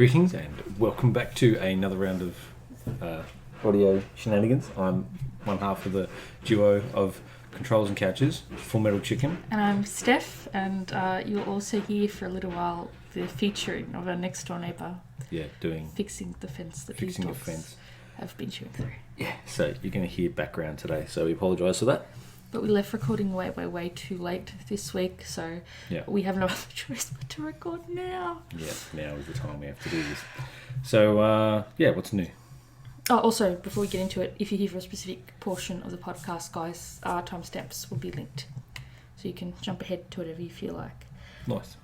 Greetings and welcome back to another round of audio shenanigans. I'm one half of the duo of Controllers and Couches, FullMetalChicken. And I'm Steph, and you'll also hear for a little while the featuring of our next door neighbour. Yeah, doing... Fixing the fence that fixing these the dogs fence. have been chewing through. Yeah, so you're going to hear background today, so we apologise for that. But we left recording way too late this week, so we have no other choice but to record now. Yeah, now is the time we have to do this. So, what's new? Oh, also, before we get into it, if you hear for a specific portion of the podcast, guys, timestamps will be linked. So you can jump ahead to whatever you feel like. Nice.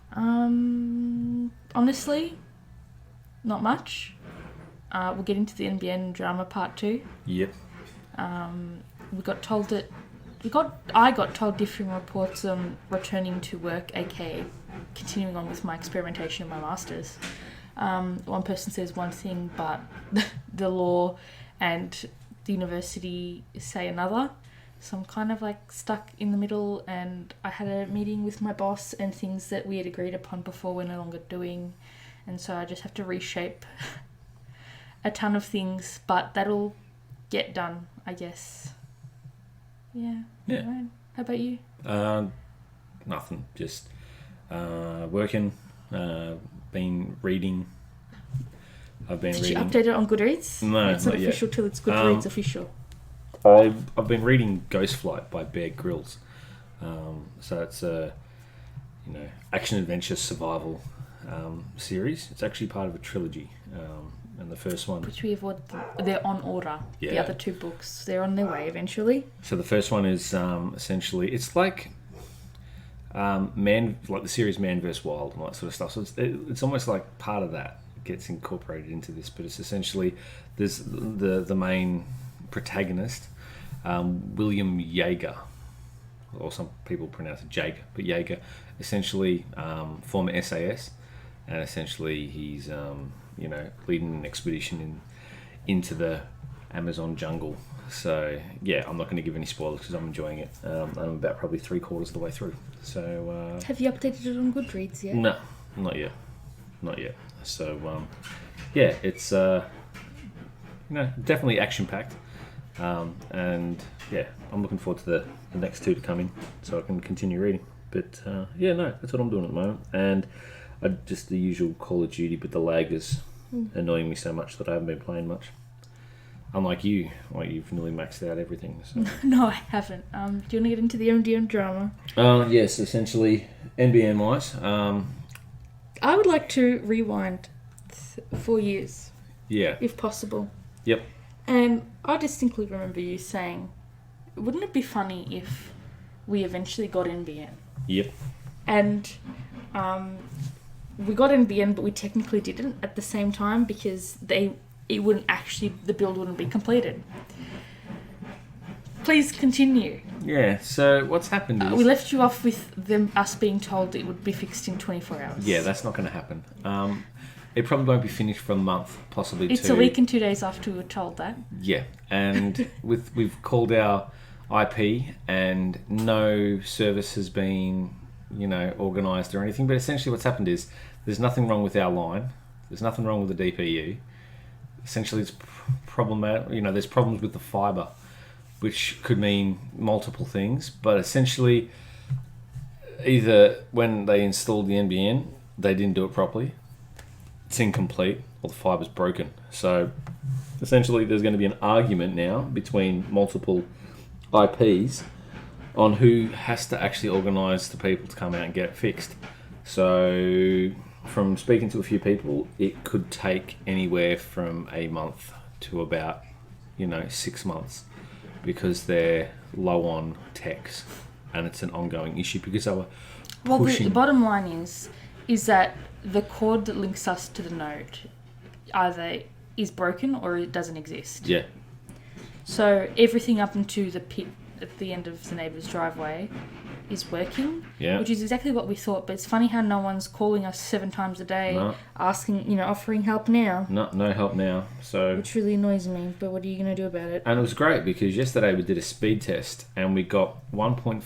Honestly, not much. We'll get into the NBN drama part 2. Yep. We got told that... I got told differing reports on returning to work, aka continuing on with my experimentation in my masters. One person says one thing, but the law and the university say another. So I'm kind of like stuck in the middle, and I had a meeting with my boss, and things that we had agreed upon before we're no longer doing, and so I just have to reshape a ton of things, but that'll get done, I guess. Yeah. Right. How about you? Nothing. Just working. Been reading. I've been reading. Did you update it on Goodreads? No, it's not official yet. Till it's Goodreads official. I've been reading Ghostflight by Bear Grylls. So it's a action adventure survival series. It's actually part of a trilogy. And the first one... Which we avoid. They're on order. Yeah. The other 2 books, they're on their way eventually. So the first one is essentially... It's like like the series Man vs. Wild and all that sort of stuff. So it's almost like part of that gets incorporated into this. But it's essentially... There's the main protagonist, William Yeager. Or some people pronounce it Jaeger. But Yeager, essentially former SAS. And essentially he's... leading an expedition into the Amazon jungle. So, I'm not going to give any spoilers because I'm enjoying it. I'm about probably 3/4 of the way through. So, have you updated it on Goodreads yet? No, not yet. So, it's definitely action-packed. And I'm looking forward to the next 2 to come in so I can continue reading. But that's what I'm doing at the moment. And just the usual Call of Duty, but the lag is annoying me so much that I haven't been playing much. Unlike you, you've nearly maxed out everything. So. No, I haven't. Do you want to get into the MDM drama? Yes, essentially, NBN-wise. I would like to rewind 4 years. Yeah. If possible. Yep. And I distinctly remember you saying, wouldn't it be funny if we eventually got NBN? Yep. And... we got NBN, but we technically didn't at the same time because the build wouldn't be completed. Please continue. Yeah, so what's happened is... we left you off with us being told it would be fixed in 24 hours. Yeah, that's not going to happen. It probably won't be finished for a month, possibly 2. It's a week and 2 days after we were told that. Yeah, and we've called our IP and no service has been... organised or anything, but essentially what's happened is there's nothing wrong with our line, there's nothing wrong with the DPU. Essentially it's problematic, there's problems with the fibre, which could mean multiple things, but essentially either when they installed the NBN they didn't do it properly, it's incomplete, or the fibre's broken. So essentially there's going to be an argument now between multiple IPs on who has to actually organise the people to come out and get it fixed. So, from speaking to a few people, it could take anywhere from a month to about, 6 months because they're low on techs and it's an ongoing issue because they were pushing... The bottom line is that the cord that links us to the node either is broken or it doesn't exist. Yeah. So, everything up into the pit at the end of the neighbour's driveway is working, which is exactly what we thought. But it's funny how no one's calling us 7 times a day, asking, offering help now. No help now. So, which really annoys me. But what are you going to do about it? And it was great because yesterday we did a speed test and we got 1.5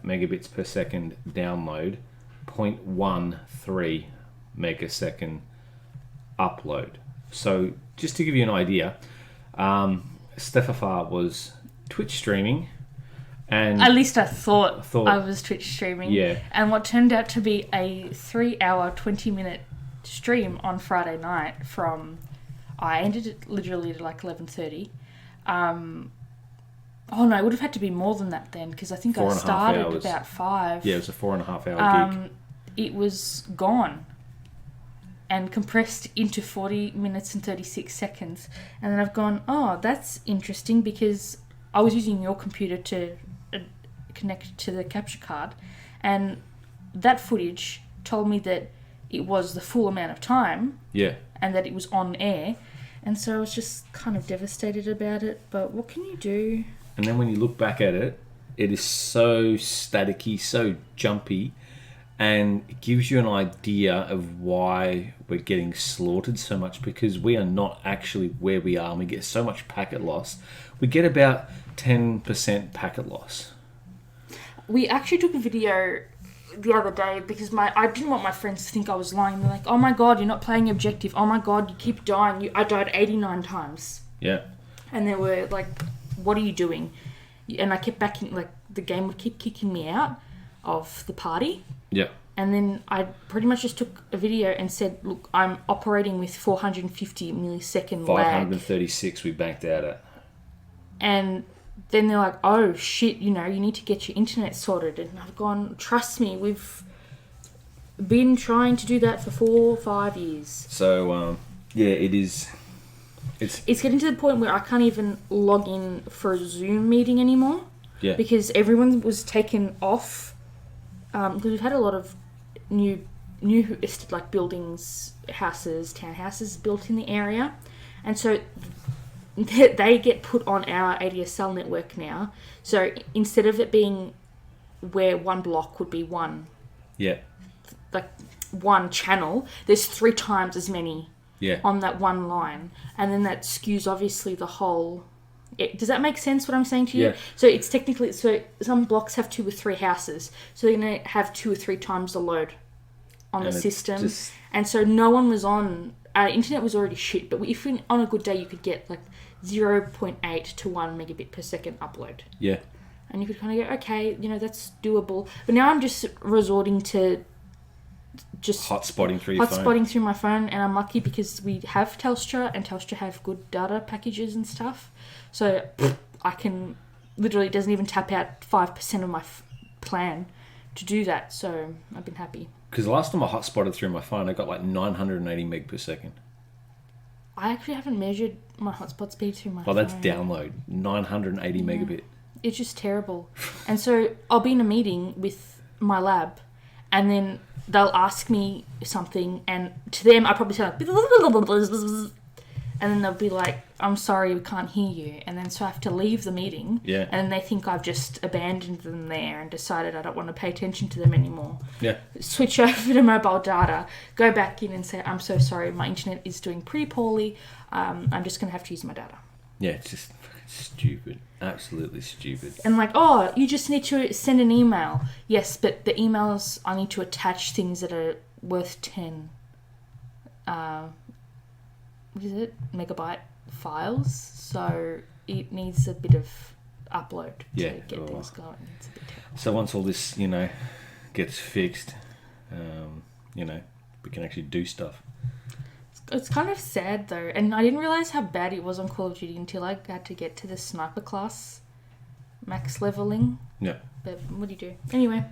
megabits per second download, 0.13 megasecond upload. So just to give you an idea, Stephfafahh was Twitch streaming, and at least I thought I was Twitch streaming. Yeah. And what turned out to be a 3-hour, 20-minute stream on Friday night from... I ended it literally at like 11:30. Oh no, it would have had to be more than that then, because I think I started about 5. Yeah, it was a 4.5 hour gig. It was gone and compressed into 40 minutes and 36 seconds. And then I've gone, oh, that's interesting, because I was using your computer to connect to the capture card, and that footage told me that it was the full amount of time. Yeah. And that it was on air. And so I was just kind of devastated about it. But what can you do? And then when you look back at it, it is so staticky, so jumpy, and it gives you an idea of why we're getting slaughtered so much, because we are not actually where we are, and we get so much packet loss. We get about 10% packet loss. We actually took a video the other day because I didn't want my friends to think I was lying. They're like, oh my god, you're not playing objective. Oh my god, you keep dying. I died 89 times. Yeah. And they were like, what are you doing? And I kept backing, like, the game would keep kicking me out of the party. Yeah. And then I pretty much just took a video and said, look, I'm operating with 450 millisecond lag. 536 we banked out at. And then they're like, oh shit, you need to get your internet sorted. And I've gone, trust me, we've been trying to do that for 4 or 5 years. So, yeah, it is... It's getting to the point where I can't even log in for a Zoom meeting anymore. Yeah. Because everyone was taken off. Because we've had a lot of new like buildings, houses, townhouses built in the area. And so they get put on our ADSL network now. So instead of it being where one block would be one... Yeah. Like one channel, there's 3 times as many... Yeah. On that one line. And then that skews obviously the whole... Does that make sense what I'm saying to you? Yeah. So it's technically... So some blocks have 2 or 3 houses. So they're going to have 2 or 3 times the load on the system. And so no one was on... Our internet was already shit. But if on a good day you could get like 0.8 to 1 megabit per second upload. Yeah. And you could kind of go, okay, that's doable. But now I'm just resorting to... just hotspotting through your phone. Hotspotting through my phone, and I'm lucky because we have Telstra, and Telstra have good data packages and stuff. So I can literally, it doesn't even tap out 5% of my plan to do that. So I've been happy. Because the last time I hotspotted through my phone, I got like 980 meg per second. I actually haven't measured my hotspot speed through my phone. Well, that's download. 980 megabit. It's just terrible. And so I'll be in a meeting with my lab, and then they'll ask me something, and to them, I probably sound like... And then they'll be like, I'm sorry, we can't hear you. And then so I have to leave the meeting. Yeah. And then they think I've just abandoned them there and decided I don't want to pay attention to them anymore. Yeah. Switch over to mobile data, go back in and say, I'm so sorry, my internet is doing pretty poorly. I'm just going to have to use my data. Yeah, it's just stupid. Absolutely stupid. And like, oh, you just need to send an email. Yes, but the emails, I need to attach things that are worth 10 megabyte files. So it needs a bit of upload to get things going. It's a bit terrible. So once all this, gets fixed, we can actually do stuff. It's kind of sad though, and I didn't realise how bad it was on Call of Duty until I had to get to the sniper class max leveling. Yeah. But what do you do? Anyway,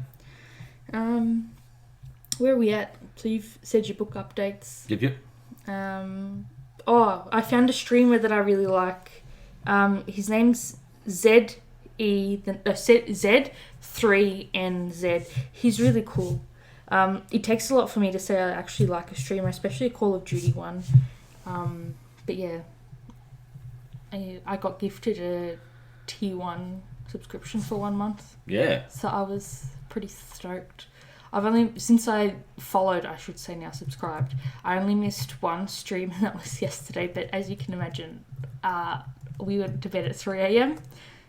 where are we at? So you've said your book updates. Yep. I found a streamer that I really like. His name's Z3NZ. He's really cool. It takes a lot for me to say I actually like a streamer, especially a Call of Duty one. But yeah, I got gifted a T1 subscription for 1 month. Yeah. So I was pretty stoked. I've only, since I followed, I should say now subscribed, I only missed one stream, and that was yesterday. But as you can imagine, we went to bed at 3 a.m.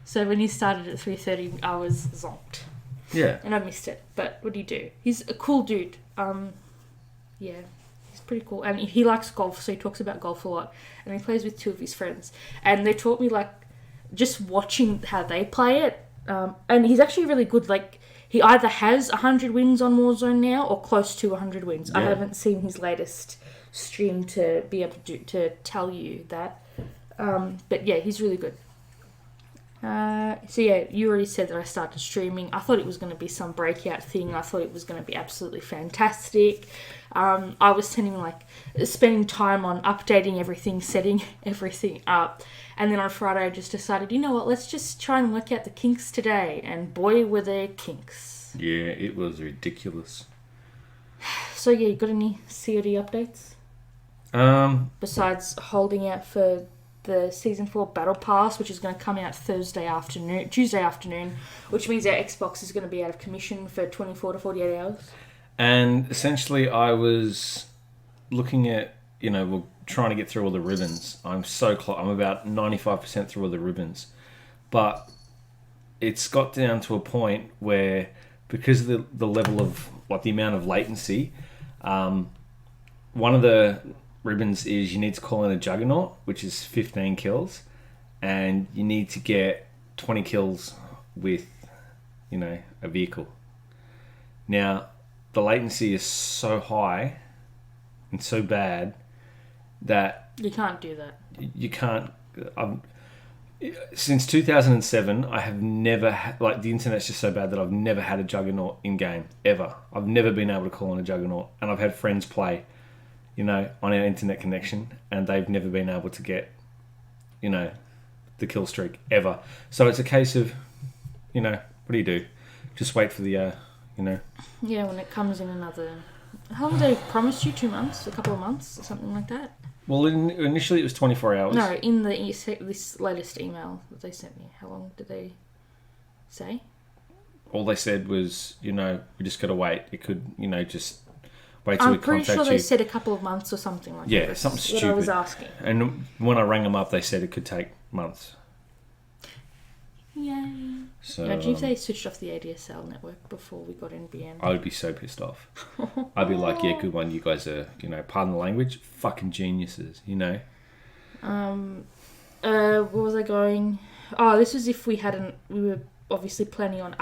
So when he started at 3:30, I was zonked. Yeah. And I missed it. But what do you do? He's a cool dude. Yeah. He's pretty cool. And he likes golf, so he talks about golf a lot. And he plays with two of his friends. And they taught me, like, just watching how they play it. And he's actually really good. Like, he either has 100 wins on Warzone now or close to 100 wins. Yeah. I haven't seen his latest stream to be able to tell you that. But yeah, he's really good. So yeah, you already said that I started streaming. I thought it was going to be some breakout thing. I thought it was going to be absolutely fantastic. I was spending time on updating everything, setting everything up. And then on Friday I just decided, you know what, let's just try and work out the kinks today. And boy, were there kinks. Yeah, it was ridiculous. So yeah, you got any COD updates? Besides holding out for the Season 4 Battle Pass, which is going to come out Tuesday afternoon, which means our Xbox is going to be out of commission for 24 to 48 hours. And essentially I was looking at, we're trying to get through all the ribbons. I'm so close. I'm about 95% through all the ribbons. But it's got down to a point where, because of the level of, the amount of latency, one of the ribbons is you need to call in a Juggernaut, which is 15 kills, and you need to get 20 kills with, a vehicle. Now, the latency is so high and so bad that you can't do that. You can't. Since 2007, I have never the internet's just so bad that I've never had a Juggernaut in game ever. I've never been able to call on a Juggernaut, and I've had friends play, on our internet connection, and they've never been able to get, the kill streak ever. So it's a case of, what do you do? Just wait for the, Yeah, when it comes in another. How long did they promise you? 2 months, a couple of months, or something like that. Well, initially it was 24 hours. No, in this latest email that they sent me, how long did they say? All they said was, we just got to wait. It could, just wait till we contact you. I'm pretty sure they said a couple of months or something like that. Yeah, something stupid. What I was asking. And when I rang them up, they said it could take months. Yay. So, imagine if they switched off the ADSL network before we got NBN. I would be so pissed off. I'd be like, yeah, good one. You guys are, pardon the language, fucking geniuses, What was I going? Oh, this was if we were obviously planning on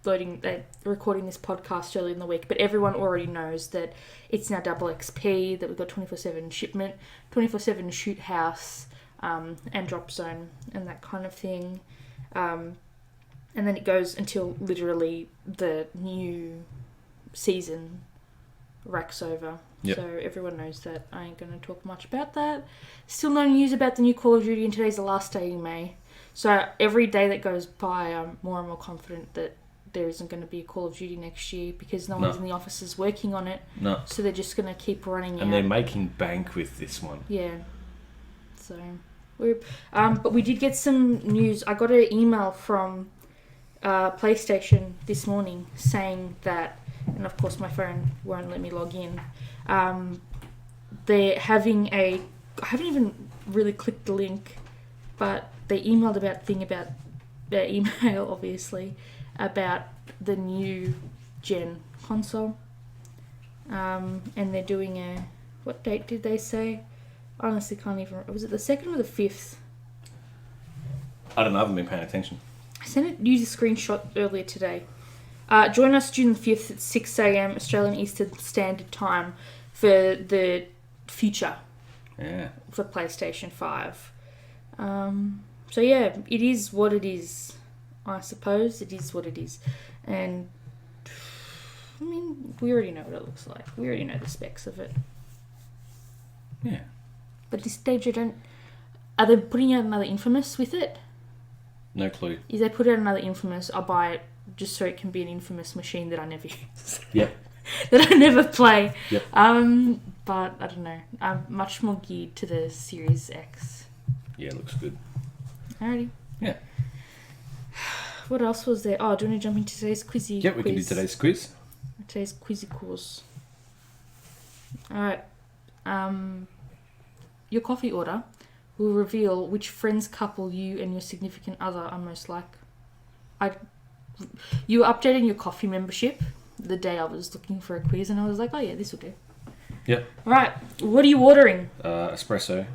recording this podcast early in the week, but everyone already knows that it's now double XP, that we've got 24/7 shipment, 24/7 shoot house, and drop zone, and that kind of thing. And then it goes until literally the new season racks over. Yep. So everyone knows that. I ain't going to talk much about that. Still no news about the new Call of Duty, and today's the last day in May. So every day that goes by, I'm more and more confident that there isn't going to be a Call of Duty next year, because no one's in the offices working on it. No. So they're just going to keep running out. And they're making bank with this one. Yeah. So but we did get some news. I got an email from PlayStation this morning saying that, and of course my phone won't let me log in, they're having I haven't even really clicked the link, but they emailed about their email, obviously, about the new gen console. And they're doing what date did they say? Honestly, can't even. Was it the 2nd or the 5th? I don't know. I haven't been paying attention. I sent you the screenshot earlier today. Join us June 5th at 6 a.m. Australian Eastern Standard Time for the future. Yeah. For PlayStation 5. So yeah, it is what it is. I suppose it is what it is, and I mean, we already know what it looks like. We already know the specs of it. Yeah. But at this stage, are they putting out another Infamous with it? No clue. If they put out another Infamous, I'll buy it just so it can be an Infamous machine that I never use. Yep. That I never play. Yep. But I don't know. I'm much more geared to the Series X. Yeah, it looks good. Alrighty. Yeah. What else was there? Oh, do you want to jump into today's quiz? Yep, we can do today's quiz. Today's quizzy course. Alright. Your coffee order will reveal which friends couple you and your significant other are most like. You were updating your coffee membership the day I was looking for a quiz, and I was like, oh yeah, this will do. Yep. All right. What are you ordering? Espresso.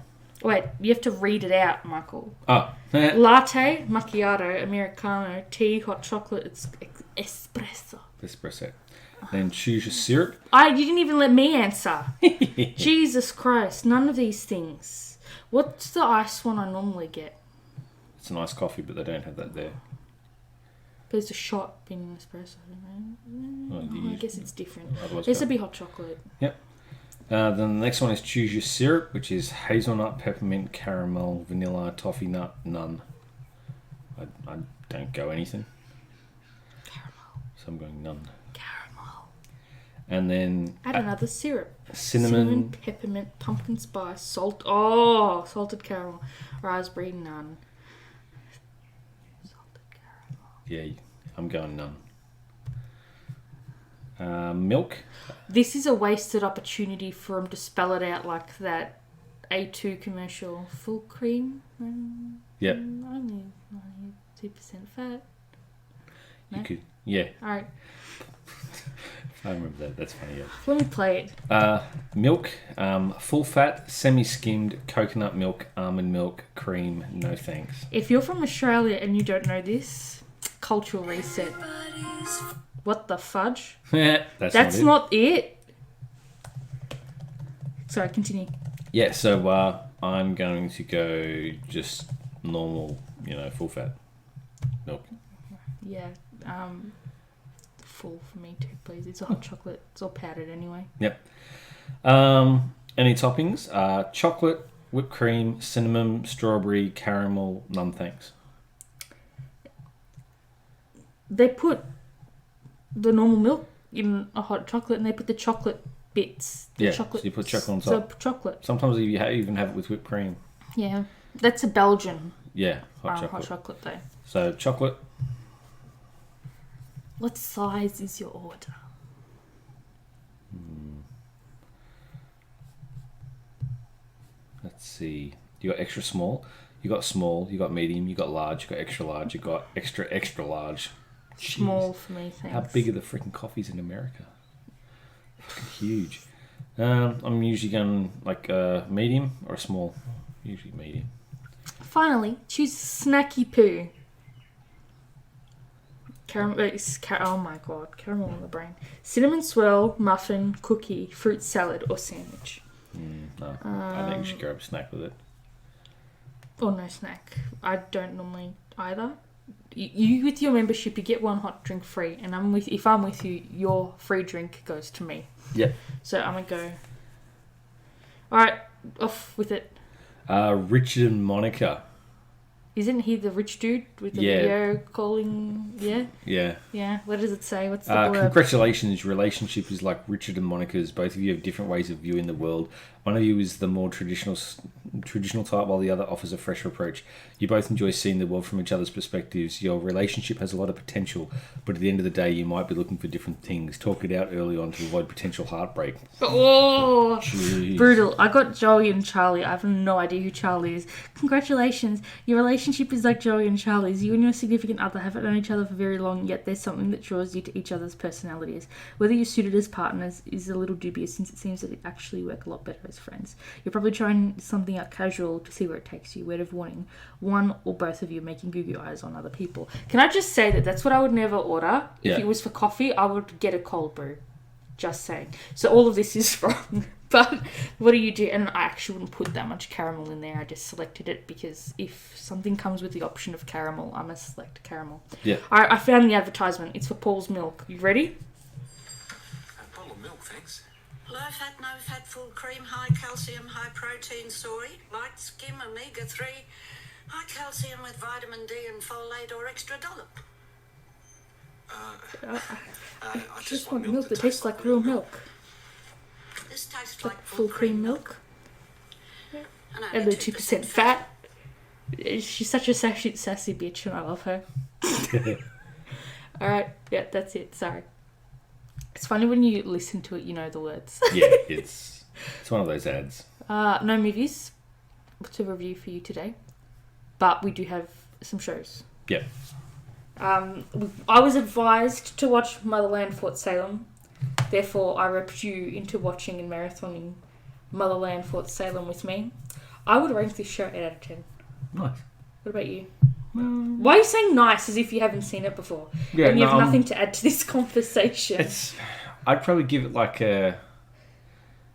Wait, you have to read it out, Michael. Oh. Latte, macchiato, americano, tea, hot chocolate, it's espresso. Espresso. Then choose your syrup. You didn't even let me answer. Jesus Christ, none of these things. What's the iced one I normally get? It's an iced coffee, but they don't have that there. There's a shot in an espresso. I guess it's different. This would be hot chocolate. Yep. Then the next one is choose your syrup, which is hazelnut, peppermint, caramel, vanilla, toffee nut, none. I don't go anything. Caramel. So I'm going none. Caramel. And then... Add another syrup. Cinnamon, peppermint, pumpkin spice, salt. Oh, salted caramel. Raspberry, none. Salted caramel. Yeah, I'm going none. Milk. This is a wasted opportunity for them to spell it out like that A2 commercial. Full cream. Yep. Only 2% fat. No? You could, yeah. All right. I remember that. That's funny. Yeah. Let me play it. Milk. Full fat, semi-skimmed, coconut milk, almond milk, cream. No thanks. If you're from Australia and you don't know this, cultural reset. What the fudge? That's not it. Sorry, continue. Yeah, so I'm going to go just normal, full fat milk. Yeah, full for me too, please. It's a hot chocolate. It's all powdered anyway. Yep. Any toppings? Chocolate, whipped cream, cinnamon, strawberry, caramel, none thanks. They put the normal milk in a hot chocolate and they put the chocolate bits. So you put chocolate on top. So chocolate. Sometimes you even have it with whipped cream. Yeah. That's a Belgian hot chocolate though. So chocolate. What size is your order? Let's see. You got extra small. You got small. You got medium. You got large. You got extra large. You got extra large. Small for me, thanks. How big are the freaking coffees in America? Huge. I'm usually going like a medium or a small. Usually medium. Finally, choose snacky poo. Oh my god, caramel on the brain. Cinnamon swirl, muffin, cookie, fruit salad, or sandwich. No, I think you should grab a snack with it. Or no snack. I don't normally either. You with your membership, you get one hot drink free, and if I'm with you, your free drink goes to me. Yep. So I'm gonna go. All right, off with it. Richard and Monica. Isn't he the rich dude with the video calling? Yeah. Yeah. Yeah. What does it say? What's the blurb? Congratulations, your relationship is like Richard and Monica's. Both of you have different ways of viewing the world. One of you is the more traditional type, while the other offers a fresher approach. You both enjoy seeing the world from each other's perspectives. Your relationship has a lot of potential, but at the end of the day, you might be looking for different things. Talk it out early on to avoid potential heartbreak. Oh, jeez. Brutal. I got Joey and Charlie. I have no idea who Charlie is. Congratulations. Your relationship is like Joey and Charlie's. You and your significant other haven't known each other for very long, yet there's something that draws you to each other's personalities. Whether you're suited as partners is a little dubious, since it seems that it actually work a lot better as friends. You're probably trying something out casual to see where it takes you. Word of warning, one or both of you making goo eyes on other people. Can I just say that that's what I would never order? If it was for coffee, I would get a cold brew. Just saying. So all of this is wrong. But what do you do? And I actually wouldn't put that much caramel in there. I just selected it because if something comes with the option of caramel, I must select caramel. Yeah. Alright, I found the advertisement. It's for Paul's Milk. You ready? A bottle of milk, thanks. Low fat, no fat, full cream, high calcium, high protein soy, light skim, omega-3, high calcium with vitamin D and folate or extra dollop. I Just want milk that tastes like real milk. This tastes Like like full cream milk. and And the 2% fat. She's such a sassy bitch, and I love her. Alright, yeah, that's it. Sorry. It's funny when you listen to it, you know the words. Yeah, it's one of those ads. No movies to review for you today, but we do have some shows. Yep. I was advised to watch Motherland Fort Salem. therefore I roped you into watching and marathoning Motherland Fort Salem with me. I would rank this show 8 out of 10. Nice. What about you? Why are you saying nice as if you haven't seen it before? Yeah, and you have nothing to add to this conversation. I'd probably give it like a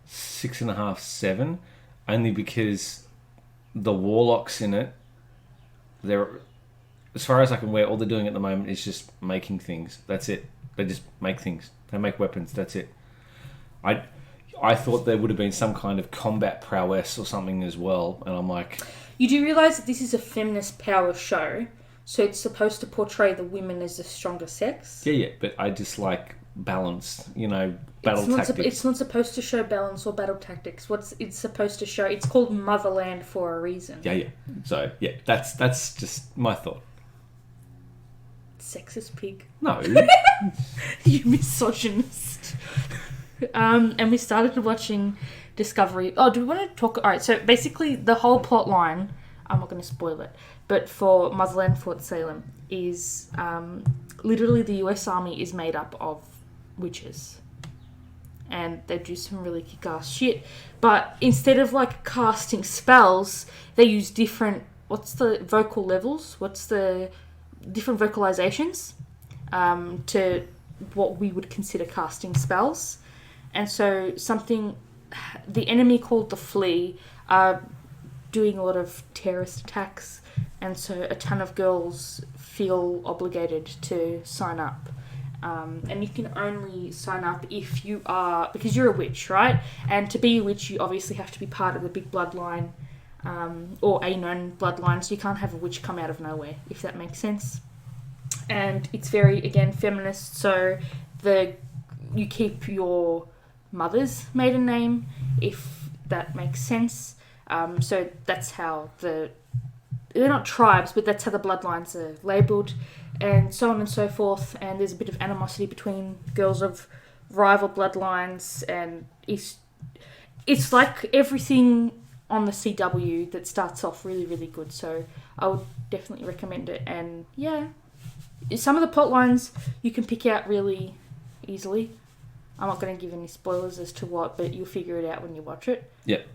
6.5, 7, only because the warlocks in it, they're, as far as I can aware, all they're doing at the moment is just making things. That's it. They just make things. They make weapons. That's it. I thought there would have been some kind of combat prowess or something as well, and I'm like... You do realise that this is a feminist power show, so it's supposed to portray the women as the stronger sex? Yeah, but I just like balance, battle tactics. It's not supposed to show balance or battle tactics. It's supposed to show... It's called Motherland for a reason. Yeah. So, yeah, that's just my thought. Sexist pig. No. You misogynist. And we started watching Discovery. Oh, do we want to talk... Alright, so basically the whole plot line, I'm not going to spoil it, but for Motherland Fort Salem is literally the US Army is made up of witches. And they do some really kick-ass shit. But instead of like casting spells, they use different... What's the vocal levels? What's the different vocalizations to what we would consider casting spells. And so the enemy called the Flea are doing a lot of terrorist attacks, and so a ton of girls feel obligated to sign up. And you can only sign up if you are, because you're a witch, right? And to be a witch, you obviously have to be part of the big bloodline, or a known bloodline, so you can't have a witch come out of nowhere, if that makes sense. And it's very, again, feminist, so you keep your mother's maiden name, if that makes sense. So that's how they're not tribes, but that's how the bloodlines are labelled, and so on and so forth. And there's a bit of animosity between girls of rival bloodlines, and it's like everything on the CW that starts off really, really good. So I would definitely recommend it. And yeah, some of the plot lines you can pick out really easily. I'm not going to give any spoilers as to what, but you'll figure it out when you watch it. Yep.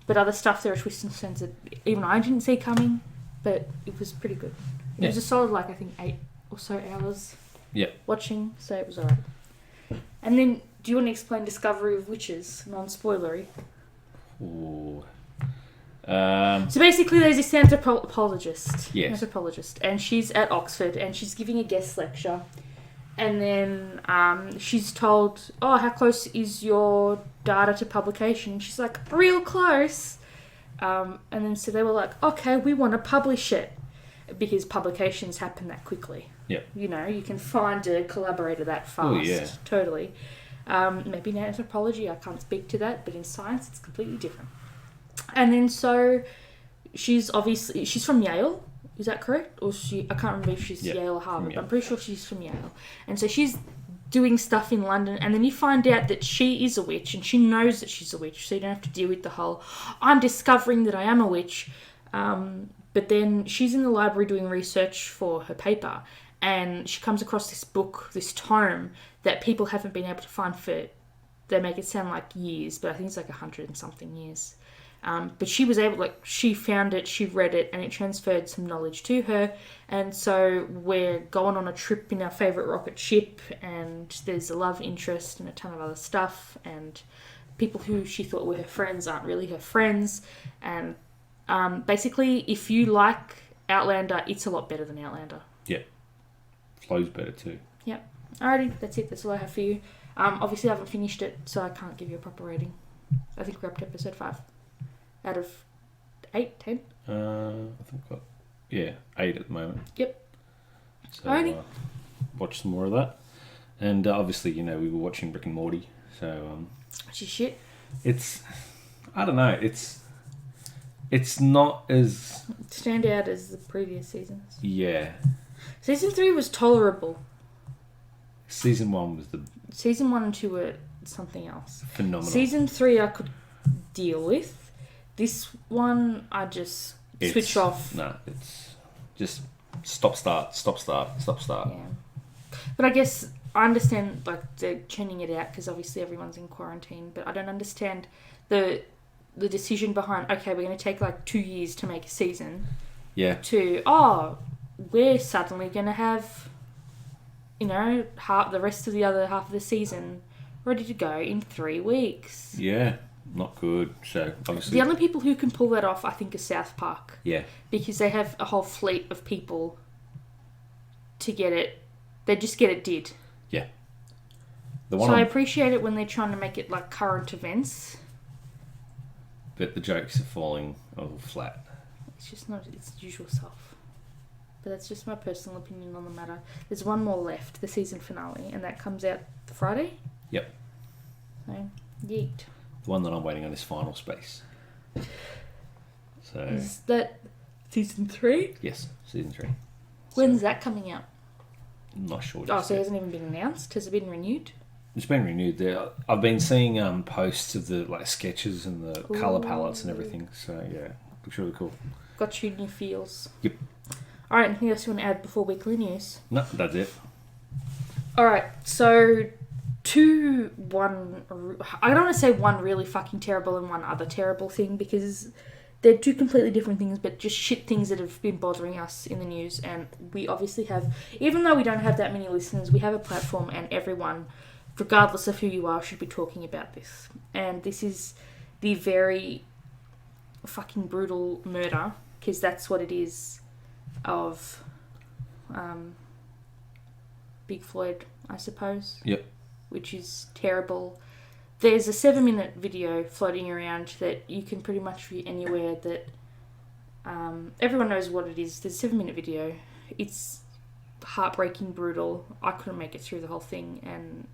But other stuff, there are twists and turns that even I didn't see coming, but it was pretty good. It was a solid, I think 8 or so hours watching, so it was alright. And then, do you want to explain Discovery of Witches, non-spoilery? Ooh. So basically there's this anthropologist, yes. And she's at Oxford, and she's giving a guest lecture. And then she's told, oh, how close is your data to publication? She's like, real close. And then so they were like, okay, we want to publish it. Because publications happen that quickly. Yeah. You can find a collaborator that fast. Oh, yeah. Totally. Maybe in anthropology, I can't speak to that, but in science, it's completely different. And then so she's from Yale. Is that correct? Or I can't remember if she's Yale or Harvard, but I'm pretty sure she's from Yale. And so she's doing stuff in London, and then you find out that she is a witch, and she knows that she's a witch, so you don't have to deal with the whole, I'm discovering that I am a witch. But then she's in the library doing research for her paper, and she comes across this book, this tome, that people haven't been able to find for, they make it sound like years, but I think it's like 100 and something years. But she was able, she found it, she read it, and it transferred some knowledge to her. And so we're going on a trip in our favourite rocket ship, and there's a love interest and a ton of other stuff, and people who she thought were her friends aren't really her friends. And basically, if you like Outlander, it's a lot better than Outlander. Yeah. Flows better too. Yep. Alrighty, that's it. That's all I have for you. Obviously, I haven't finished it, so I can't give you a proper rating. I think we're up to episode 5. Out of 8, 10? I think 8 at the moment. Yep. So watch some more of that. And obviously, we were watching Rick and Morty. So which is shit. It's, I don't know, it's not as stand out as the previous seasons. Yeah. Season 3 was tolerable. Season 1 was Season 1 and 2 were something else. Phenomenal. Season 3 I could deal with. This one, I just switch off. No, it's just stop, start. Yeah. But I guess I understand, like, they're churning it out because obviously everyone's in quarantine, but I don't understand the decision behind, okay, we're going to take, like, 2 years to make a season. Yeah. To, we're suddenly going to have, you know, the rest of the other half of the season ready to go in 3 weeks. Yeah, not good. So, obviously... The only people who can pull that off, I think, is South Park. Yeah. Because they have a whole fleet of people to get it. They just get it did. Yeah. I appreciate it when they're trying to make it like current events. But the jokes are falling a little flat. It's just not its usual self. But that's just my personal opinion on the matter. There's one more left, the season finale, and that comes out Friday. Yep. So, yeet. The one that I'm waiting on is Final Space. So... Is that season 3? Yes, season 3. When's that coming out? I'm not sure. So it hasn't even been announced? Has it been renewed? It's been renewed. I've been seeing posts of the like sketches and the colour palettes and everything. So yeah, looks really cool. Got you new feels. Yep. Alright, anything else you want to add before weekly news? No, that's it. Alright, so I don't want to say one really fucking terrible and one other terrible thing because they're two completely different things, but just shit things that have been bothering us in the news. And we obviously have, even though we don't have that many listeners, we have a platform and everyone, regardless of who you are, should be talking about this. And this is the very fucking brutal murder, because that's what it is, of Big Floyd, I suppose. Yep. Which is terrible. There's a 7-minute video floating around that you can pretty much view anywhere that everyone knows what it is. There's a 7-minute video. It's heartbreaking, brutal. I couldn't make it through the whole thing, and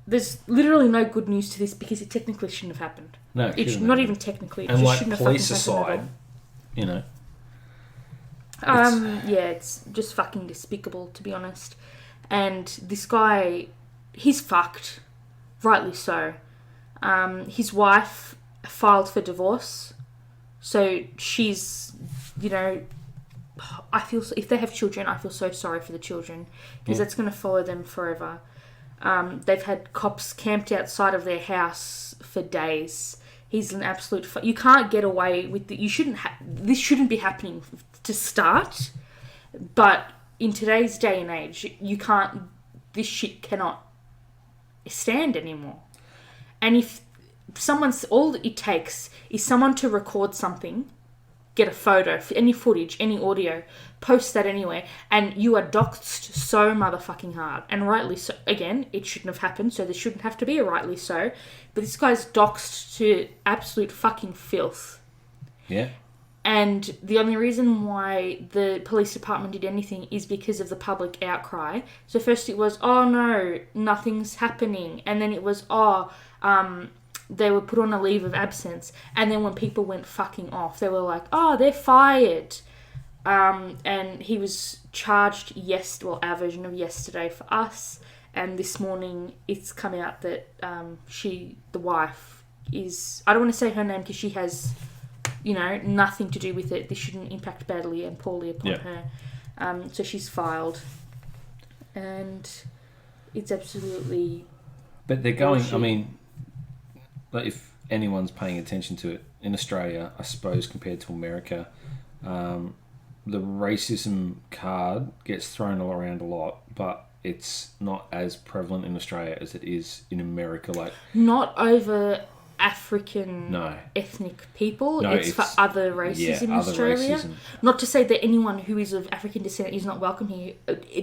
there's literally no good news to this because it technically shouldn't have happened. No, it's not even technically. It and just like shouldn't police have fucking happened aside, at all. you know. Yeah, it's just fucking despicable, to be honest. And this guy, he's fucked. Rightly so. His wife filed for divorce. So she's, you know, I feel, if they have children, I feel so sorry for the children. Because that's going to follow them forever. They've had cops camped outside of their house for days. He's an absolute... You can't get away with... This shouldn't be happening to start. But in today's day and age, you can't... This shit cannot stand anymore. And if someone's... All it takes is someone to record something, get a photo, any footage, any audio, post that anywhere, and you are doxed so motherfucking hard. And rightly so. Again, it shouldn't have happened, so there shouldn't have to be a rightly so. But this guy's doxed to absolute fucking filth. Yeah. And the only reason why the police department did anything is because of the public outcry. So first it was, oh no, nothing's happening. And then it was, they were put on a leave of absence. And then when people went fucking off, they were like, oh, they're fired. And he was charged, our version of yesterday for us. And this morning it's come out that the wife is, I don't want to say her name because she has... you know, nothing to do with it. This shouldn't impact badly and poorly upon her. So she's filed. And it's absolutely... But they're going... bullshit. I mean, like if anyone's paying attention to it, in Australia, I suppose, compared to America, the racism card gets thrown all around a lot, but it's not as prevalent in Australia as it is in America. Like, not over... African No. ethnic people. No, it's for other races in Australia. Racism. Not to say that anyone who is of African descent is not welcome here.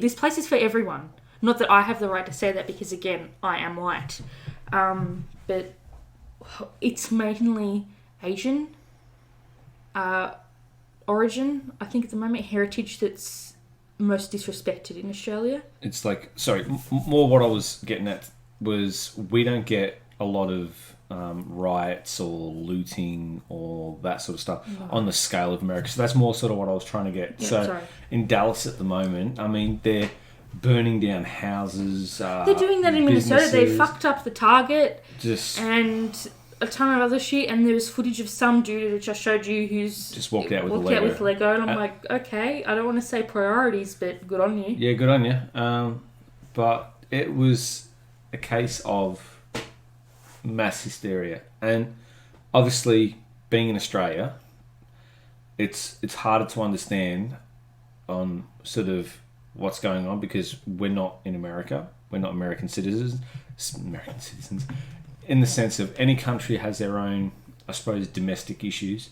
This place is for everyone. Not that I have the right to say that because, again, I am white. But it's mainly Asian origin, I think, at the moment. Heritage that's most disrespected in Australia. It's like... Sorry, more what I was getting at was we don't get a lot of... riots or looting or that sort of stuff on the scale of America. So that's more sort of what I was trying to get. In Dallas at the moment, I mean, they're burning down houses. They're doing that in Minnesota. They fucked up the Target and a ton of other shit. And there was footage of some dude, which I showed you, who's just walked out with Lego. And I'm like, okay, I don't want to say priorities, but good on you. Yeah, good on you. but it was a case of mass hysteria. And obviously, being in Australia, it's harder to understand on sort of what's going on because we're not in America. We're not American citizens. In the sense of any country has their own, I suppose, domestic issues.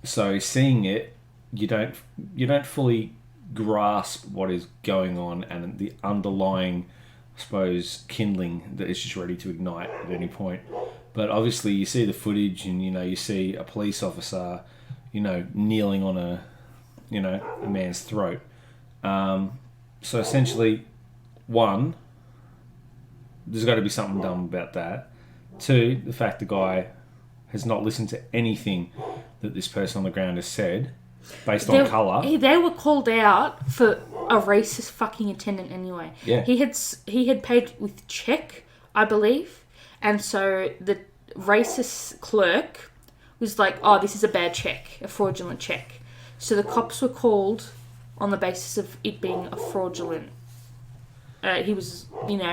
So seeing it, you don't fully grasp what is going on and the underlying, I suppose, kindling that is just ready to ignite at any point. But obviously, you see the footage, and you see a police officer, kneeling on a man's throat. So essentially, one, there's got to be something done about that. Two, the fact the guy has not listened to anything that this person on the ground has said based on colour. They were called out for a racist fucking attendant anyway. Yeah. He had paid with cheque, I believe, and so the racist clerk was like, "Oh, this is a bad cheque, a fraudulent cheque." So the cops were called on the basis of it being a fraudulent. He was,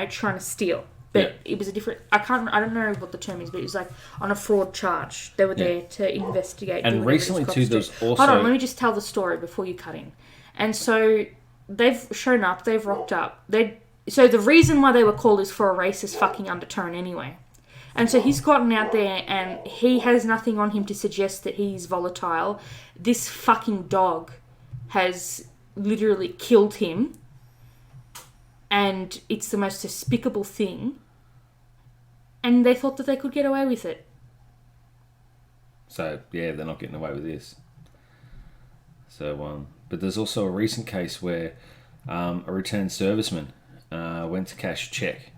trying to steal. But it was a different... I don't know what the term is, but it was like on a fraud charge. They were there to investigate. And recently too, there's also... Hold on, let me just tell the story before you cut in. And so they've shown up, they've rocked up. So the reason why they were called is for a racist fucking undertone anyway. And so he's gotten out there and he has nothing on him to suggest that he's volatile. This fucking dog has literally killed him. And it's the most despicable thing. And they thought that they could get away with it. So, yeah, they're not getting away with this. So, but there's also a recent case where a returned serviceman went to cash a cheque.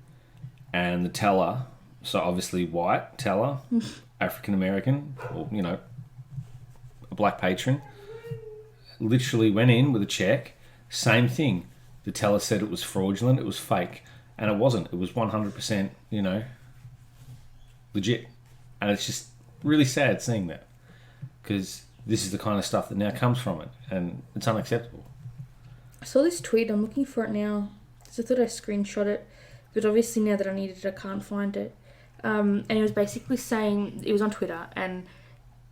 And the teller, so obviously white teller, African-American, or, a black patron, literally went in with a cheque. Same thing. The teller said it was fraudulent, it was fake. And it wasn't. It was 100%, legit. And it's just really sad seeing that. Because this is the kind of stuff that now comes from it. And it's unacceptable. I saw this tweet. I'm looking for it now. Because I thought I screenshot it. But obviously now that I need it, I can't find it. And it was basically saying... It was on Twitter. And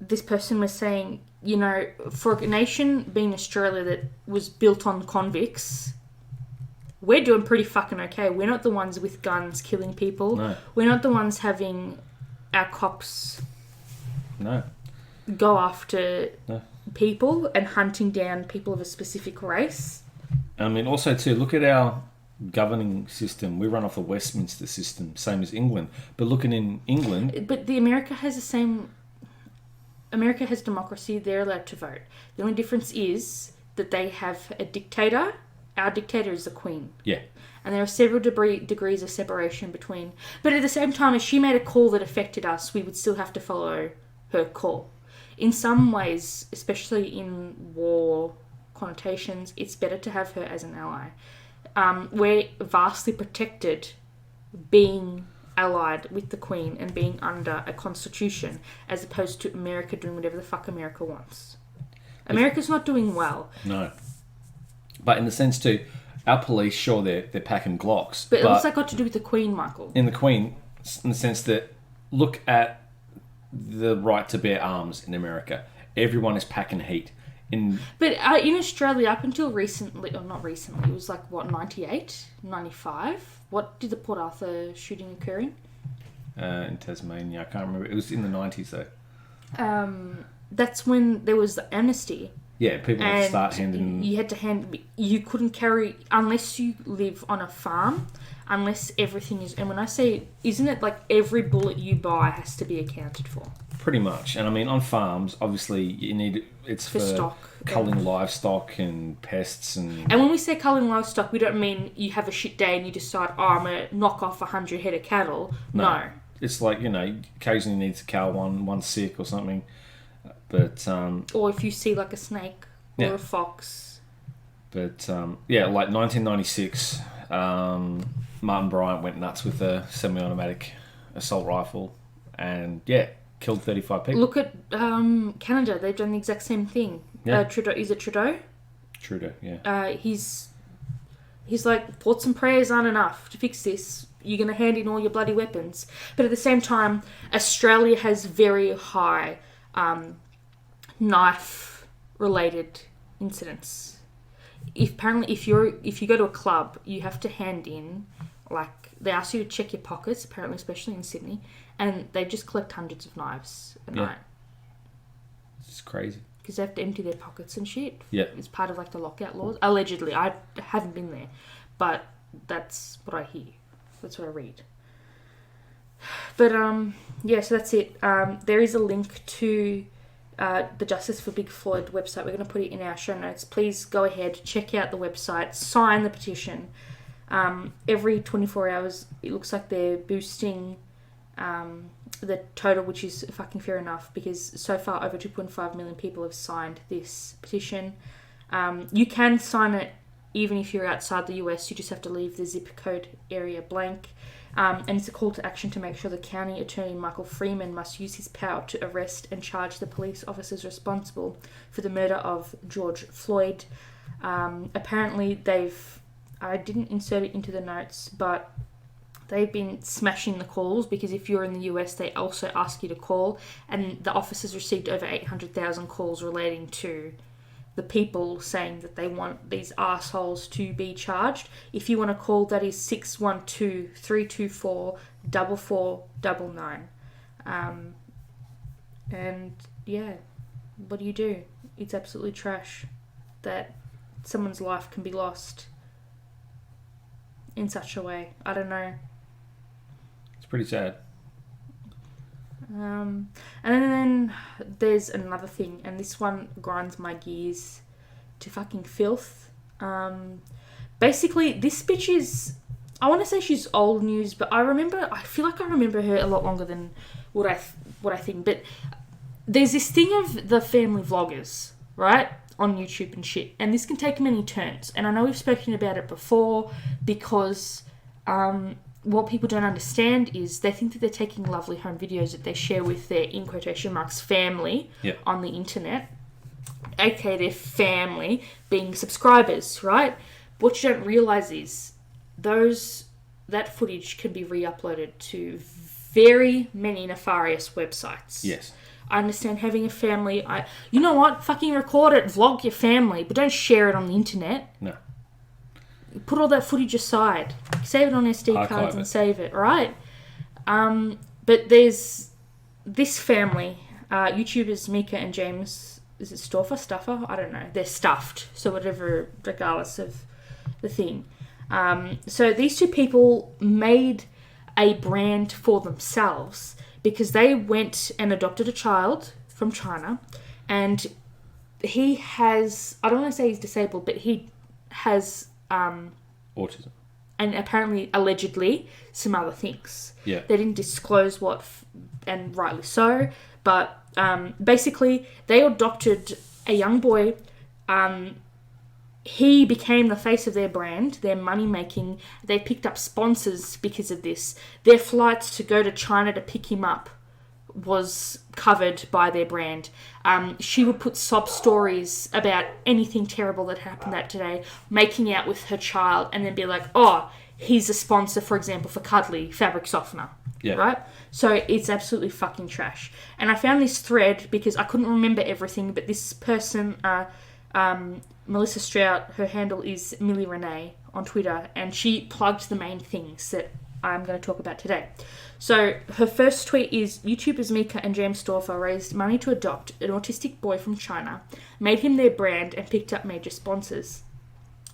this person was saying, for a nation being Australia that was built on convicts... We're doing pretty fucking okay. We're not the ones with guns killing people. No. We're not the ones having our cops go after people and hunting down people of a specific race. I mean, also too, look at our governing system. We run off the Westminster system, same as England. But looking in England... But America has the same... America has democracy. They're allowed to vote. The only difference is that they have a dictator... Our dictator is the Queen. Yeah. And there are several degrees of separation between... But at the same time, if she made a call that affected us, we would still have to follow her call. In some ways, especially in war connotations, it's better to have her as an ally. We're vastly protected being allied with the Queen and being under a constitution as opposed to America doing whatever the fuck America wants. America's not doing well. No. But in the sense too, our police, sure, they're packing Glocks. But what's that got to do with the Queen, Michael? In the Queen, in the sense that, look at the right to bear arms in America. Everyone is packing heat. But in Australia, up until recently, or not recently, it was like, 98? 95? What did the Port Arthur shooting occur in? In Tasmania, I can't remember. It was in the 90s though. That's when there was the amnesty. Yeah, people had to start handing... You couldn't carry... Unless you live on a farm, unless everything is... And when I say... Isn't it like every bullet you buy has to be accounted for? Pretty much. And I mean, on farms, obviously, you need... It's for stock, culling livestock and pests and... And when we say culling livestock, we don't mean you have a shit day and you decide, I'm going to knock off 100 head of cattle. No. It's like, occasionally needs to cull one's sick or something. But or if you see like a snake or a fox. But like 1996, Martin Bryant went nuts with a semi-automatic assault rifle, and killed 35 people. Look at Canada; they've done the exact same thing. Yeah. Trudeau, is it Trudeau? Trudeau, yeah. He's like, thoughts and prayers aren't enough to fix this. You're going to hand in all your bloody weapons. But at the same time, Australia has very high knife-related incidents. If you go to a club, you have to hand in, like, they ask you to check your pockets, apparently, especially in Sydney, and they just collect hundreds of knives a night. It's crazy. Because they have to empty their pockets and shit. Yeah. It's part of, like, the lockout laws. Allegedly. I haven't been there. But that's what I hear. That's what I read. But, so that's it. There is a link to the Justice for Big Floyd website. We're going to put it in our show notes. Please go ahead, check out the website, sign the petition. Every 24 hours, it looks like they're boosting the total, which is fucking fair enough, because so far over 2.5 million people have signed this petition. You can sign it even if you're outside the US. You just have to leave the zip code area blank. And it's a call to action to make sure the county attorney Michael Freeman must use his power to arrest and charge the police officers responsible for the murder of George Floyd. Apparently I didn't insert it into the notes, but they've been smashing the calls, because if you're in the US, they also ask you to call, and the officers received over 800,000 calls relating to the people saying that they want these assholes to be charged. If you want to call, that is 612-324-4499. And yeah, what do? It's absolutely trash that someone's life can be lost in such a way. I don't know. It's pretty sad. And then there's another thing, and this one grinds my gears to fucking filth. Basically, this bitch is, I want to say she's old news, but I feel like I remember her a lot longer than what I think. But there's this thing of the family vloggers, right, on YouTube and shit, and this can take many turns. And I know we've spoken about it before, because what people don't understand is they think that they're taking lovely home videos that they share with their, in quotation marks, family on the internet, aka their family being subscribers, right? What you don't realise is that footage can be re-uploaded to very many nefarious websites. Yes. I understand having a family. You know what? Fucking record it, vlog your family, but don't share it on the internet. No. Put all that footage aside. Save it on SD cards and save it, right? But there's this family, YouTubers Mika and James, is it Stephfafahh? I don't know. They're stuffed, so whatever, regardless of the thing. So these two people made a brand for themselves because they went and adopted a child from China, and he has, I don't want to say he's disabled, but he has autism, and apparently, allegedly, some other things. Yeah. They didn't disclose what, and rightly so, but basically, they adopted a young boy. He became the face of their brand, their money-making. They picked up sponsors because of this. Their flights to go to China to pick him up was covered by their brand. She would put sob stories about anything terrible that happened that day, making out with her child, and then be like, oh, he's a sponsor, for example, for Cuddly fabric softener. Yeah. Right? So it's absolutely fucking trash. And I found this thread because I couldn't remember everything, but this person, Melissa Strout, her handle is Millie Renee on Twitter, and she plugged the main things that I'm going to talk about today. So her first tweet is, YouTubers Mika and James Stephfafahh raised money to adopt an autistic boy from China, made him their brand, and picked up major sponsors.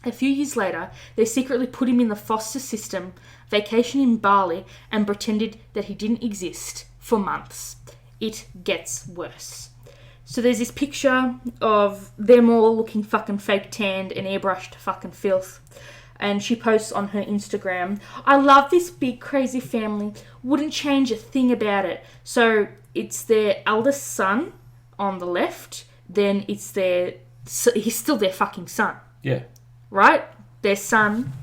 A few years later, they secretly put him in the foster system, vacationed in Bali, and pretended that he didn't exist for months. It gets worse. So there's this picture of them all looking fucking fake tanned and airbrushed fucking filth. And she posts on her Instagram, I love this big crazy family. Wouldn't change a thing about it. So it's their eldest son on the left. Then it's he's still their fucking son. Yeah. Right? Their son,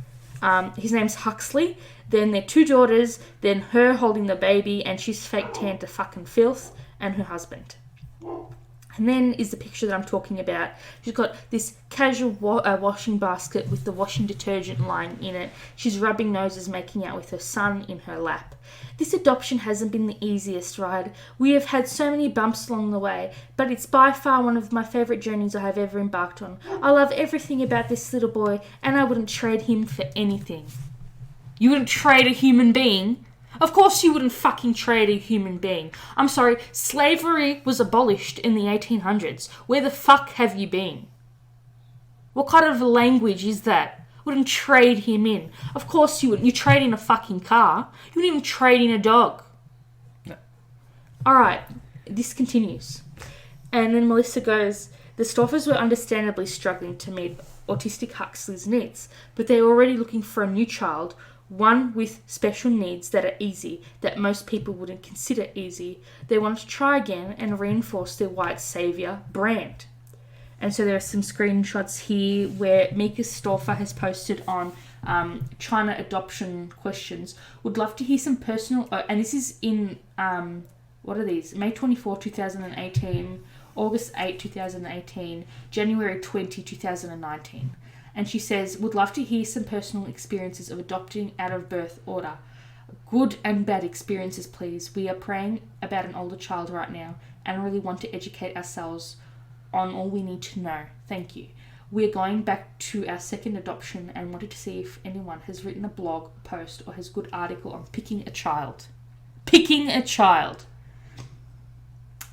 his name's Huxley. Then their two daughters. Then her holding the baby, and she's fake tanned to fucking filth. And her husband. And then is the picture that I'm talking about. She's got this casual washing basket with the washing detergent lying in it. She's rubbing noses, making out with her son in her lap. This adoption hasn't been the easiest ride. We have had so many bumps along the way, but it's by far one of my favourite journeys I have ever embarked on. I love everything about this little boy, and I wouldn't trade him for anything. You wouldn't trade a human being? Of course you wouldn't fucking trade a human being. I'm sorry, slavery was abolished in the 1800s. Where the fuck have you been? What kind of language is that? Wouldn't trade him in. Of course you wouldn't. You trade in a fucking car. You wouldn't even trade in a dog. No. Alright, this continues. And then Melissa goes, the Stoffers were understandably struggling to meet autistic Huxley's needs, but they were already looking for a new child, one with special needs that are easy, that most people wouldn't consider easy. They wanted to try again and reinforce their white saviour brand. And so there are some screenshots here where Mika Stephfafahh has posted on China adoption questions. Would love to hear some personal... and this is in... what are these? May 24, 2018, August 8, 2018, January 20, 2019. And she says, would love to hear some personal experiences of adopting out of birth order. Good and bad experiences, please. We are praying about an older child right now and really want to educate ourselves on all we need to know. Thank you. We're going back to our second adoption and wanted to see if anyone has written a blog post or has a good article on picking a child. Picking a child.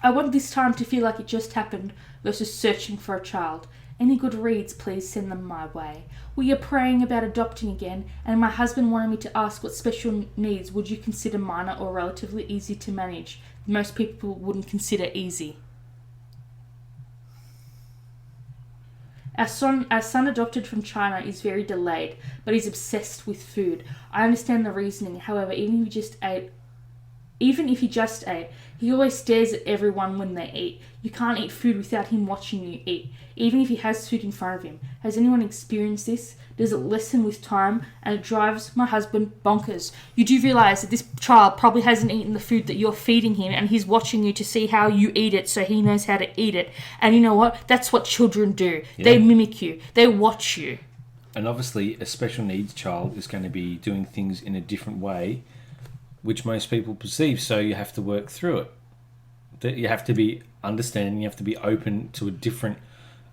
I want this time to feel like it just happened versus searching for a child. Any good reads, please send them my way. We are praying about adopting again, and my husband wanted me to ask what special needs would you consider minor or relatively easy to manage. Most people wouldn't consider easy. Our son adopted from China is very delayed, but he's obsessed with food. I understand the reasoning. However, even if he just ate, he always stares at everyone when they eat. You can't eat food without him watching you eat, even if he has food in front of him. Has anyone experienced this? Does it lessen with time? And it drives my husband bonkers. You do realise that this child probably hasn't eaten the food that you're feeding him, and he's watching you to see how you eat it so he knows how to eat it. And you know what? That's what children do. Yeah. They mimic you. They watch you. And obviously a special needs child is going to be doing things in a different way which most people perceive, so you have to work through it. That you have to be understanding, you have to be open to a different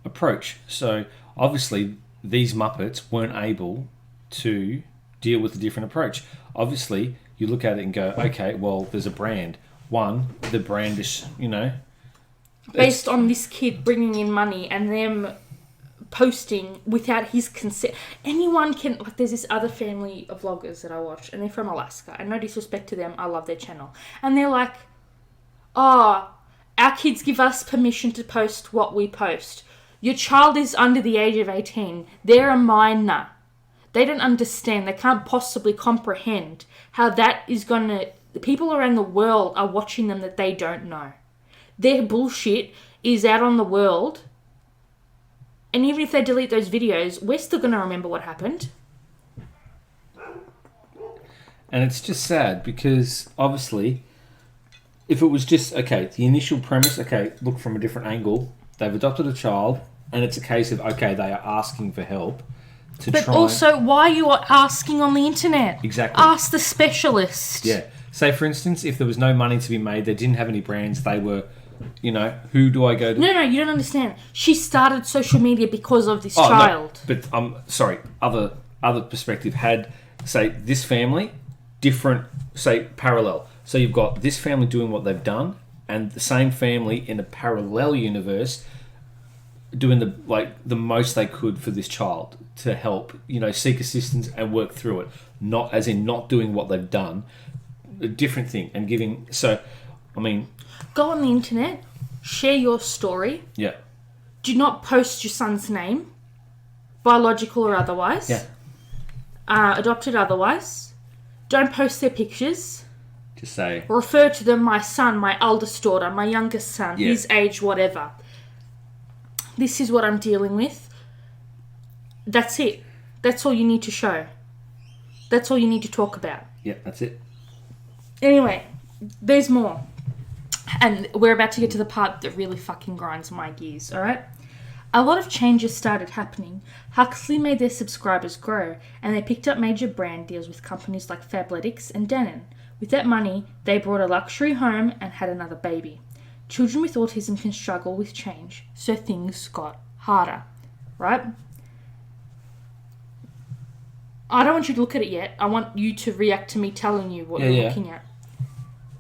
approach. So obviously these Muppets weren't able to deal with a different approach. Obviously you look at it and go, okay, well, there's a brand. One, the brand is, based on this kid bringing in money and them posting without his consent. Anyone can... Like, there's this other family of vloggers that I watch, and they're from Alaska, and no disrespect to them, I love their channel. And they're like, our kids give us permission to post what we post. Your child is under the age of 18. They're a minor. They don't understand. They can't possibly comprehend how that is going to... The people around the world are watching them that they don't know. Their bullshit is out on the world... And even if they delete those videos, we're still going to remember what happened. And it's just sad because, obviously, if it was just, okay, the initial premise, okay, look from a different angle, they've adopted a child, and it's a case of, okay, they are asking for help to but try... But also, why are you asking on the internet? Exactly. Ask the specialist. Yeah. Say, for instance, if there was no money to be made, they didn't have any brands, they were... who do I go to? No, you don't understand. She started social media because of this child. No, but I'm sorry. Other perspective had, say, this family, different, say, parallel. So you've got this family doing what they've done, and the same family in a parallel universe doing the most they could for this child to help, seek assistance and work through it. Not as in not doing what they've done, a different thing, and giving. So, I mean. Go on the internet, share your story. Yeah. Do not post your son's name, biological or otherwise. Yeah. Adopted otherwise. Don't post their pictures. Just say. Refer to them, my son, my eldest daughter, my youngest son, yeah. His age, whatever. This is what I'm dealing with. That's it. That's all you need to show. That's all you need to talk about. Yeah, that's it. Anyway, there's more. And we're about to get to the part that really fucking grinds my gears, alright? A lot of changes started happening. Huxley made their subscribers grow, and they picked up major brand deals with companies like Fabletics and Denon. With that money, they bought a luxury home and had another baby. Children with autism can struggle with change, so things got harder, right? I don't want you to look at it yet. I want you to react to me telling you what you're looking at.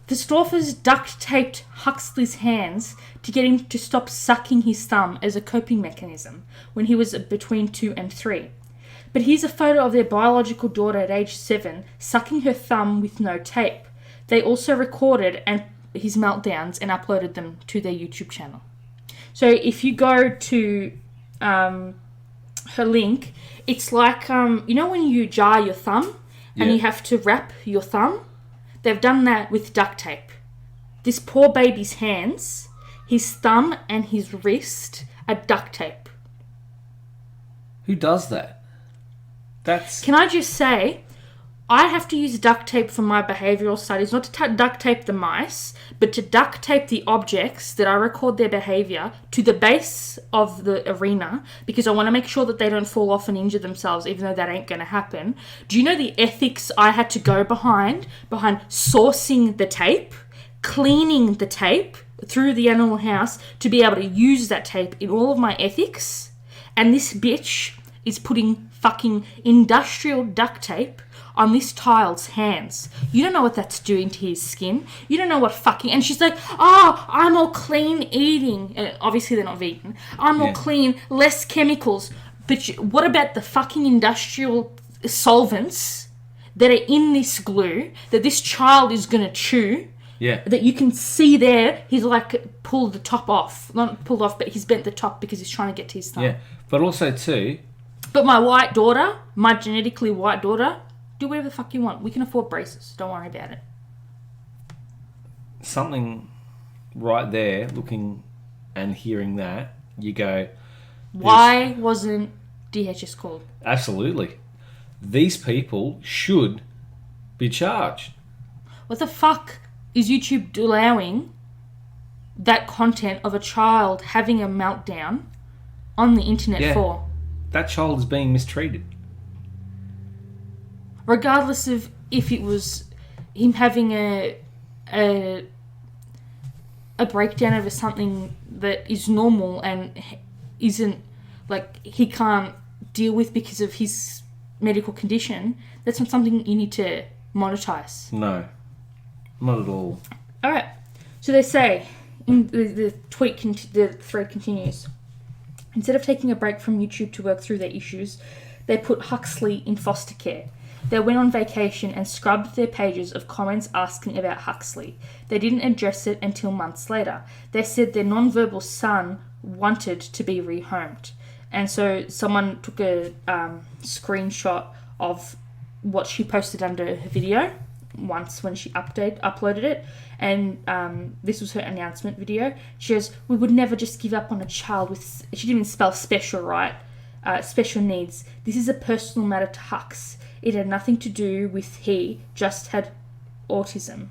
The Stephfaffahs duct-taped Huxley's hands to get him to stop sucking his thumb as a coping mechanism when he was between 2 and 3. But here's a photo of their biological daughter at age 7 sucking her thumb with no tape. They also recorded his meltdowns and uploaded them to their YouTube channel. So if you go to her link, it's like, you know when you jar your thumb and you have to wrap your thumb? They've done that with duct tape. This poor baby's hands, his thumb and his wrist are duct tape. Who does that? Can I just say, I have to use duct tape for my behavioural studies, not to duct tape the mice, but to duct tape the objects that I record their behaviour to the base of the arena, because I want to make sure that they don't fall off and injure themselves, even though that ain't going to happen. Do you know the ethics I had to go behind sourcing the tape, cleaning the tape through the animal house to be able to use that tape in all of my ethics? And this bitch is putting fucking industrial duct tape on this child's hands. You don't know what that's doing to his skin. You don't know what fucking... And she's like, oh, I'm all clean eating. Obviously, they're not vegan. I'm all clean, less chemicals. But what about the fucking industrial solvents that are in this glue that this child is going to chew? Yeah. That you can see there, he's like pulled the top off. Not pulled off, but he's bent the top because he's trying to get to his thumb. Yeah. But also, too... But my white daughter, my genetically white daughter... Do whatever the fuck you want. We can afford braces. Don't worry about it. Something right there, looking and hearing that, you go... Why wasn't DHS called? Absolutely. These people should be charged. What the fuck is YouTube allowing that content of a child having a meltdown on the internet for? That child is being mistreated. Regardless of if it was him having a breakdown over something that is normal and isn't, like, he can't deal with because of his medical condition, that's not something you need to monetize. No, not at all. Alright, so they say, in the thread continues, instead of taking a break from YouTube to work through their issues, they put Huxley in foster care. They went on vacation and scrubbed their pages of comments asking about Huxley. They didn't address it until months later. They said their non-verbal son wanted to be rehomed. And so someone took a screenshot of what she posted under her video once when she uploaded it. And this was her announcement video. She goes, we would never just give up on a child with... She didn't even spell special right. Special needs. This is a personal matter to Hux. It had nothing to do with he just had autism.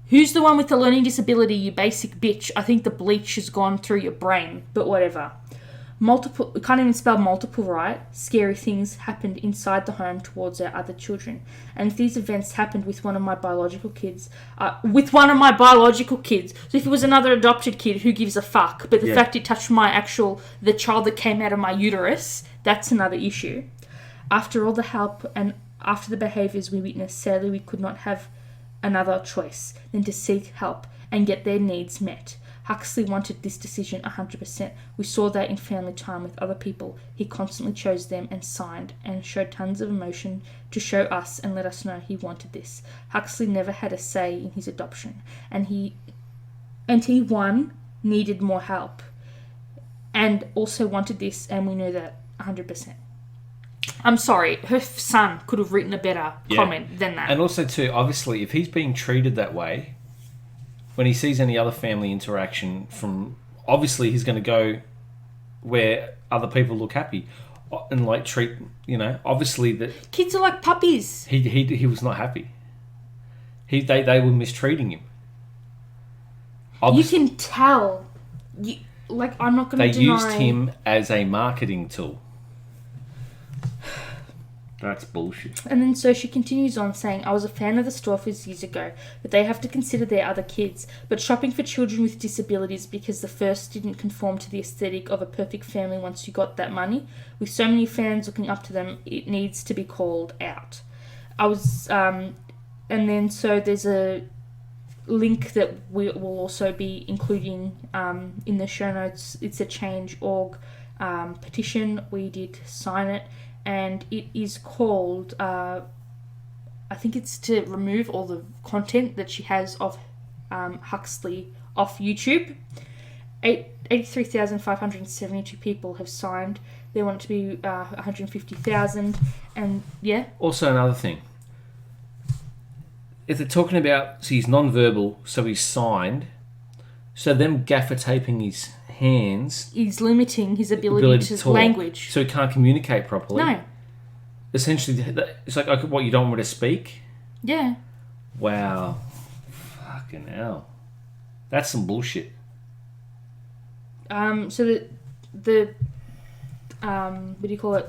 Who's the one with the learning disability, you basic bitch? I think the bleach has gone through your brain, but whatever. Multiple, we can't even spell multiple right. Scary things happened inside the home towards our other children. And if these events happened with one of my biological kids, so if it was another adopted kid, who gives a fuck? But the fact it touched the child that came out of my uterus, that's another issue. After all the help and after the behaviours we witnessed, sadly we could not have another choice than to seek help and get their needs met. Huxley wanted this decision 100%. We saw that in family time with other people. He constantly chose them and signed and showed tons of emotion to show us and let us know he wanted this. Huxley never had a say in his adoption, and he needed more help and also wanted this, and we know that 100%. I'm sorry, her son could have written a better comment than that. And also, too, obviously, if he's being treated that way, when he sees any other family interaction from... Obviously, he's going to go where other people look happy and, like, treat... You know, obviously... that kids are like puppies. He was not happy. They were mistreating him. You can tell. I'm not going to They deny... used him as a marketing tool. That's bullshit. And then so she continues on saying, I was a fan of the Stephfaffahs years ago, but they have to consider their other kids. But shopping for children with disabilities because the first didn't conform to the aesthetic of a perfect family once you got that money. With so many fans looking up to them, it needs to be called out. And then so there's a link that we will also be including in the show notes. It's a Change.org petition. We did sign it. And it is called, I think it's to remove all the content that she has of Huxley off YouTube. 83,572 people have signed. They want it to be 150,000. And yeah. Also another thing. If they're talking about, so he's non-verbal, so he's signed, so them gaffer taping his hands... He's limiting his ability to talk, language. so he can't communicate properly. No. Essentially, it's like, okay, what, you don't want me to speak? Yeah. Wow. Fucking hell. That's some bullshit. So the what do you call it?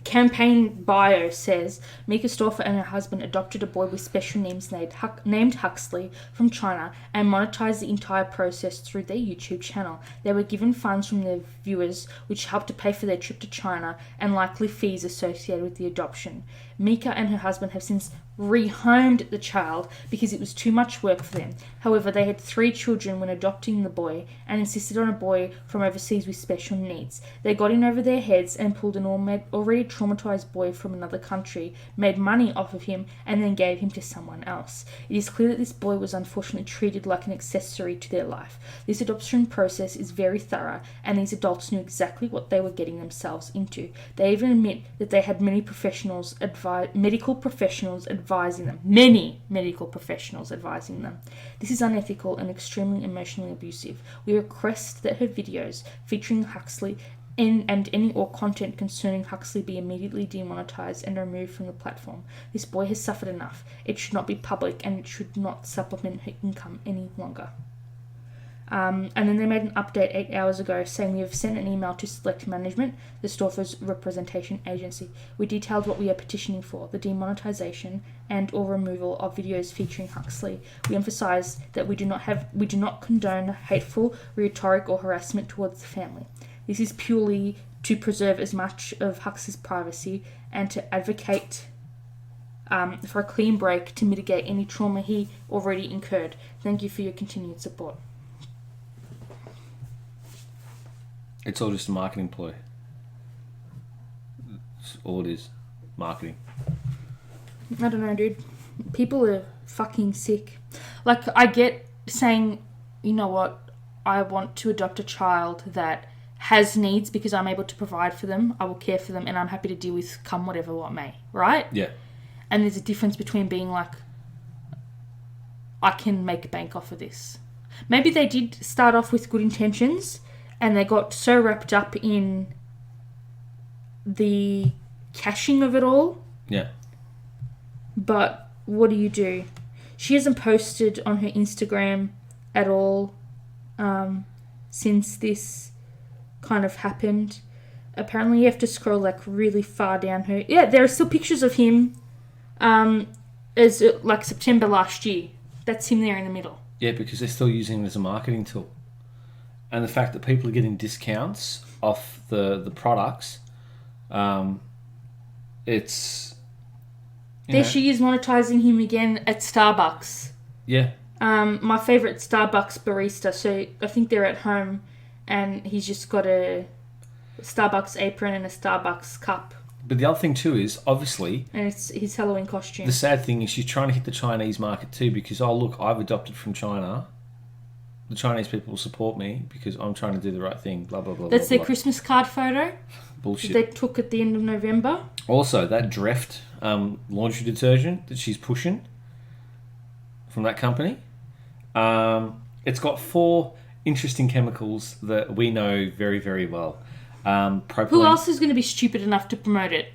Campaign bio says Mika Stephfafahh and her husband adopted a boy with special names named Huxley from China and monetized the entire process through their YouTube channel. They were given funds from their viewers, which helped to pay for their trip to China and likely fees associated with the adoption. Mika and her husband have since rehomed the child because it was too much work for them. However, they had 3 children when adopting the boy and insisted on a boy from overseas with special needs. They got in over their heads and pulled an already traumatized boy from another country, made money off of him, and then gave him to someone else. It is clear that this boy was unfortunately treated like an accessory to their life. This adoption process is very thorough, and these adults knew exactly what they were getting themselves into. They even admit that they had many medical professionals advising them. Many medical professionals advising them. This is unethical and extremely emotionally abusive. We request that her videos featuring Huxley and any or content concerning Huxley be immediately demonetized and removed from the platform. This boy has suffered enough. It should not be public and it should not supplement her income any longer. And then they made an update 8 hours ago saying we have sent an email to Select Management, the Stephfafah's representation agency. We detailed what we are petitioning for, the demonetization and or removal of videos featuring Huxley. We emphasize that we do not condone hateful rhetoric or harassment towards the family. This is purely to preserve as much of Huxley's privacy and to advocate for a clean break to mitigate any trauma he already incurred. Thank you for your continued support. It's all just a marketing ploy. It's all it is. Marketing. I don't know, dude. People are fucking sick. Like, I get saying, you know what, I want to adopt a child that has needs because I'm able to provide for them, I will care for them, and I'm happy to deal with come whatever what may, right? Yeah. And there's a difference between being like, I can make bank off of this. Maybe they did start off with good intentions, and they got so wrapped up in the cashing of it all. Yeah. But what do? She hasn't posted on her Instagram at all since this kind of happened. Apparently you have to scroll like really far down her... Yeah, there are still pictures of him as like September last year. That's him there in the middle. Yeah, because they're still using him as a marketing tool. And the fact that people are getting discounts off the products, it's... There she is monetizing him again at Starbucks. Yeah. My favourite Starbucks barista. So I think they're at home and he's just got a Starbucks apron and a Starbucks cup. But the other thing too is, obviously... And it's his Halloween costume. The sad thing is she's trying to hit the Chinese market too because, oh look, I've adopted from China. The Chinese people will support me because I'm trying to do the right thing, blah, blah, blah. That's blah, their Christmas card photo. Bullshit. That they took at the end of November. Also, that Dreft laundry detergent that she's pushing from that company, it's got 4 interesting chemicals that we know very, very well. Propylene, who else is going to be stupid enough to promote it?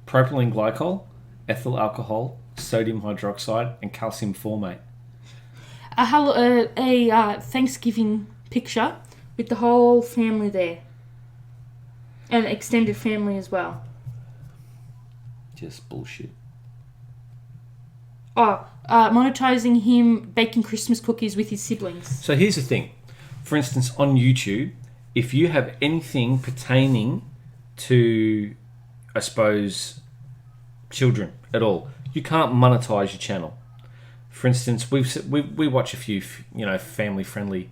Propylene glycol, ethyl alcohol, sodium hydroxide, and calcium formate. a Thanksgiving picture with the whole family there. And extended family as well. Just bullshit. Monetizing him baking Christmas cookies with his siblings. So here's the thing. For instance, on YouTube, if you have anything pertaining to, I suppose, children at all, you can't monetize your channel. For instance, we watch a few, family-friendly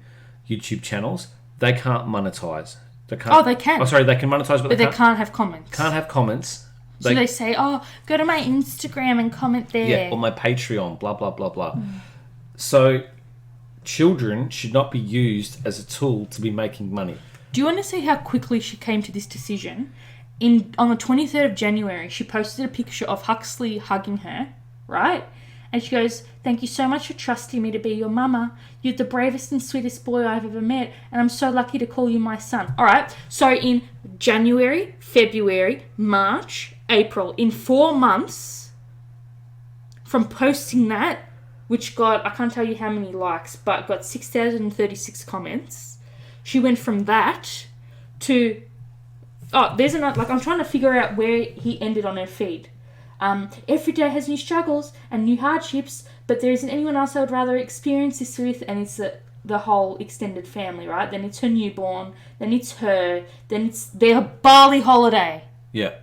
YouTube channels. They can't monetize. They can't. They can. Oh, sorry, they can monetize, but they can't have comments. Can't have comments. So they say, go to my Instagram and comment there. Yeah, or my Patreon, blah, blah, blah, blah. So children should not be used as a tool to be making money. Do you want to see how quickly she came to this decision? On the 23rd of January, she posted a picture of Huxley hugging her, right? And she goes, "Thank you so much for trusting me to be your mama. You're the bravest and sweetest boy I've ever met, and I'm so lucky to call you my son." All right, so in January, February, March, April, in 4 months from posting that, which got, I can't tell you how many likes, but got 6,036 comments, she went from that to, there's another, I'm trying to figure out where he ended on her feed. Every day has new struggles and new hardships, but there isn't anyone else I would rather experience this with, and it's the whole extended family, right? Then it's her newborn, then it's her, then it's their Bali holiday. Yeah.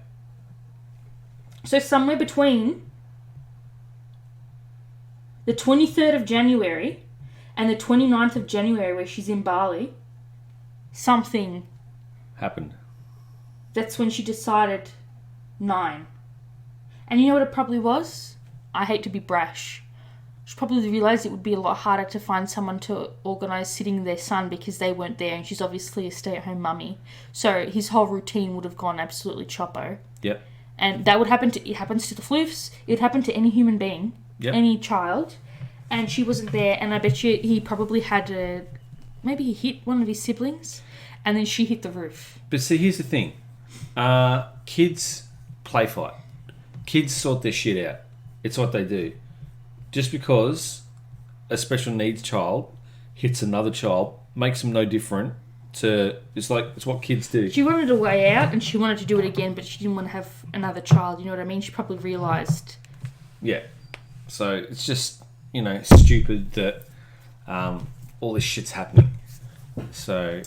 So somewhere between the 23rd of January and the 29th of January, where she's in Bali, something happened. That's when she decided 9. And you know what it probably was? I hate to be brash. She probably realised it would be a lot harder to find someone to organise sitting their son because they weren't there, and she's obviously a stay-at-home mummy. So his whole routine would have gone absolutely choppo. Yep. And that would happen it happens to the floofs. It happened to any human being, any child. And she wasn't there, and I bet you he probably had maybe he hit one of his siblings, and then she hit the roof. But see, here's the thing. Kids play fight. Kids sort their shit out. It's what they do. Just because a special needs child hits another child makes them no different to... It's what kids do. She wanted a way out, and she wanted to do it again, but she didn't want to have another child. You know what I mean? She probably realised. Yeah. So it's just, stupid that all this shit's happening. So...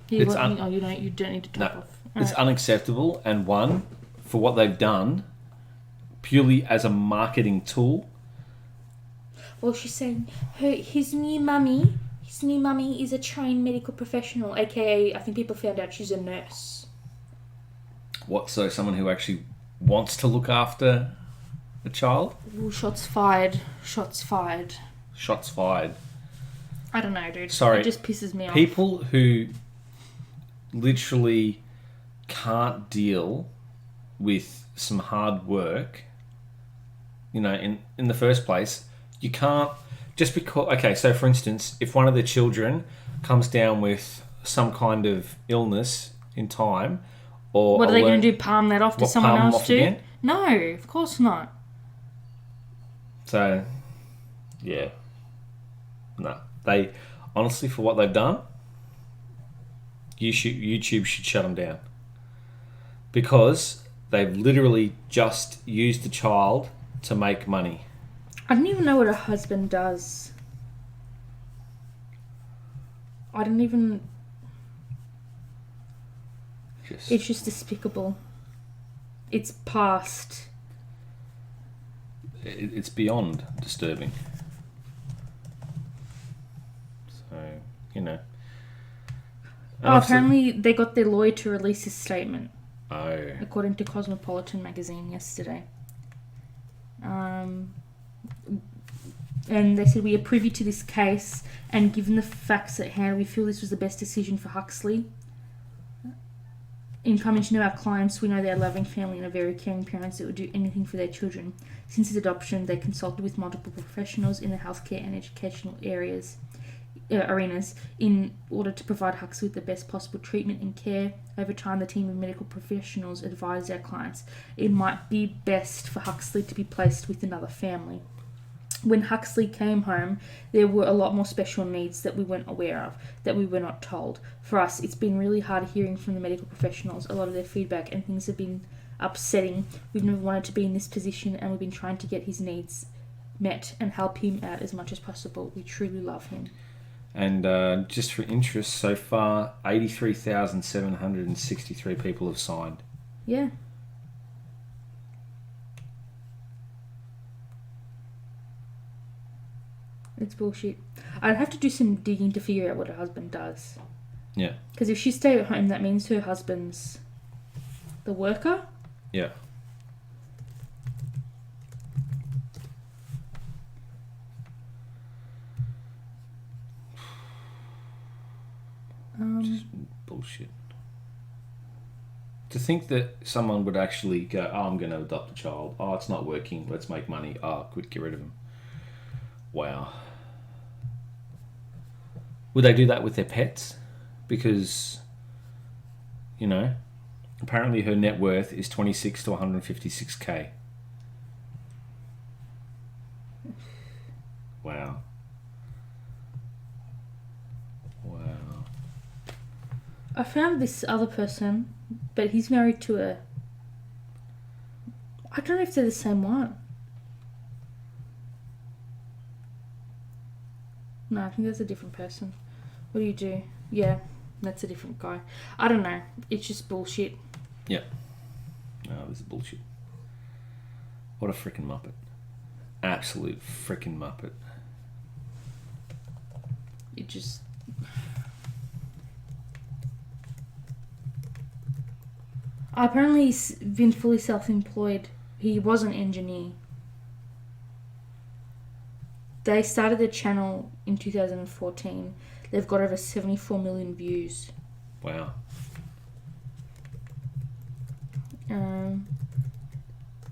you don't need to talk off. It's unacceptable, and one, for what they've done, purely as a marketing tool. Well, she's saying his new mummy is a trained medical professional, aka I think people found out she's a nurse. What, so someone who actually wants to look after a child? Ooh, shots fired. Shots fired. I don't know, dude. Sorry. It just pisses me off. People who literally can't deal with some hard work, in the first place, you can't just because... Okay, so for instance, if one of the children comes down with some kind of illness in time, or... What are they going to do, palm that off to someone else too? Again? No, of course not. So, yeah. No. They, honestly, for what they've done, YouTube should shut them down. Because they've literally just used the child to make money. I don't even know what her husband does. It's just despicable. It's past. It's beyond disturbing. So, apparently they got their lawyer to release his statement. Oh. According to Cosmopolitan magazine yesterday. And they said, "We are privy to this case, and given the facts at hand, we feel this was the best decision for Huxley. In coming to know our clients, we know they are loving family and are very caring parents that would do anything for their children. Since his adoption, they consulted with multiple professionals in the healthcare and educational arenas in order to provide Huxley with the best possible treatment and care. Over time, the team of medical professionals advised our clients it might be best for Huxley to be placed with another family. when Huxley came home, there were a lot more special needs that we weren't aware of, that we were not told. For us, it's been really hard hearing from the medical professionals a lot of their feedback, and things have been upsetting. We've never wanted to be in this position, and we've been trying to get his needs met and help him out as much as possible. We truly love him. And just for interest, so far, 83,763 people have signed. Yeah. It's bullshit. I'd have to do some digging to figure out what her husband does. Yeah. Because if she stays at home, that means her husband's the worker. Yeah. Just bullshit. To think that someone would actually go, oh, I'm going to adopt a child. Oh, it's not working. Let's make money. Oh, quick, get rid of him. Wow. Would they do that with their pets? Because, you know, apparently her net worth is 26 to 156k. Wow. Wow. I found this other person, but he's married to a... I don't know if they're the same one. No, I think that's a different person. What do you do? Yeah, that's a different guy. I don't know. It's just bullshit. Yeah. No, this is bullshit. What a freaking muppet. Absolute freaking muppet. It just... Apparently he's been fully self-employed. He was an engineer. They started their channel in 2014. They've got over 74 million views. Wow.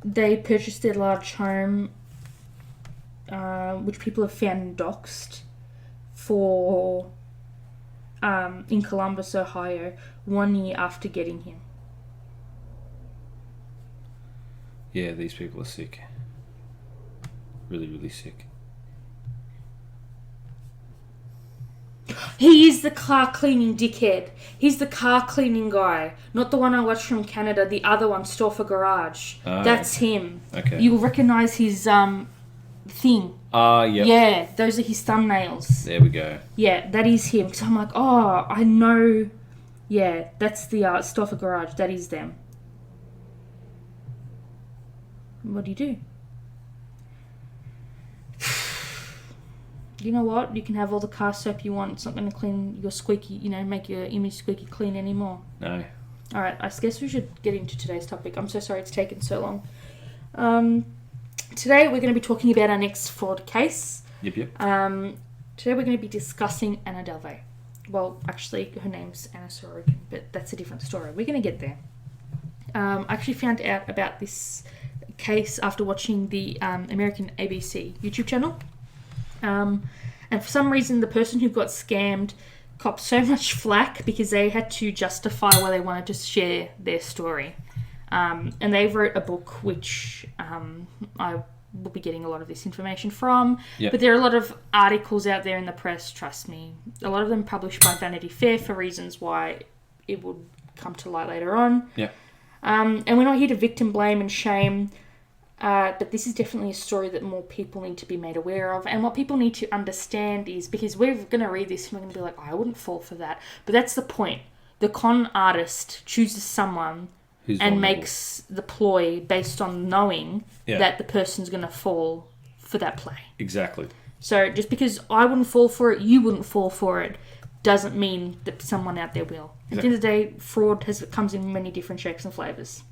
They purchased their large home, which people have found doxed, for in Columbus, Ohio, 1 year after getting him. Yeah, these people are sick. Really, really sick. He is the car cleaning dickhead. He's the car cleaning guy. Not the one I watched from Canada, the other one, Store for Garage. That's him. Okay. You'll recognise his thing. Yeah. Yeah, those are his thumbnails. There we go. Yeah, that is him. Because I'm like, oh, I know. Yeah, that's the Store for Garage. That is them. What do you do? You know what? You can have all the car soap you want. It's not going to clean your squeaky, make your image squeaky clean anymore. No. All right, I guess we should get into today's topic. I'm so sorry it's taken so long. Today we're going to be talking about our next fraud case. Yep. Today we're going to be discussing Anna Delvey. Well, actually, her name's Anna Sorokin, but that's a different story. We're going to get there. I actually found out about this case after watching the American ABC YouTube channel. And for some reason, the person who got scammed copped so much flack because they had to justify why they wanted to share their story. And they wrote a book which I will be getting a lot of this information from. Yep. But there are a lot of articles out there in the press, trust me. A lot of them published by Vanity Fair for reasons why it would come to light later on. Yeah. And we're not here to victim blame and shame. But this is definitely a story that more people need to be made aware of. And what people need to understand is, because we're going to read this and we're going to be like, I wouldn't fall for that. But that's the point. The con artist chooses someone Who's and vulnerable. makes the ploy based on knowing that the person's going to fall for that play. Exactly. So just because I wouldn't fall for it, you wouldn't fall for it, doesn't mean that someone out there will. At the end of the day, fraud comes in many different shapes and flavours.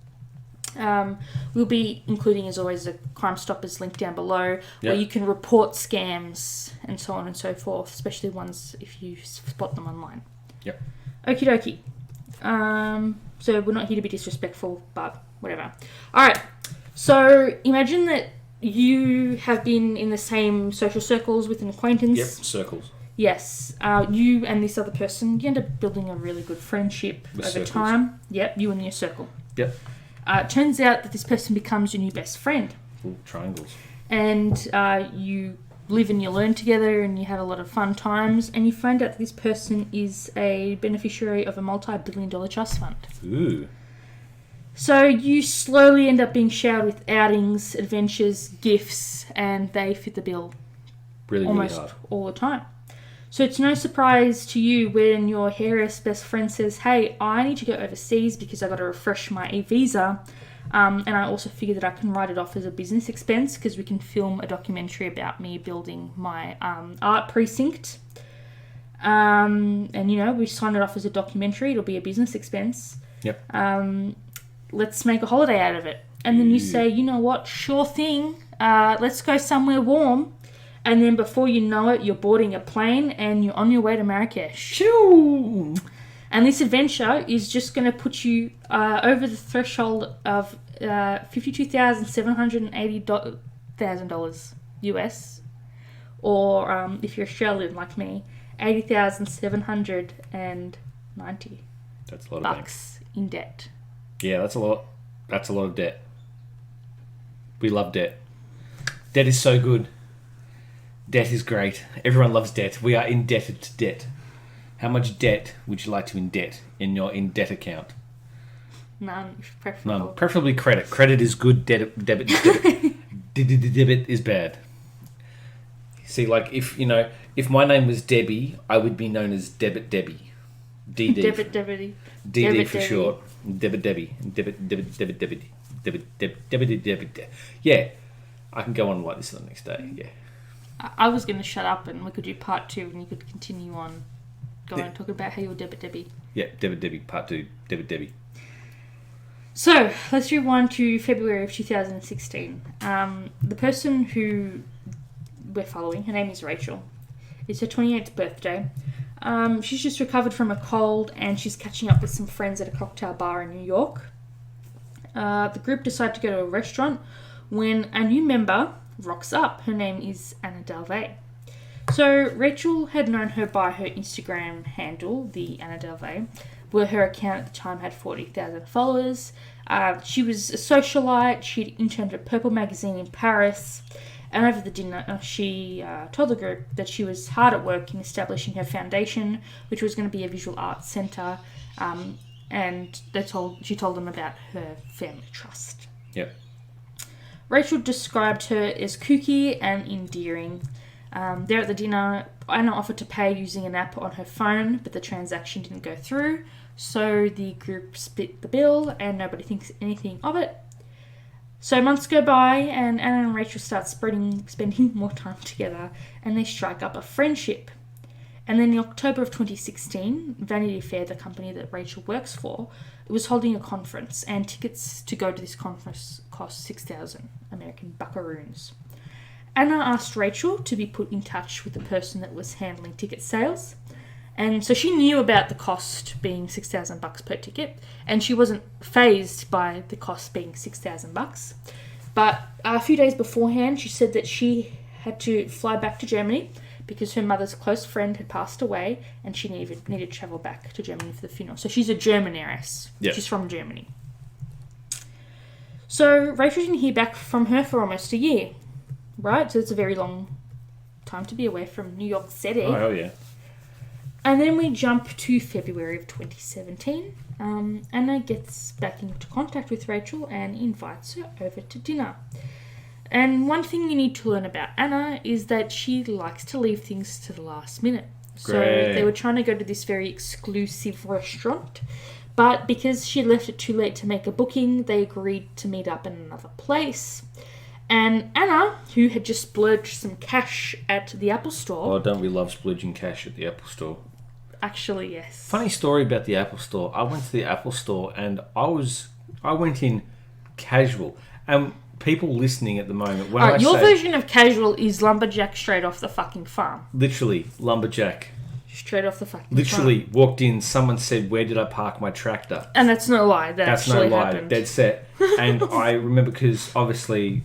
We'll be including, as always, the Crime Stoppers link down below, where you can report scams and so on and so forth, especially ones if you spot them online. Yep. Okie dokie. So we're not here to be disrespectful, but whatever. Alright, so imagine that you have been in the same social circles with an acquaintance. Yep, circles. Yes. You and this other person, you end up building a really good friendship With over circles. time. Yep, you and your circle. Yep. It turns out that this person becomes your new best friend. Ooh, triangles. and you live and you learn together and you have a lot of fun times, and you find out that this person is a beneficiary of a multi-billion-dollar trust fund. Ooh. So you slowly end up being showered with outings, adventures, gifts, and they fit the bill Really almost hard. all the time. So it's no surprise to you when your heiress best friend says, hey, I need to go overseas because I got to refresh my e-visa. And I also figure that I can write it off as a business expense because we can film a documentary about me building my art precinct. And, we sign it off as a documentary. It'll be a business expense. Yep. Let's make a holiday out of it. And then you say, you know what, sure thing. Let's go somewhere warm. And then before you know it, you're boarding a plane and you're on your way to Marrakesh. Shoo! And this adventure is just going to put you over the threshold of $52,780,000 US. Or if you're Australian like me, 80,790 That's a lot of bucks in debt. Yeah, that's a lot. That's a lot of debt. We love debt. Debt is so good. Debt is great. Everyone loves debt. We are indebted to debt. How much debt would you like to indebt in your in-debt account? None, if preferable. None. Preferably credit. Credit is good. Debit is debit is bad. See, like if my name was Debbie, I would be known as Debit Debbie. DD. Debit Debbie. DD Debit for Debbie. short. Debit Debbie. Debit. Yeah, I can go on like this on the next day. Yeah. I was going to shut up and we could do part 2 and you could continue on going and talk about how you're Debit Debbie. Yeah, Debit Debbie, part 2, Debit Debbie. So, let's rewind to February of 2016. The person who we're following, her name is Rachel. It's her 28th birthday. She's just recovered from a cold and she's catching up with some friends at a cocktail bar in New York. The group decide to go to a restaurant when a new member rocks up. Her name is Anna Delvey. So Rachel had known her by her Instagram handle, the Anna Delvey, where her account at the time had 40,000 followers. She was a socialite. She'd interned at Purple magazine in Paris. And over the dinner, she told the group that she was hard at work in establishing her foundation, which was going to be a visual arts centre. And she told them about her family trust. Yep. Rachel described her as kooky and endearing. There at the dinner, Anna offered to pay using an app on her phone, but the transaction didn't go through. So the group split the bill and nobody thinks anything of it. So months go by and Anna and Rachel start spending more time together and they strike up a friendship. And then in October of 2016, Vanity Fair, the company that Rachel works for, was holding a conference, and tickets to go to this conference cost 6,000 American buckaroons. Anna asked Rachel to be put in touch with the person that was handling ticket sales. And so she knew about the cost being $6,000 per ticket, and she wasn't fazed by the cost being $6,000. But a few days beforehand, she said that she had to fly back to Germany because her mother's close friend had passed away and she needed to travel back to Germany for the funeral. So she's a German heiress. Yep. She's from Germany. So Rachel didn't hear back from her for almost a year, right? So it's a very long time to be away from New York City. Oh, hell yeah. And then we jump to February of 2017. Anna gets back into contact with Rachel and invites her over to dinner. And one thing you need to learn about Anna is that she likes to leave things to the last minute. So Great. they were trying to go to this very exclusive restaurant, but because she left it too late to make a booking, they agreed to meet up in another place. And Anna, who had just splurged some cash at the Apple Store... Oh, don't we love splurging cash at the Apple Store? Actually, yes. Funny story about the Apple Store. I went to the Apple Store and I went in casual. And people listening at the moment, when Alright, I your say... version of casual is lumberjack straight off the fucking farm. Literally, lumberjack. Straight off the fucking Literally farm. walked in, someone said, "Where did I park my tractor?" And that's no lie. That's no actually lie, happened. dead set. And I remember because obviously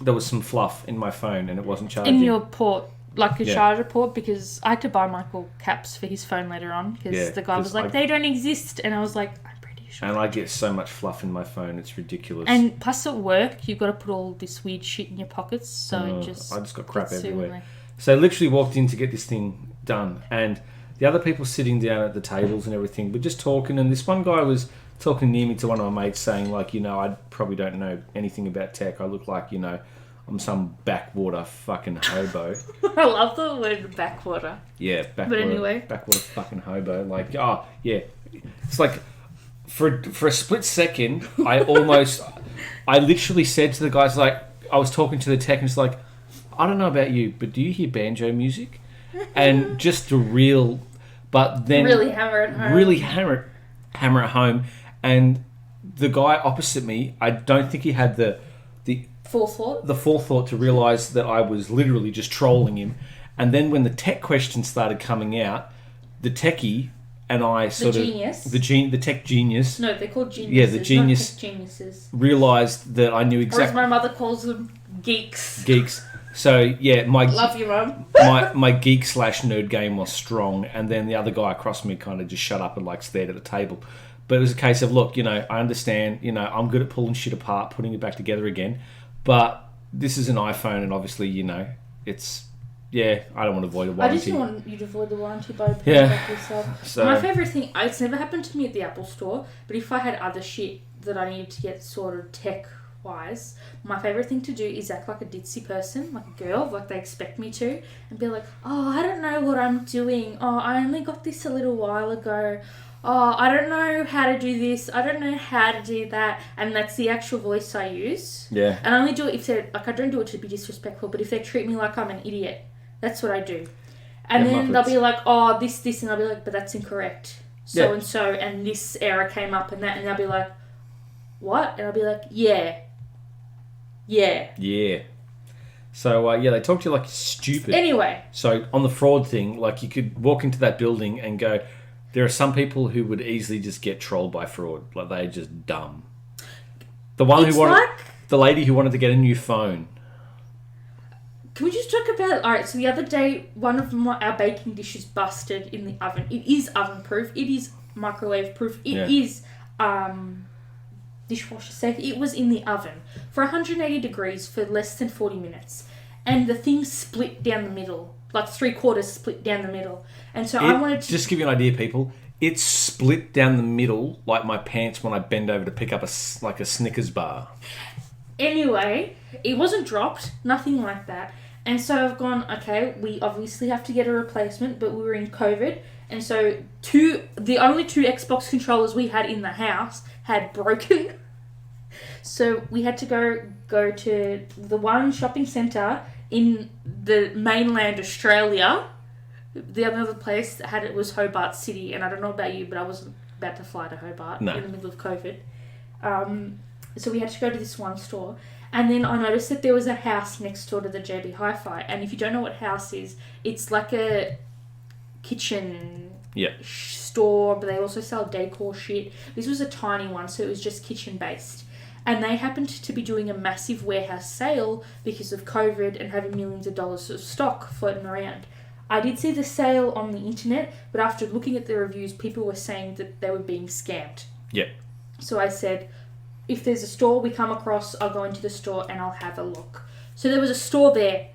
there was some fluff in my phone and it wasn't charging. In your port, like a Yeah. charger port, because I had to buy Michael caps for his phone later on because Yeah, the guy was 'cause like, they don't exist. And I was like, I'm pretty And I get so much fluff in my phone, it's ridiculous. And plus at work, you've got to put all this weird shit in your pockets, so I just got crap everywhere. Like... So I literally walked in to get this thing done, and the other people sitting down at the tables and everything were just talking, and this one guy was talking near me to one of my mates saying, like, I probably don't know anything about tech. I look like, I'm some backwater fucking hobo. I love the word backwater. Yeah, backwater. But anyway. Backwater fucking hobo. Like, oh, yeah. It's like, for a split second, I literally said to the guys, like, I was talking to the tech, and it's like, I don't know about you, but do you hear banjo music? And just but then... Really hammer it home. Really hammer it home. And the guy opposite me, I don't think he had the forethought? The forethought to realise that I was literally just trolling him. And then when the tech questions started coming out, the techie and I The tech genius. No, they're called geniuses. Yeah, the genius. Not tech geniuses. Realised that I knew exactly... Or as my mother calls them, geeks. Geeks. So, yeah, Love you, Mum. my geek/nerd game was strong. And then the other guy across me kind of just shut up and, like, stared at the table. But it was a case of, look, I understand, I'm good at pulling shit apart, putting it back together again. But this is an iPhone, and obviously, it's... Yeah, I don't want to avoid the warranty. I just don't want you to avoid the warranty by putting it back yourself. So, my favourite thing, it's never happened to me at the Apple Store, but if I had other shit that I needed to get sorted tech-wise, my favourite thing to do is act like a ditzy person, like a girl, like they expect me to, and be like, oh, I don't know what I'm doing. Oh, I only got this a little while ago. Oh, I don't know how to do this. I don't know how to do that. And that's the actual voice I use. Yeah. And I only do it if they're, like, I don't do it to be disrespectful, but if they treat me like I'm an idiot, that's what I do. And then they'll be like, oh, this, and I'll be like, but that's incorrect. So-and-so, and this error came up and that, and they'll be like, what? And I'll be like, yeah. So, they talk to you like stupid. Anyway. So, on the fraud thing, like, you could walk into that building and go... There are some people who would easily just get trolled by fraud. Like, they're just dumb. The lady who wanted to get a new phone. Can we just talk about... Alright, so the other day, one of our baking dishes busted in the oven. It is oven-proof. It is microwave-proof. It is dishwasher safe. It was in the oven for 180 degrees for less than 40 minutes. And the thing split down the middle. Like 3/4 split down the middle. And so I wanted to... Just to give you an idea, people, it's split down the middle like my pants when I bend over to pick up a Snickers bar. Anyway, it wasn't dropped. Nothing like that. And so I've gone, okay, we obviously have to get a replacement, but we were in COVID. And so the only 2 Xbox controllers we had in the house had broken. So we had to go to the one shopping centre in the mainland Australia. The other place that had it was Hobart City, and I don't know about you, but I wasn't about to fly to Hobart in the middle of COVID. So we had to go to this one store, and then I noticed that there was a house next door to the JB Hi-Fi, and if you don't know what house is, it's like a kitchen store, but they also sell decor shit. This was a tiny one, so it was just kitchen based. And they happened to be doing a massive warehouse sale because of COVID and having millions of dollars of stock floating around. I did see the sale on the internet, but after looking at the reviews, people were saying that they were being scammed. Yeah. So I said, if there's a store we come across, I'll go into the store and I'll have a look. So there was a store there.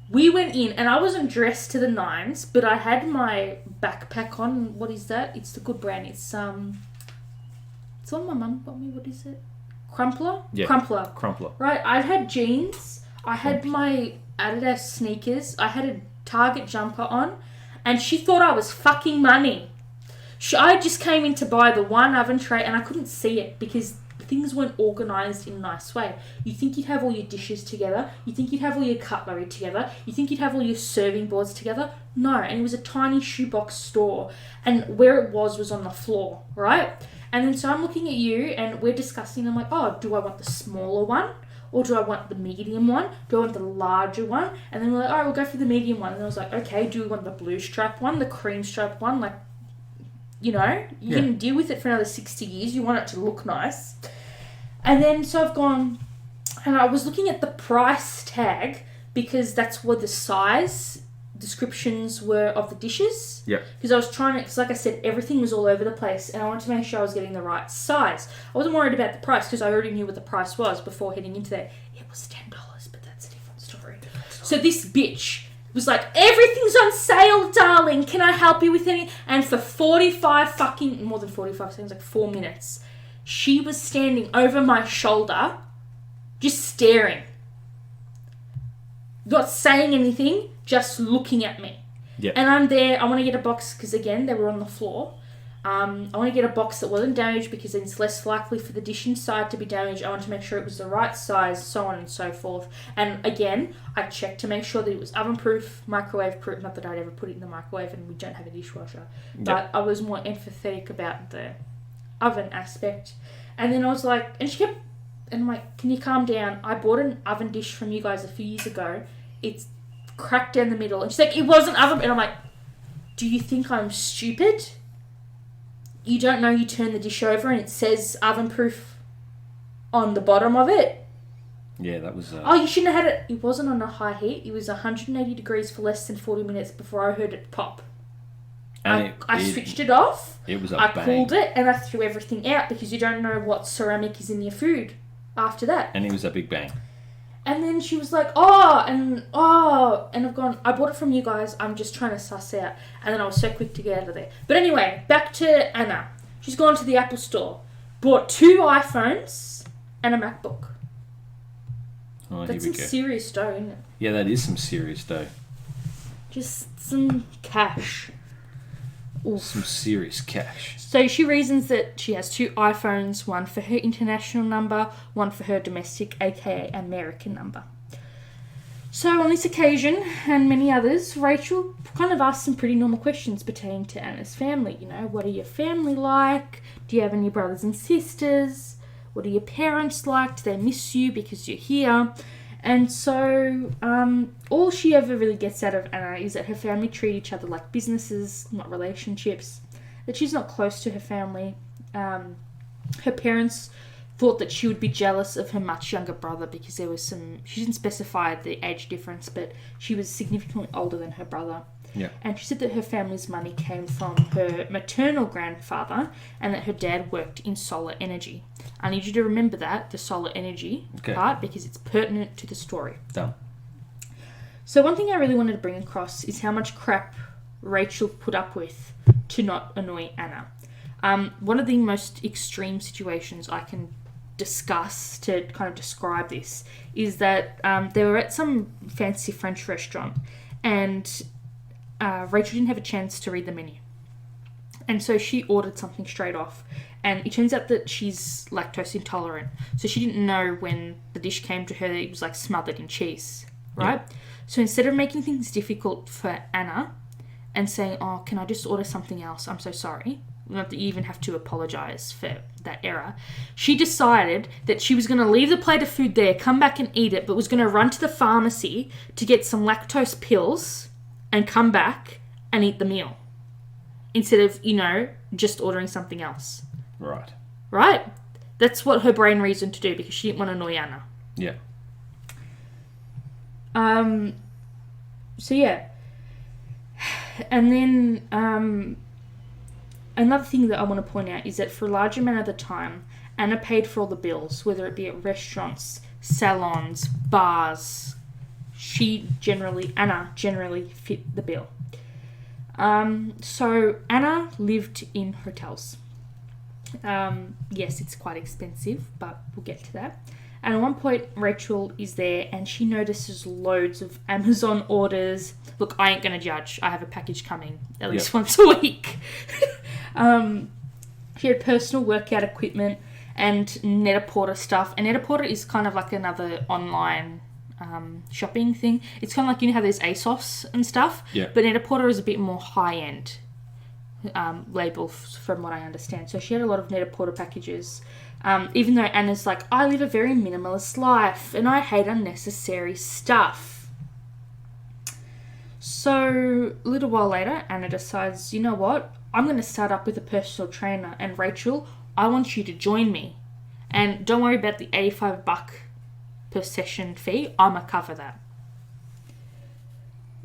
We went in, and I wasn't dressed to the nines, but I had my backpack on. What is that? It's the good brand. It's on my mum got me. What is it? Crumpler? Yeah. Crumpler. Right, I had jeans, I had my Adidas sneakers, I had a Target jumper on, and she thought I was fucking money. I just came in to buy the one oven tray, and I couldn't see it because things weren't organised in a nice way. You think you'd have all your dishes together, you think you'd have all your cutlery together, you think you'd have all your serving boards together. No, and it was a tiny shoebox store, and where it was on the floor, right? And then so I'm looking at you and we're discussing. I'm like, oh, do I want the smaller one? Or do I want the medium one? Do I want the larger one? And then we're like, all right, we'll go for the medium one. And I was like, okay, do we want the blue stripe one, the cream stripe one? Like, you can deal with it for another 60 years. You want it to look nice. And then so I've gone, and I was looking at the price tag because that's where the size descriptions were of the dishes. Yeah. Because I was trying to, because like I said, everything was all over the place and I wanted to make sure I was getting the right size. I wasn't worried about the price because I already knew what the price was before heading into that. It was $10, but that's a different story. So this bitch was like, everything's on sale, darling. Can I help you with any? And for 45 seconds, like 4 minutes, she was standing over my shoulder, just staring. Not saying anything, just looking at me. Yeah. And I'm there, I want to get a box, because again, they were on the floor. I want to get a box that wasn't damaged because it's less likely for the dish inside to be damaged. I want to make sure it was the right size, so on and so forth. And again, I checked to make sure that it was oven-proof, microwave-proof. Not that I'd ever put it in the microwave and we don't have a dishwasher. But I was more empathetic about the oven aspect. And then I was like, and she kept, and I'm like, can you calm down? I bought an oven dish from you guys a few years ago. It's cracked down the middle. And she's like, it wasn't oven. And I'm like, do you think I'm stupid? You don't know you turn the dish over and it says oven-proof on the bottom of it? Yeah, that was... Oh, you shouldn't have had it. It wasn't on a high heat. It was 180 degrees for less than 40 minutes before I heard it pop. And I switched it off. It was a I bang. cooled it and I threw everything out because you don't know what ceramic is in your food after that. And it was a big bang. And then she was like, and I've gone, I bought it from you guys, I'm just trying to suss out. And then I was so quick to get out of there. But anyway, back to Anna. She's gone to the Apple store, bought 2 iPhones and a MacBook. Oh, That's here we some go. serious dough, isn't it? Yeah, that is some serious dough. Just some cash. Oof. Some serious cash. So she reasons that she has 2 iPhones, one for her international number, one for her domestic, aka American number. So on this occasion, and many others, Rachel kind of asked some pretty normal questions pertaining to Anna's family. You know, what are your family like? Do you have any brothers and sisters? What are your parents like? Do they miss you because you're here? And so all she ever really gets out of Anna is that her family treat each other like businesses, not relationships, that she's not close to her family. Her parents thought that she would be jealous of her much younger brother because there was she didn't specify the age difference, but she was significantly older than her brother. Yeah. And she said that her family's money came from her maternal grandfather and that her dad worked in solar energy. I need you to remember that, the solar energy part, because it's pertinent to the story. Done. So one thing I really wanted to bring across is how much crap Rachel put up with to not annoy Anna. One of the most extreme situations I can discuss to kind of describe this is that they were at some fancy French restaurant and Rachel didn't have a chance to read the menu. And so she ordered something straight off. And it turns out that she's lactose intolerant. So she didn't know when the dish came to her that it was like smothered in cheese, right? Yeah. So instead of making things difficult for Anna and saying, oh, can I just order something else? I'm so sorry. Not that you even have to apologise for that error. She decided that she was going to leave the plate of food there, come back and eat it, but was going to run to the pharmacy to get some lactose pills and come back and eat the meal. Instead of, just ordering something else. Right. Right? That's what her brain reasoned to do because she didn't want to annoy Anna. Yeah. So yeah. And then another thing that I want to point out is that for a large amount of the time, Anna paid for all the bills, whether it be at restaurants, salons, bars. Anna generally fit the bill. So Anna lived in hotels. Yes, it's quite expensive, but we'll get to that. And at one point, Rachel is there and she notices loads of Amazon orders. Look, I ain't going to judge. I have a package coming at least once a week. She had personal workout equipment and Net-a-Porter stuff. And Net-a-Porter is kind of like another online shopping thing. It's kind of like, how there's ASOS and stuff. Yeah. But Net-a-Porter is a bit more high-end label from what I understand. So she had a lot of Net-a-Porter packages. Even though Anna's like, I live a very minimalist life and I hate unnecessary stuff. So a little while later, Anna decides, you know what? I'm going to start up with a personal trainer. And Rachel, I want you to join me. And don't worry about the $85 per session fee. I'ma cover that.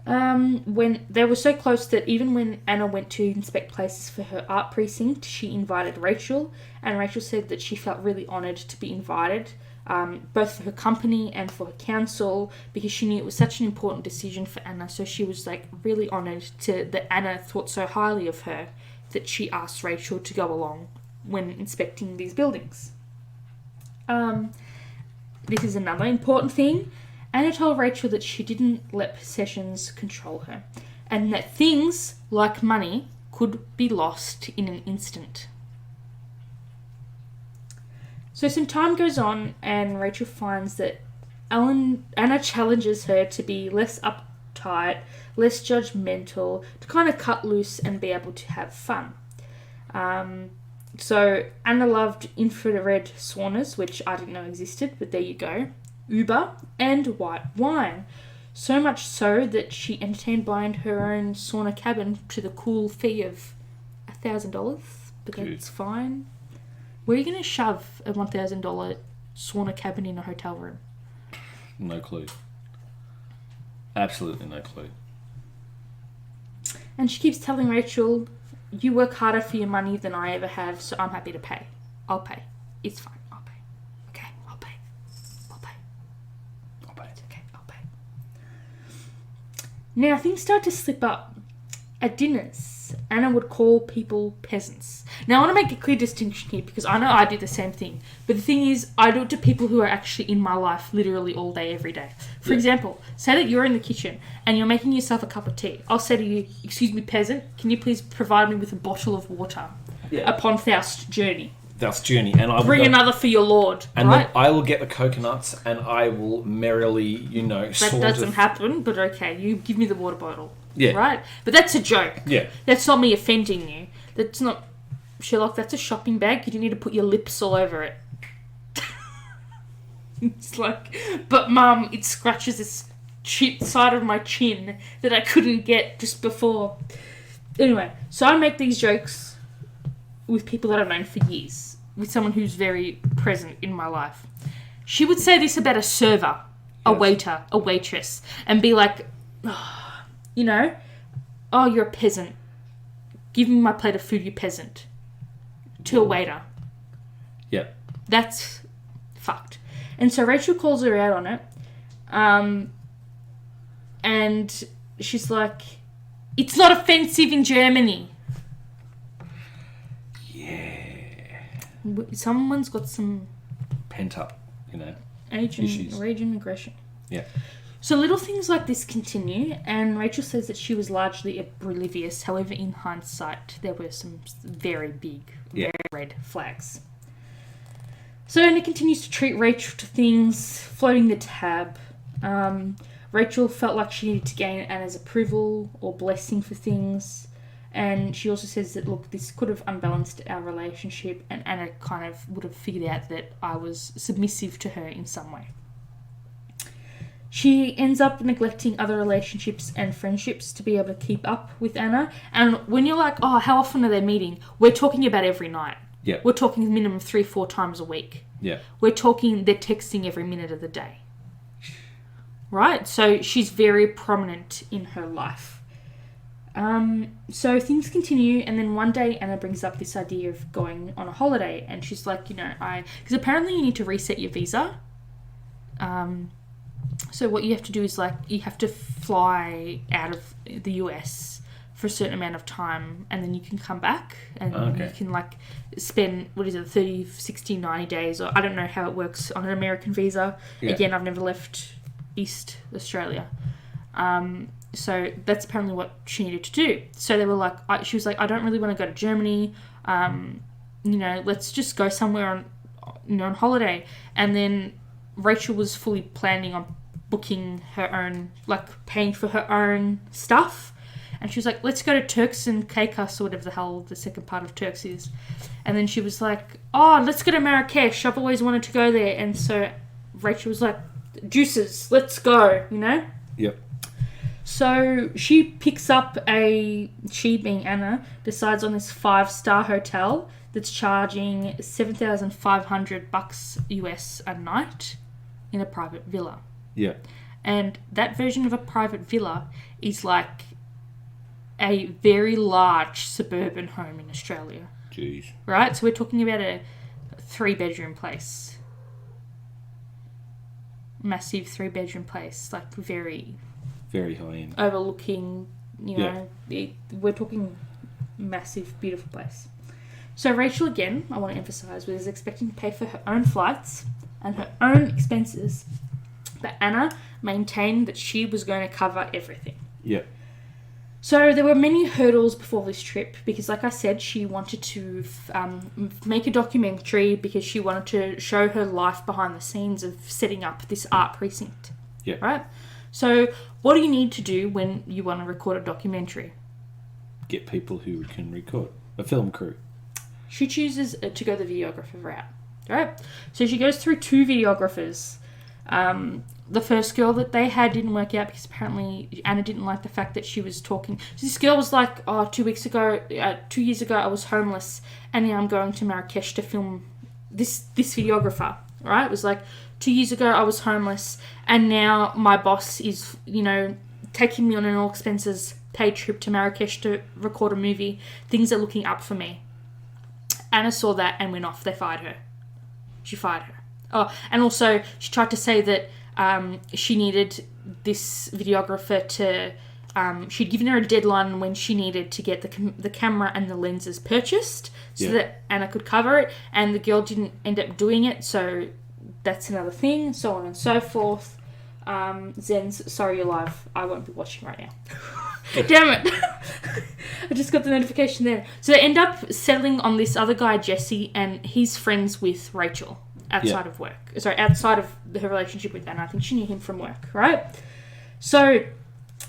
When they were so close that even when Anna went to inspect places for her art precinct, she invited Rachel, and Rachel said that she felt really honoured to be invited, both for her company and for her council, because she knew it was such an important decision for Anna. So she was like really honoured that Anna thought so highly of her that she asked Rachel to go along when inspecting these buildings. This is another important thing. Anna told Rachel that she didn't let possessions control her, and that things like money could be lost in an instant. So some time goes on, and Rachel finds that Anna challenges her to be less uptight, less judgmental, to kind of cut loose and be able to have fun. So Anna loved infrared saunas, which I didn't know existed, but there you go. Uber and white wine. So much so that she entertained buying her own sauna cabin to the cool fee of $1,000, but that's fine. Where are you going to shove a $1,000 sauna cabin in a hotel room? No clue. Absolutely no clue. And she keeps telling Rachel, you work harder for your money than I ever have, so I'm happy to pay. I'll pay. It's fine. I'll pay. Okay, I'll pay. I'll pay. I'll pay. It's okay, I'll pay. Now, things start to slip up. At dinners, Anna would call people peasants. Now, I want to make a clear distinction here because I know I do the same thing. But the thing is, I do it to people who are actually in my life literally all day, every day. For example, say that you're in the kitchen and you're making yourself a cup of tea. I'll say to you, excuse me, peasant, can you please provide me with a bottle of water upon thou's journey? That's journey, and I will bring another for your lord, and right? then I will get the coconuts, and I will merrily, that doesn't happen, but okay, you give me the water bottle, right? But that's a joke. Yeah, that's not me offending you. That's not Sherlock. That's a shopping bag. You don't need to put your lips all over it. It's like, but Mum, it scratches this cheap side of my chin that I couldn't get just before. Anyway, so I make these jokes with people that I've known for years, with someone who's very present in my life. She would say this about a server, a waiter, a waitress, and be like, oh, you're a peasant. Give me my plate of food, you peasant. To a waiter. Yeah. That's fucked. And so Rachel calls her out on it. And she's like, it's not offensive in Germany. Someone's got some pent up, raging aggression. Yeah. So little things like this continue, and Rachel says that she was largely oblivious. However, in hindsight, there were some very big, very red flags. So Anna continues to treat Rachel to things, floating the tab. Rachel felt like she needed to gain Anna's approval or blessing for things. And she also says that, look, this could have unbalanced our relationship, and Anna kind of would have figured out that I was submissive to her in some way. She ends up neglecting other relationships and friendships to be able to keep up with Anna. And when you're like, oh, how often are they meeting? We're talking about every night. Yeah. We're talking minimum 3-4 times a week. Yeah. We're talking, they're texting every minute of the day. Right? So she's very prominent in her life. So things continue, and then one day Anna brings up this idea of going on a holiday, and she's like, because apparently you need to reset your visa. So what you have to do is, like, you have to fly out of the US for a certain amount of time, and then you can come back, and you can, like, spend, 30, 60, 90 days, or I don't know how it works on an American visa. Yeah. Again, I've never left East Australia. So that's apparently what she needed to do. So they were like, she was like, I don't really want to go to Germany. Let's just go somewhere on holiday. And then Rachel was fully planning on booking her own, like paying for her own stuff. And she was like, let's go to Turks and Caicos, or whatever the hell the second part of Turks is. And then she was like, oh, let's go to Marrakesh. I've always wanted to go there. And so Rachel was like, juices, let's go, Yep. So she picks up she being Anna, decides on this 5-star hotel that's charging $7,500 US a night in a private villa. Yeah. And that version of a private villa is like a very large suburban home in Australia. Jeez. Right? So we're talking about a 3-bedroom place. Massive 3-bedroom place. Like very... Very high end. Overlooking, we're talking massive, beautiful place. So Rachel, again, I want to emphasise, was expecting to pay for her own flights and her own expenses. But Anna maintained that she was going to cover everything. Yep. So there were many hurdles before this trip because, like I said, she wanted to make a documentary because she wanted to show her life behind the scenes of setting up this art precinct. Yeah. Right? So what do you need to do when you want to record a documentary? Get people who can record. A film crew. She chooses to go the videographer route. Right? So she goes through 2 videographers. The first girl that they had didn't work out because apparently Anna didn't like the fact that she was talking. So this girl was like, 2 years ago I was homeless and now I'm going to Marrakesh to film this videographer, right? It was like, 2 years ago I was homeless and now my boss is, taking me on an all expenses paid trip to Marrakesh to record a movie. Things are looking up for me. Anna saw that and went off. They fired her. She fired her. Oh, and also she tried to say that she needed this videographer to... she'd given her a deadline when she needed to get the camera and the lenses purchased so that Anna could cover it, and the girl didn't end up doing it, so that's another thing, so on and so forth. Zen's, sorry you're live. I won't be watching right now. Damn it. I just got the notification there. So they end up settling on this other guy, Jesse, and he's friends with Rachel. Outside of work. Sorry, outside of her relationship with Anna. I think she knew him from work, right? So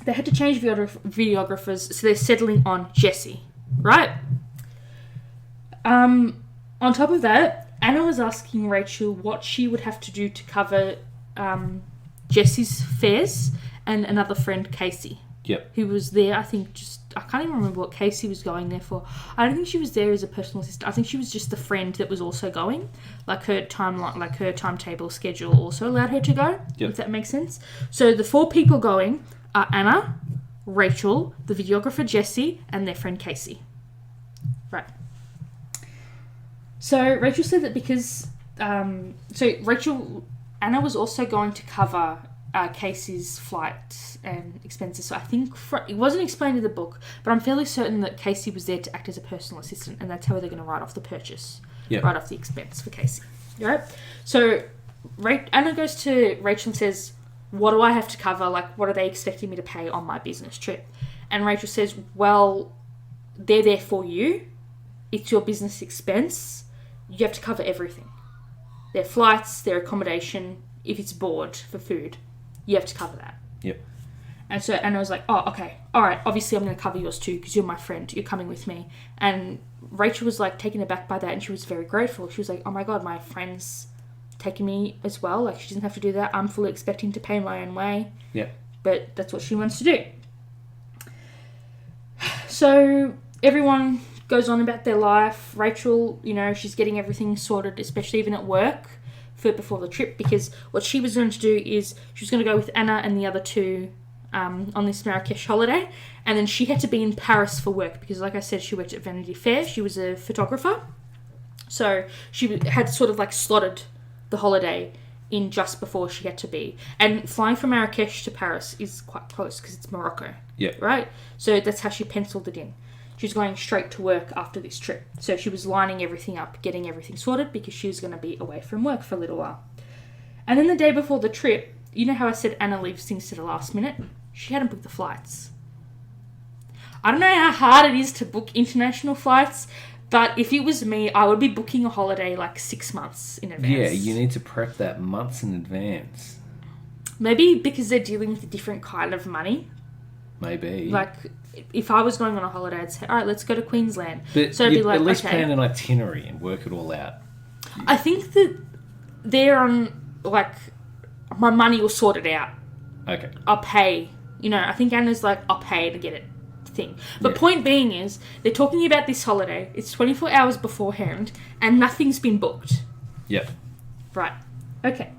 they had to change videographers, so they're settling on Jesse, right? On top of that, Anna was asking Rachel what she would have to do to cover Jesse's fares and another friend, Casey. Yep. Who was there, I think, I can't even remember what Casey was going there for. I don't think she was there as a personal assistant. I think she was just the friend that was also going. Like her timetable schedule also allowed her to go, if that makes sense. So the 4 people going are Anna, Rachel, the videographer Jesse, and their friend Casey. Right. So Rachel said that because... Anna was also going to cover Casey's flight and expenses. So I think it wasn't explained in the book, but I'm fairly certain that Casey was there to act as a personal assistant, and that's how they're going to write off the purchase, write off the expense for Casey. Right? So Anna goes to Rachel and says, "What do I have to cover? Like, what are they expecting me to pay on my business trip?" And Rachel says, "Well, they're there for you. It's your business expense. You have to cover everything. Their flights, their accommodation. If it's board for food, you have to cover that." Yep. And so Anna was like, "Oh, okay. All right. Obviously, I'm going to cover yours too because you're my friend. You're coming with me." And Rachel was like taken aback by that, and she was very grateful. She was like, "Oh my God, my friend's taking me as well. Like, she doesn't have to do that. I'm fully expecting to pay my own way." Yeah. But that's what she wants to do. So everyone goes on about their life. Rachel, she's getting everything sorted, especially even at work, for before the trip, because what she was going to do is she was going to go with Anna and the other 2 on this Marrakesh holiday, and then she had to be in Paris for work because, like I said, she worked at Vanity Fair. She was a photographer, so she had sort of like slotted the holiday in just before she had to be. And flying from Marrakesh to Paris is quite close because it's Morocco. Yeah. Right? So that's how she penciled it in. She was going straight to work after this trip. So she was lining everything up, getting everything sorted because she was going to be away from work for a little while. And then the day before the trip, you know how I said Anna leaves things to the last minute? She hadn't booked the flights. I don't know how hard it is to book international flights, but if it was me, I would be booking a holiday like 6 months in advance. Yeah, you need to prep that months in advance. Maybe because they're dealing with a different kind of money. Maybe. Like, if I was going on a holiday, I'd say, all right, let's go to Queensland. But so it'd be like, at least okay. plan an itinerary and work it all out. I think that they're on, like, my money will sort it out. Okay. I'll pay. I think Anna's like, I'll pay to get it thing. But point being is, they're talking about this holiday. It's 24 hours beforehand, and nothing's been booked. Yep. Right. Okay.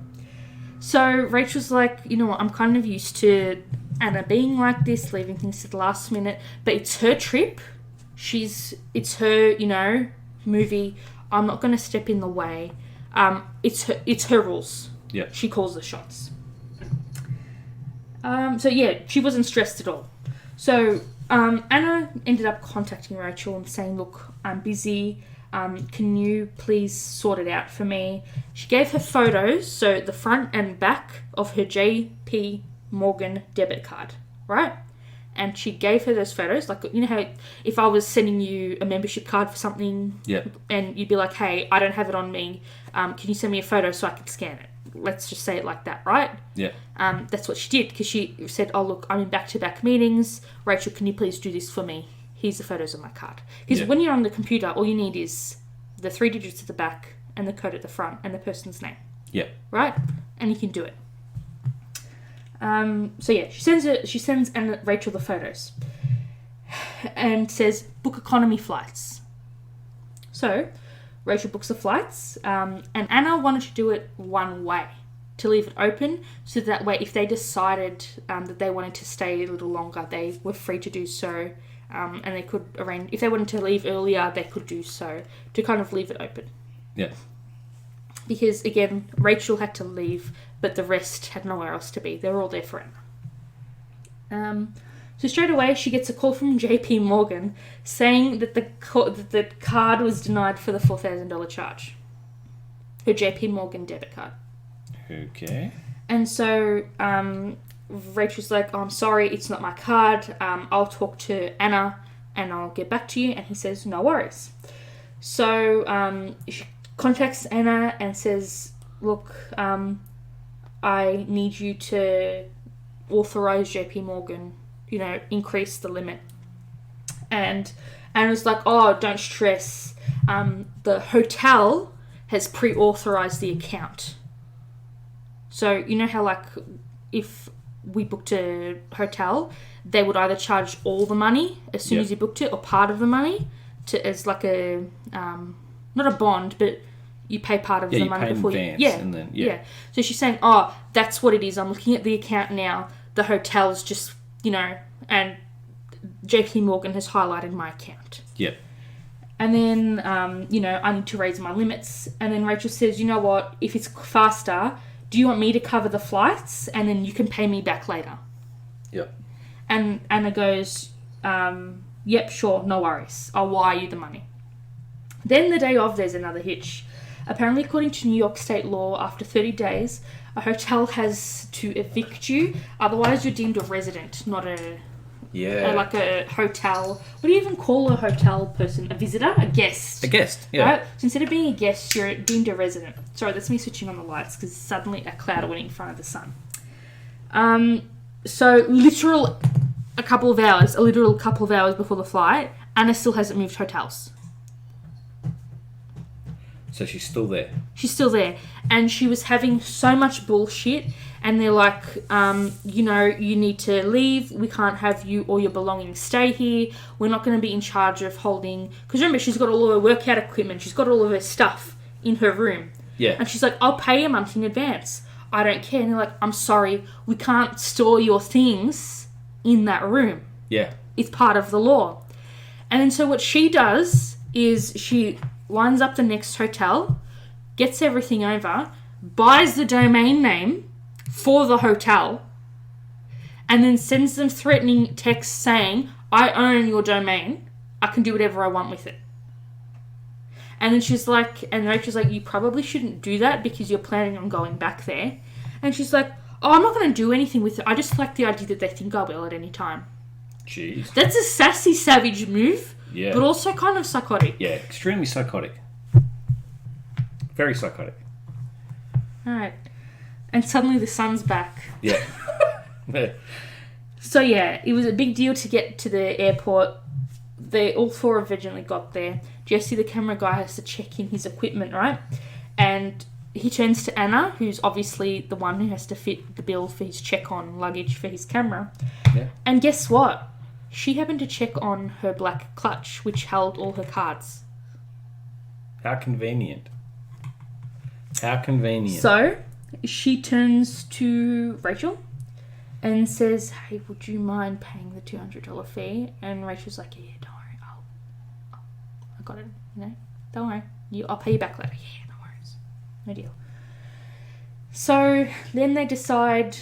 So Rachel's like, you know what, I'm kind of used to Anna being like this, leaving things to the last minute, but it's her trip. It's her, you know, movie. I'm not going to step in the way. It's her rules. Yeah. She calls the shots. So yeah, she wasn't stressed at all. So Anna ended up contacting Rachel and saying, look, I'm busy. Can you please sort it out for me? She gave her photos, so the front and back of her JP Morgan debit card, right? And she gave her those photos. Like, you know how if I was sending you a membership card for something, yeah, and you'd be like, hey, I don't have it on me. Can you send me a photo so I can scan it? Let's just say it like that, right? Yeah. That's what she did, because she said, oh, look, I'm in back-to-back meetings. Rachel, can you please do this for me? Here's the photos of my card. Because when you're on the computer, all you need is the 3 digits at the back and the code at the front and the person's name. Yeah. Right? And you can do it. So yeah, she sends Rachel the photos and says, book economy flights. So Rachel books the flights, and Anna wanted to do it one way, to leave it open, so that way if they decided that they wanted to stay a little longer, they were free to do so, and they could arrange, if they wanted to leave earlier, they could do so, to kind of leave it open. Yeah. Because, again, Rachel had to leave, but the rest had nowhere else to be. They were all there for Anna. So straight away, she gets a call from JP Morgan saying that the card was denied for the $4,000 charge. Her JP Morgan debit card. Okay. And so Rachel's like, oh, I'm sorry, it's not my card. I'll talk to Anna and I'll get back to you. And he says, no worries. So she contacts Anna and says, look, I need you to authorize JP Morgan, you know, increase the limit. And Anna's like, oh, don't stress. The hotel has pre-authorized the account. So, you know how, like, if we booked a hotel, they would either charge all the money as soon as you booked it, or part of the money as like a, not a bond, but you pay part of the money before you... And then, So she's saying, oh, that's what it is. I'm looking at the account now. The hotel's just, you know, and JP Morgan has highlighted my account. Yeah. And then, you know, I need to raise my limits. And then Rachel says, you know what, if it's faster, do you want me to cover the flights and then you can pay me back later? Yep. And Anna goes, yep, sure, no worries. I'll wire you the money. Then the day of, there's another hitch. Apparently, according to New York state law, after 30 days, a hotel has to evict you. Otherwise, you're deemed a resident, not like a hotel. What do you even call a hotel person? A visitor? A guest? A guest, yeah. Right? So instead of being a guest, you're deemed a resident. Sorry, that's me switching on the lights because suddenly a cloud went in front of the sun. So a literal couple of hours before the flight, Anna still hasn't moved hotels. So she's still there. She's still there. And she was having so much bullshit. And they're like, you know, you need to leave. We can't have you or your belongings stay here. We're not going to be in charge of holding... Because remember, she's got all of her workout equipment. She's got all of her stuff in her room. Yeah. And she's like, I'll pay a month in advance. I don't care. And they're like, I'm sorry. We can't store your things in that room. Yeah. It's part of the law. And then so what she does is she lines up the next hotel, gets everything over, buys the domain name for the hotel, and then sends them threatening texts saying, I own your domain. I can do whatever I want with it. And then she's like, and Rachel's like, you probably shouldn't do that because you're planning on going back there. And she's like, oh, I'm not going to do anything with it. I just like the idea that they think I will at any time. Jeez. That's a sassy, savage move. Yeah. But also kind of psychotic. Yeah, extremely psychotic. Very psychotic. Alright. And suddenly the sun's back. Yeah. Yeah. So yeah, it was a big deal to get to the airport. All four eventually got there. Jesse, the camera guy, has to check in his equipment, right? And he turns to Anna, who's obviously the one who has to fit the bill for his check-on luggage for his camera. Yeah. And guess what? She happened to check on her black clutch, which held all her cards. How convenient. How convenient. So, she turns to Rachel and says, hey, would you mind paying the $200 fee? And Rachel's like, yeah, don't worry. I got it, don't worry. I'll pay you back later. Yeah, no worries. No deal. So then they decide,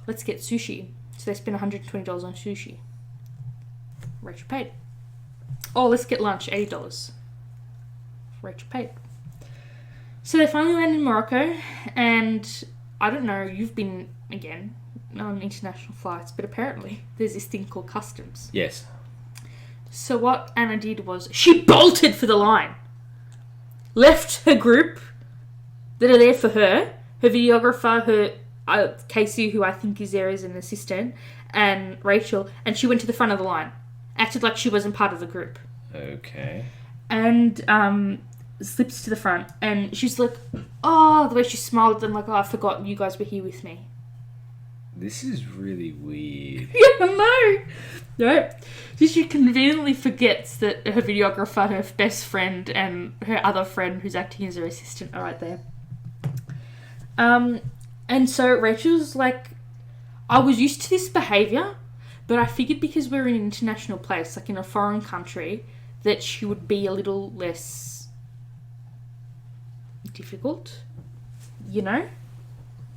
let's get sushi. So they spend $120 on sushi. Rachel paid. Oh, let's get lunch, $80. Rachel paid. So they finally land in Morocco, and I don't know, you've been, again, on international flights, but apparently there's this thing called customs. Yes. So what Anna did was she bolted for the line. Left her group that are there for her videographer, her Casey, who I think is there as an assistant, and Rachel, and she went to the front of the line. Acted like she wasn't part of the group. Okay. And slips to the front, and she's like, oh, the way she smiled at them, like, oh, I forgot you guys were here with me. This is really weird. Yeah, I know. Right? So she conveniently forgets that her videographer, her best friend, and her other friend who's acting as her assistant are right there. And so Rachel's like, I was used to this behaviour, but I figured because we're in an international place, like in a foreign country, that she would be a little less difficult,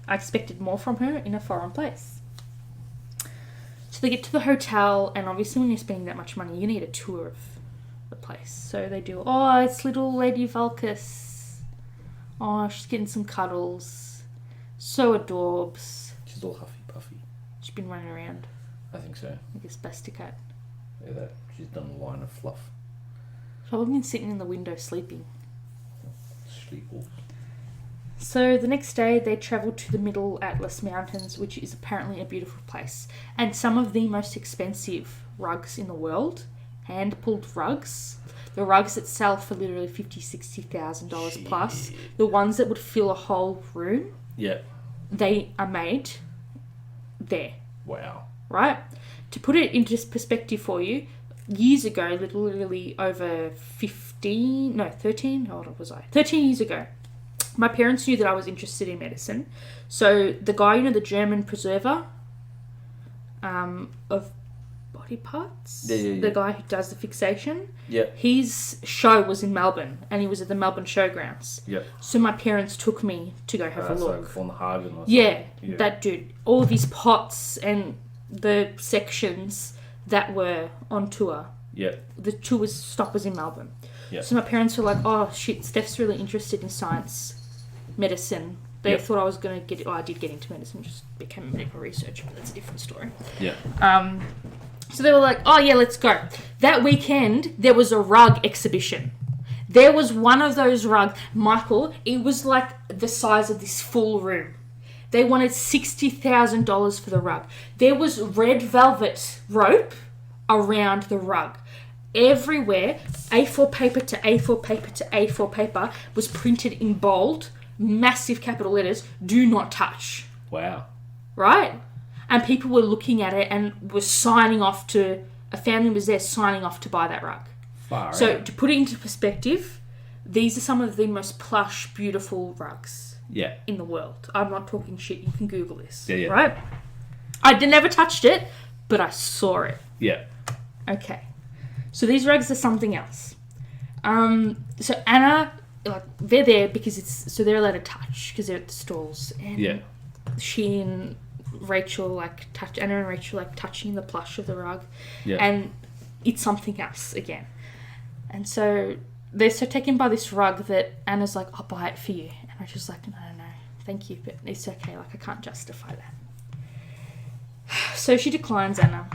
I expected more from her in a foreign place. So they get to the hotel, and obviously when you're spending that much money, you need a tour of the place. So they do, oh, it's little Lady Valkus. Oh, she's getting some cuddles. So adorbs. She's all huffy puffy. She's been running around. I think so. Like a spastic cat. Look at that. She's done a line of fluff. Probably been sitting in the window sleeping. Sleepwalk. So the next day they travel to the Middle Atlas Mountains, which is apparently a beautiful place. And some of the most expensive rugs in the world, hand-pulled rugs. The rugs that sell for literally $50,000, $60,000 plus. The ones that would fill a whole room. Yeah. They are made there. Wow. Right? To put it into perspective for you, years ago, literally over 13 years ago, my parents knew that I was interested in medicine. So the guy, the German preserver of body parts, the guy who does the fixation, his show was in Melbourne, and he was at the Melbourne Showgrounds. So my parents took me to go have a look. Like Von Hagen or something. Yeah, that dude. All of his pots and the sections that were on tour. Yeah. The tour stop was in Melbourne. Yeah. So my parents were like, oh shit, Steph's really interested in science, medicine. They thought I was going to get... I did get into medicine, just became a medical researcher, but that's a different story. Yeah. So they were like, oh yeah, let's go. That weekend, there was a rug exhibition. There was one of those rugs, Michael, it was like the size of this full room. They wanted $60,000 for the rug. There was red velvet rope around the rug. Everywhere, A4 paper to A4 paper to A4 paper was printed in bold, massive capital letters, do not touch. Wow. Right? And people were looking at it and were signing off to, a family was there signing off to buy that rug. Far So out. to put it into perspective, these are some of the most plush, beautiful rugs in the world. I'm not talking shit, you can Google this. Yeah. Right? I never touched it, but I saw it. Yeah. Okay. So these rugs are something else. So Anna, they're there because so they're allowed to touch because they're at the stalls. And she and Rachel Anna and Rachel touching the plush of the rug. Yeah. And it's something else again. And so they're so taken by this rug that Anna's like, I'll buy it for you. And Rachel's like, no, thank you, but it's okay, I can't justify that. So she declines Anna.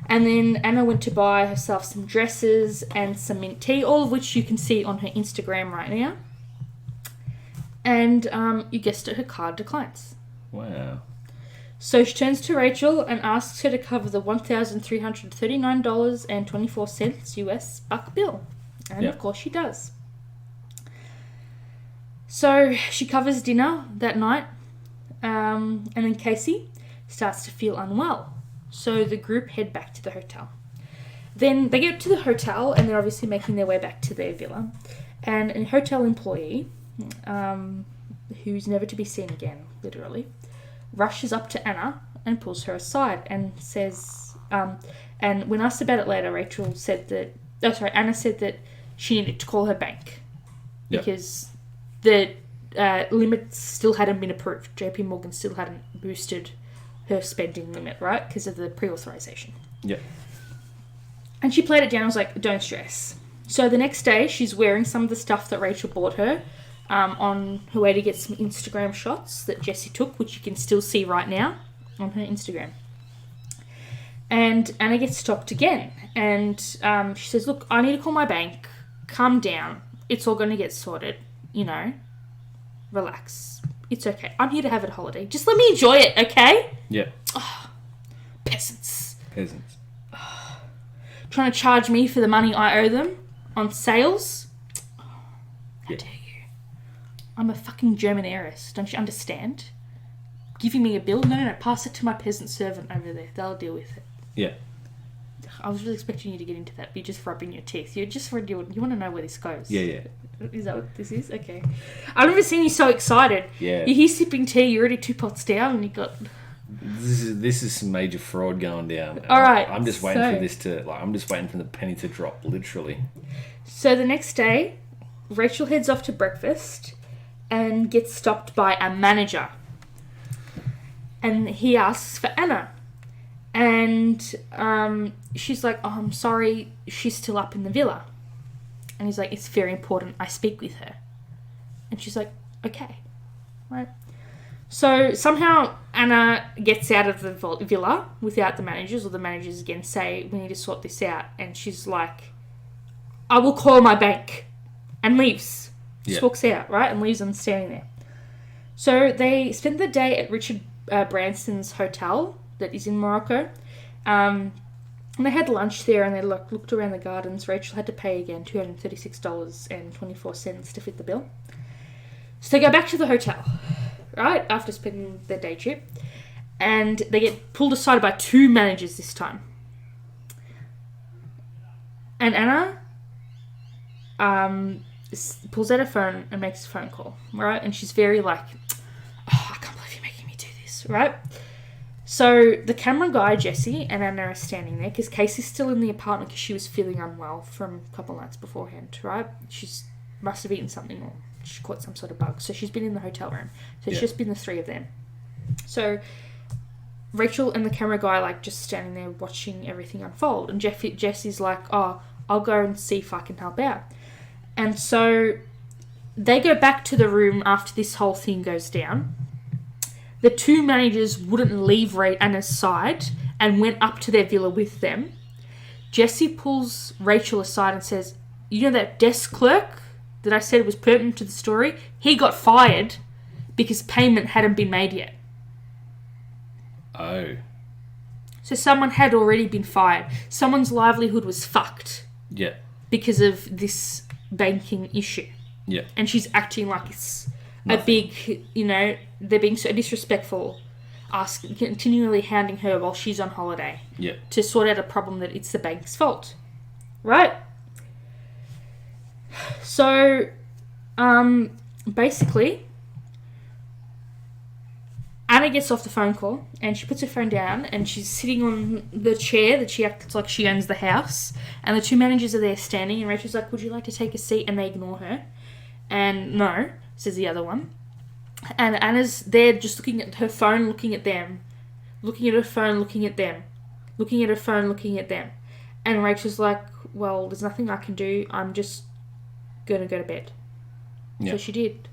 And then Anna went to buy herself some dresses and some mint tea, all of which you can see on her Instagram right now. And you guessed it, her card declines. Wow. So she turns to Rachel and asks her to cover the $1,339.24 US buck bill. And of course she does. So she covers dinner that night. And then Casey starts to feel unwell. So the group head back to the hotel. Then they get to the hotel and they're obviously making their way back to their villa. And a hotel employee, who's never to be seen again, literally, rushes up to Anna and pulls her aside and says, and when asked about it later, Anna said that she needed to call her bank because the limits still hadn't been approved. JP Morgan still hadn't boosted her spending limit, right? Because of the pre-authorization. Yeah. And she played it down and was like, don't stress. So the next day, she's wearing some of the stuff that Rachel bought her on her way to get some Instagram shots that Jessie took, which you can still see right now on her Instagram. And Anna gets stopped again. And she says, look, I need to call my bank. Calm down. It's all going to get sorted. You know, relax. It's okay. I'm here to have a holiday. Just let me enjoy it, okay? Yeah. Oh, peasants. Trying to charge me for the money I owe them on sales? How dare you? I'm a fucking German heiress. Don't you understand? Giving me a bill? No. Pass it to my peasant servant over there. They'll deal with it. Yeah. I was really expecting you to get into that, but you're just rubbing your teeth. You want to know where this goes. Yeah. Is that what this is? Okay. I've never seen you so excited. Yeah. You're here sipping tea, you're already 2 pots down, and you got... This is some major fraud going down. All right. I'm just waiting for this to... I'm just waiting for the penny to drop, literally. So the next day, Rachel heads off to breakfast and gets stopped by a manager. And he asks for Anna. And she's like, oh, I'm sorry, she's still up in the villa. And he's like, it's very important I speak with her. And she's like, okay. Right. So somehow Anna gets out of the villa without the managers, or the managers again say, we need to sort this out. And she's like, I will call my bank. And leaves. Just walks out, right? And leaves them standing there. So they spend the day at Richard Branson's hotel that is in Morocco. And they had lunch there and they looked around the gardens. Rachel had to pay again $236.24 to fit the bill. So they go back to the hotel, right, after spending their day trip. And they get pulled aside by 2 managers this time. And Anna pulls out her phone and makes a phone call, right? And she's very like, oh, I can't believe you're making me do this, right? So the camera guy, Jessie, and Anna are standing there because Casey's still in the apartment because she was feeling unwell from a couple of nights beforehand, right? She must have eaten something or she caught some sort of bug. So she's been in the hotel room. So it's just been the 3 of them. So Rachel and the camera guy like just standing there watching everything unfold. And Jessie's like, oh, I'll go and see if I can help out. And so they go back to the room after this whole thing goes down. The 2 managers wouldn't leave Anna's side and went up to their villa with them. Jessie pulls Rachel aside and says, you know that desk clerk that I said was pertinent to the story? He got fired because payment hadn't been made yet. Oh. So someone had already been fired. Someone's livelihood was fucked. Yeah. Because of this banking issue. Yeah. And she's acting like it's a big, they're being so disrespectful, continually hounding her while she's on holiday. Yeah. To sort out a problem that it's the bank's fault. Right? So, basically, Anna gets off the phone call and she puts her phone down and she's sitting on the chair that she acts like she owns the house, and the 2 managers are there standing, and Rachel's like, would you like to take a seat? And they ignore her. And no, says the other one. And Anna's there just looking at her phone, looking at them. Looking at her phone, looking at them. Looking at her phone, looking at them. And Rachel's like, well, there's nothing I can do. I'm just going to go to bed. Yeah. So she did.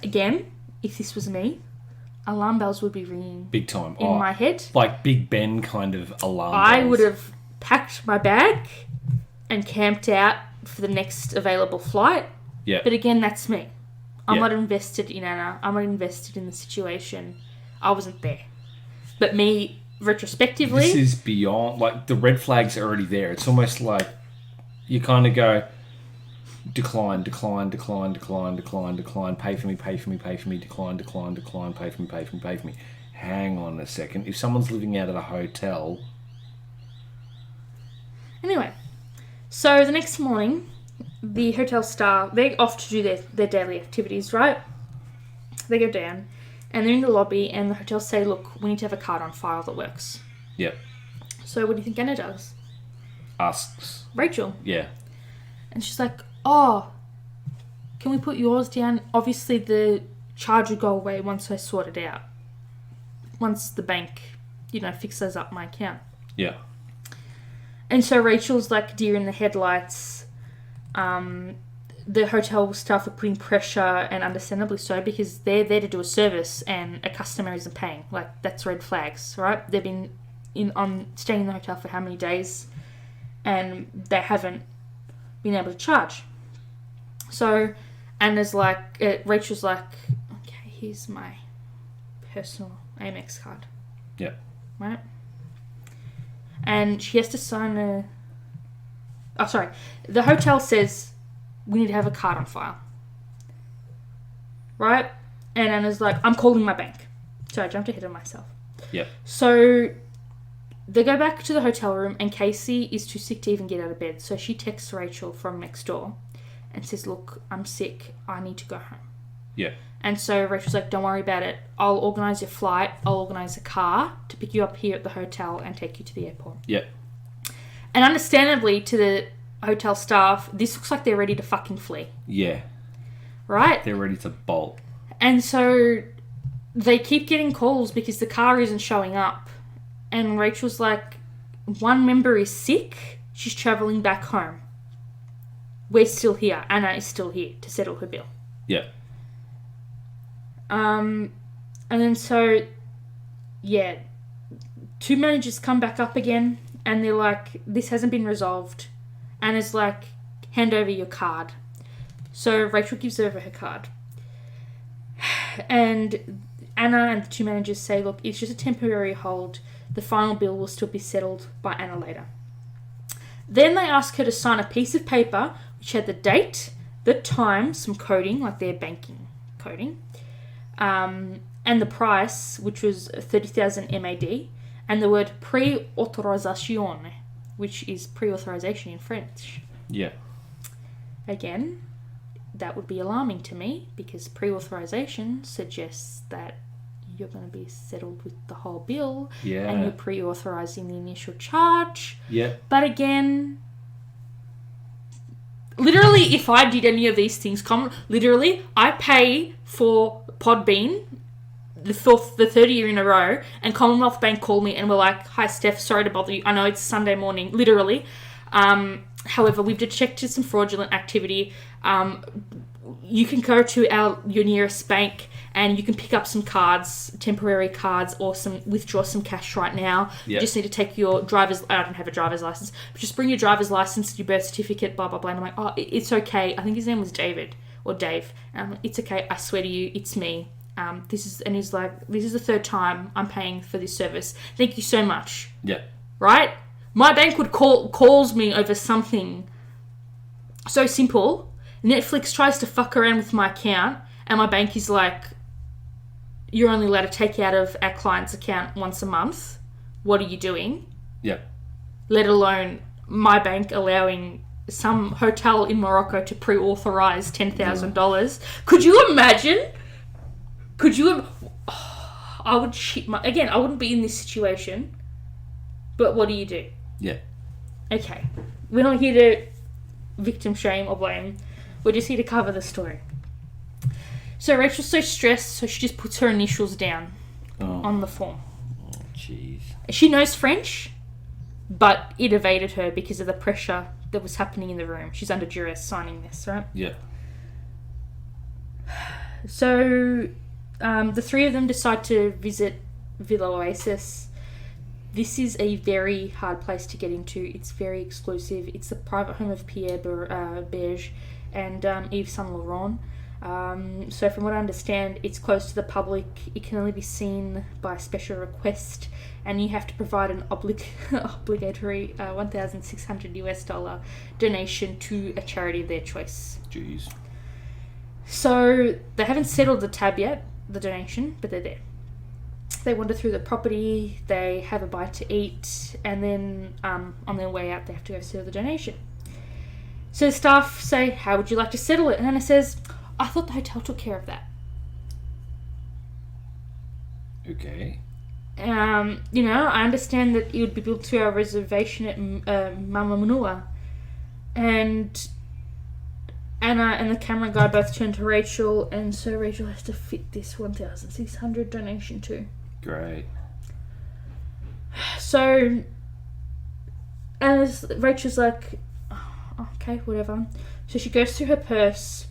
Again, if this was me, alarm bells would be ringing. Big time. In my head. Like Big Ben kind of alarm bells. I would have packed my bag and camped out for the next available flight. Yeah. But again, that's me. I'm not invested in Anna. I'm not invested in the situation. I wasn't there. But me, retrospectively... This is beyond... Like, the red flag's are already there. It's almost like you kind of go, decline, pay for me, decline, pay for me. Hang on a second. If someone's living out at a hotel... Anyway, so the next morning... The hotel staff, they're off to do their daily activities, right? They go down, and they're in the lobby, and the hotel say, look, we need to have a card on file that works. Yep. So what do you think Anna does? Asks. Rachel. Yeah. And she's like, oh, can we put yours down? Obviously the charge will go away once I sort it out. Once the bank, fixes up my account. Yeah. And so Rachel's like deer in the headlights. The hotel staff are putting pressure, and understandably so, because they're there to do a service and a customer isn't paying. Like, that's red flags, right? They've been staying in the hotel for how many days, and they haven't been able to charge. So Anna's like, Rachel's like, okay, here's my personal Amex card. Yeah. Right? And she has to sign the hotel says we need to have a card on file. Right? And Anna's like, I'm calling my bank. So I jumped ahead of myself. Yeah. So they go back to the hotel room, and Casey is too sick to even get out of bed. So she texts Rachel from next door and says, look, I'm sick. I need to go home. Yeah. And so Rachel's like, don't worry about it. I'll organise your flight. I'll organise a car to pick you up here at the hotel and take you to the airport. Yeah. And understandably, to the hotel staff, this looks like they're ready to fucking flee. Yeah. Right? They're ready to bolt. And so they keep getting calls because the car isn't showing up. And Rachel's like, one member is sick. She's travelling back home. We're still here. Anna is still here to settle her bill. Yeah. And then so, yeah, two managers come back up again, and they're like, this hasn't been resolved. Anna's like, hand over your card. So Rachel gives over her card. And Anna and the two managers say, look, it's just a temporary hold. The final bill will still be settled by Anna later. Then they ask her to sign a piece of paper which had the date, the time, some coding, like their banking coding, and the price, which was 30,000 MAD, and the word pre-autorisation, which is pre-authorization in French. Yeah. Again, that would be alarming to me, because pre-authorization suggests that you're going to be settled with the whole bill, Yeah. and you're pre-authorizing the initial charge. Yeah. But again, literally, if I did any of these things, literally, I pay for Podbean the 3rd year in a row, and Commonwealth Bank called me and were like, hi Steph, sorry to bother you. I know it's Sunday morning, literally. However, we've detected some fraudulent activity. You can go to your nearest bank and you can pick up some cards, temporary cards, or withdraw some cash right now. Yep. You just need to take your I don't have a driver's license, but just bring your driver's license, your birth certificate, blah, blah, blah. And I'm like, oh, it's okay. I think his name was David or Dave. And I'm like, it's okay. I swear to you, it's me. And he's like, this is the 3rd time I'm paying for this service. Thank you so much. Yeah. Right? My bank would calls me over something so simple. Netflix tries to fuck around with my account, and my bank is like, you're only allowed to take out of our client's account once a month. What are you doing? Yeah. Let alone my bank allowing some hotel in Morocco to pre-authorize $10,000. Could you imagine? I would shit again, I wouldn't be in this situation. But what do you do? Yeah. Okay. We're not here to victim shame or blame. We're just here to cover the story. So Rachel's so stressed, so she just puts her initials down on the form. Oh, jeez. She knows French, but it evaded her because of the pressure that was happening in the room. She's under duress signing this, right? Yeah. So the three of them decide to visit Villa Oasis. This is a very hard place to get into. It's very exclusive. It's the private home of Pierre Berge and Yves Saint Laurent. So from what I understand, it's closed to the public. It can only be seen by special request, and you have to provide an obligatory $1,600 donation to a charity of their choice. Jeez. So they haven't settled the tab yet, the donation, but they're there. They wander through the property, they have a bite to eat, and then on their way out they have to go settle the donation. So the staff say, how would you like to settle it? And Anna says, I thought the hotel took care of that. Okay. I understand that it would be built to our reservation at Mamamunua. And Anna and the camera guy both turn to Rachel, and so Rachel has to fit this 1,600 donation too. Great. So, as Rachel's like, oh, okay, whatever. So she goes through her purse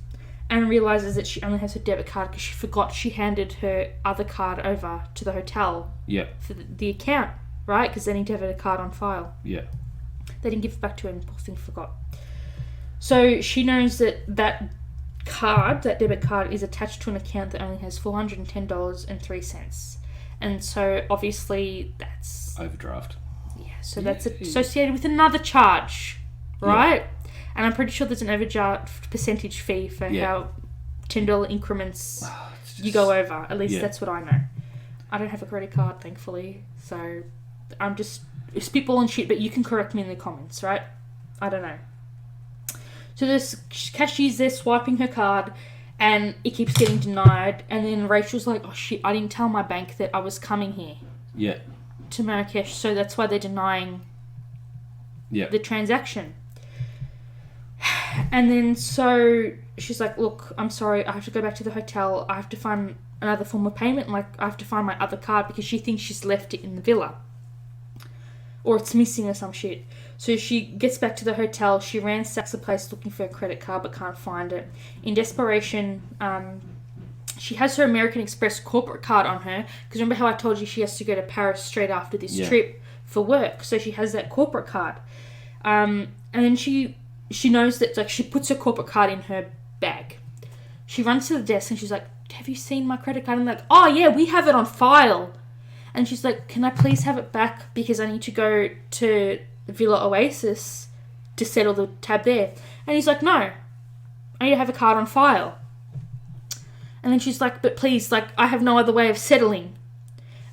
and realizes that she only has her debit card because she forgot she handed her other card over to the hotel. Yeah. For the account, right? Because they need to have a card on file. Yeah. They didn't give it back to her and poor thing forgot. So she knows that card, that debit card, is attached to an account that only has $410.03. And so obviously that's... overdraft. Yeah, so that's associated with another charge, right? Yeah. And I'm pretty sure there's an overdraft percentage fee for how $10 increments you go over. At least that's what I know. I don't have a credit card, thankfully. So I'm just spitballing shit, but you can correct me in the comments, right? I don't know. So this cashier's there swiping her card, and it keeps getting denied. And then Rachel's like, oh shit, I didn't tell my bank that I was coming here. Yeah. To Marrakesh, so that's why they're denying the transaction. And then so she's like, look, I'm sorry, I have to go back to the hotel. I have to find another form of payment. Like, I have to find my other card because she thinks she's left it in the villa. Or it's missing or some shit. So she gets back to the hotel. She ransacks the place looking for a credit card but can't find it. In desperation, she has her American Express corporate card on her. Because remember how I told you she has to go to Paris straight after this trip for work. So she has that corporate card. And then she knows that, like, she puts her corporate card in her bag. She runs to the desk and she's like, have you seen my credit card? And I'm like, oh yeah, we have it on file. And she's like, can I please have it back because I need to go to Villa Oasis to settle the tab there. And he's like, no, I need to have a card on file. And then she's like, but please, like, I have no other way of settling.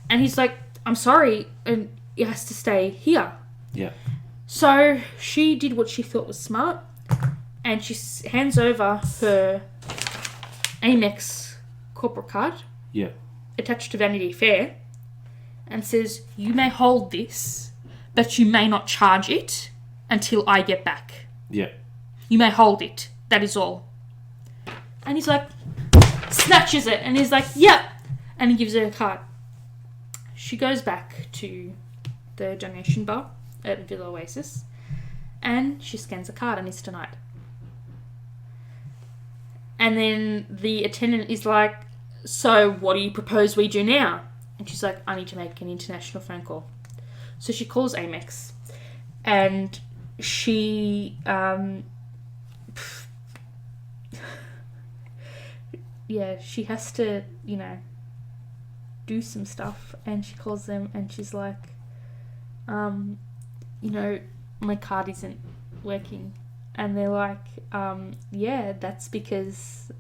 And he's like, I'm sorry, and it has to stay here. Yeah. So she did what she thought was smart, and she hands over her Amex corporate card, attached to Vanity Fair, and says, you may hold this, but you may not charge it until I get back. Yeah. You may hold it. That is all. And he's like, snatches it, and he's like, yep. And he gives her a card. She goes back to the donation bar at Villa Oasis, and she scans a card, and it's denied. And then the attendant is like, so what do you propose we do now? And she's like, I need to make an international phone call. So she calls Amex, and she she has to, do some stuff. And she calls them, and she's like, my card isn't working. And they're like, that's because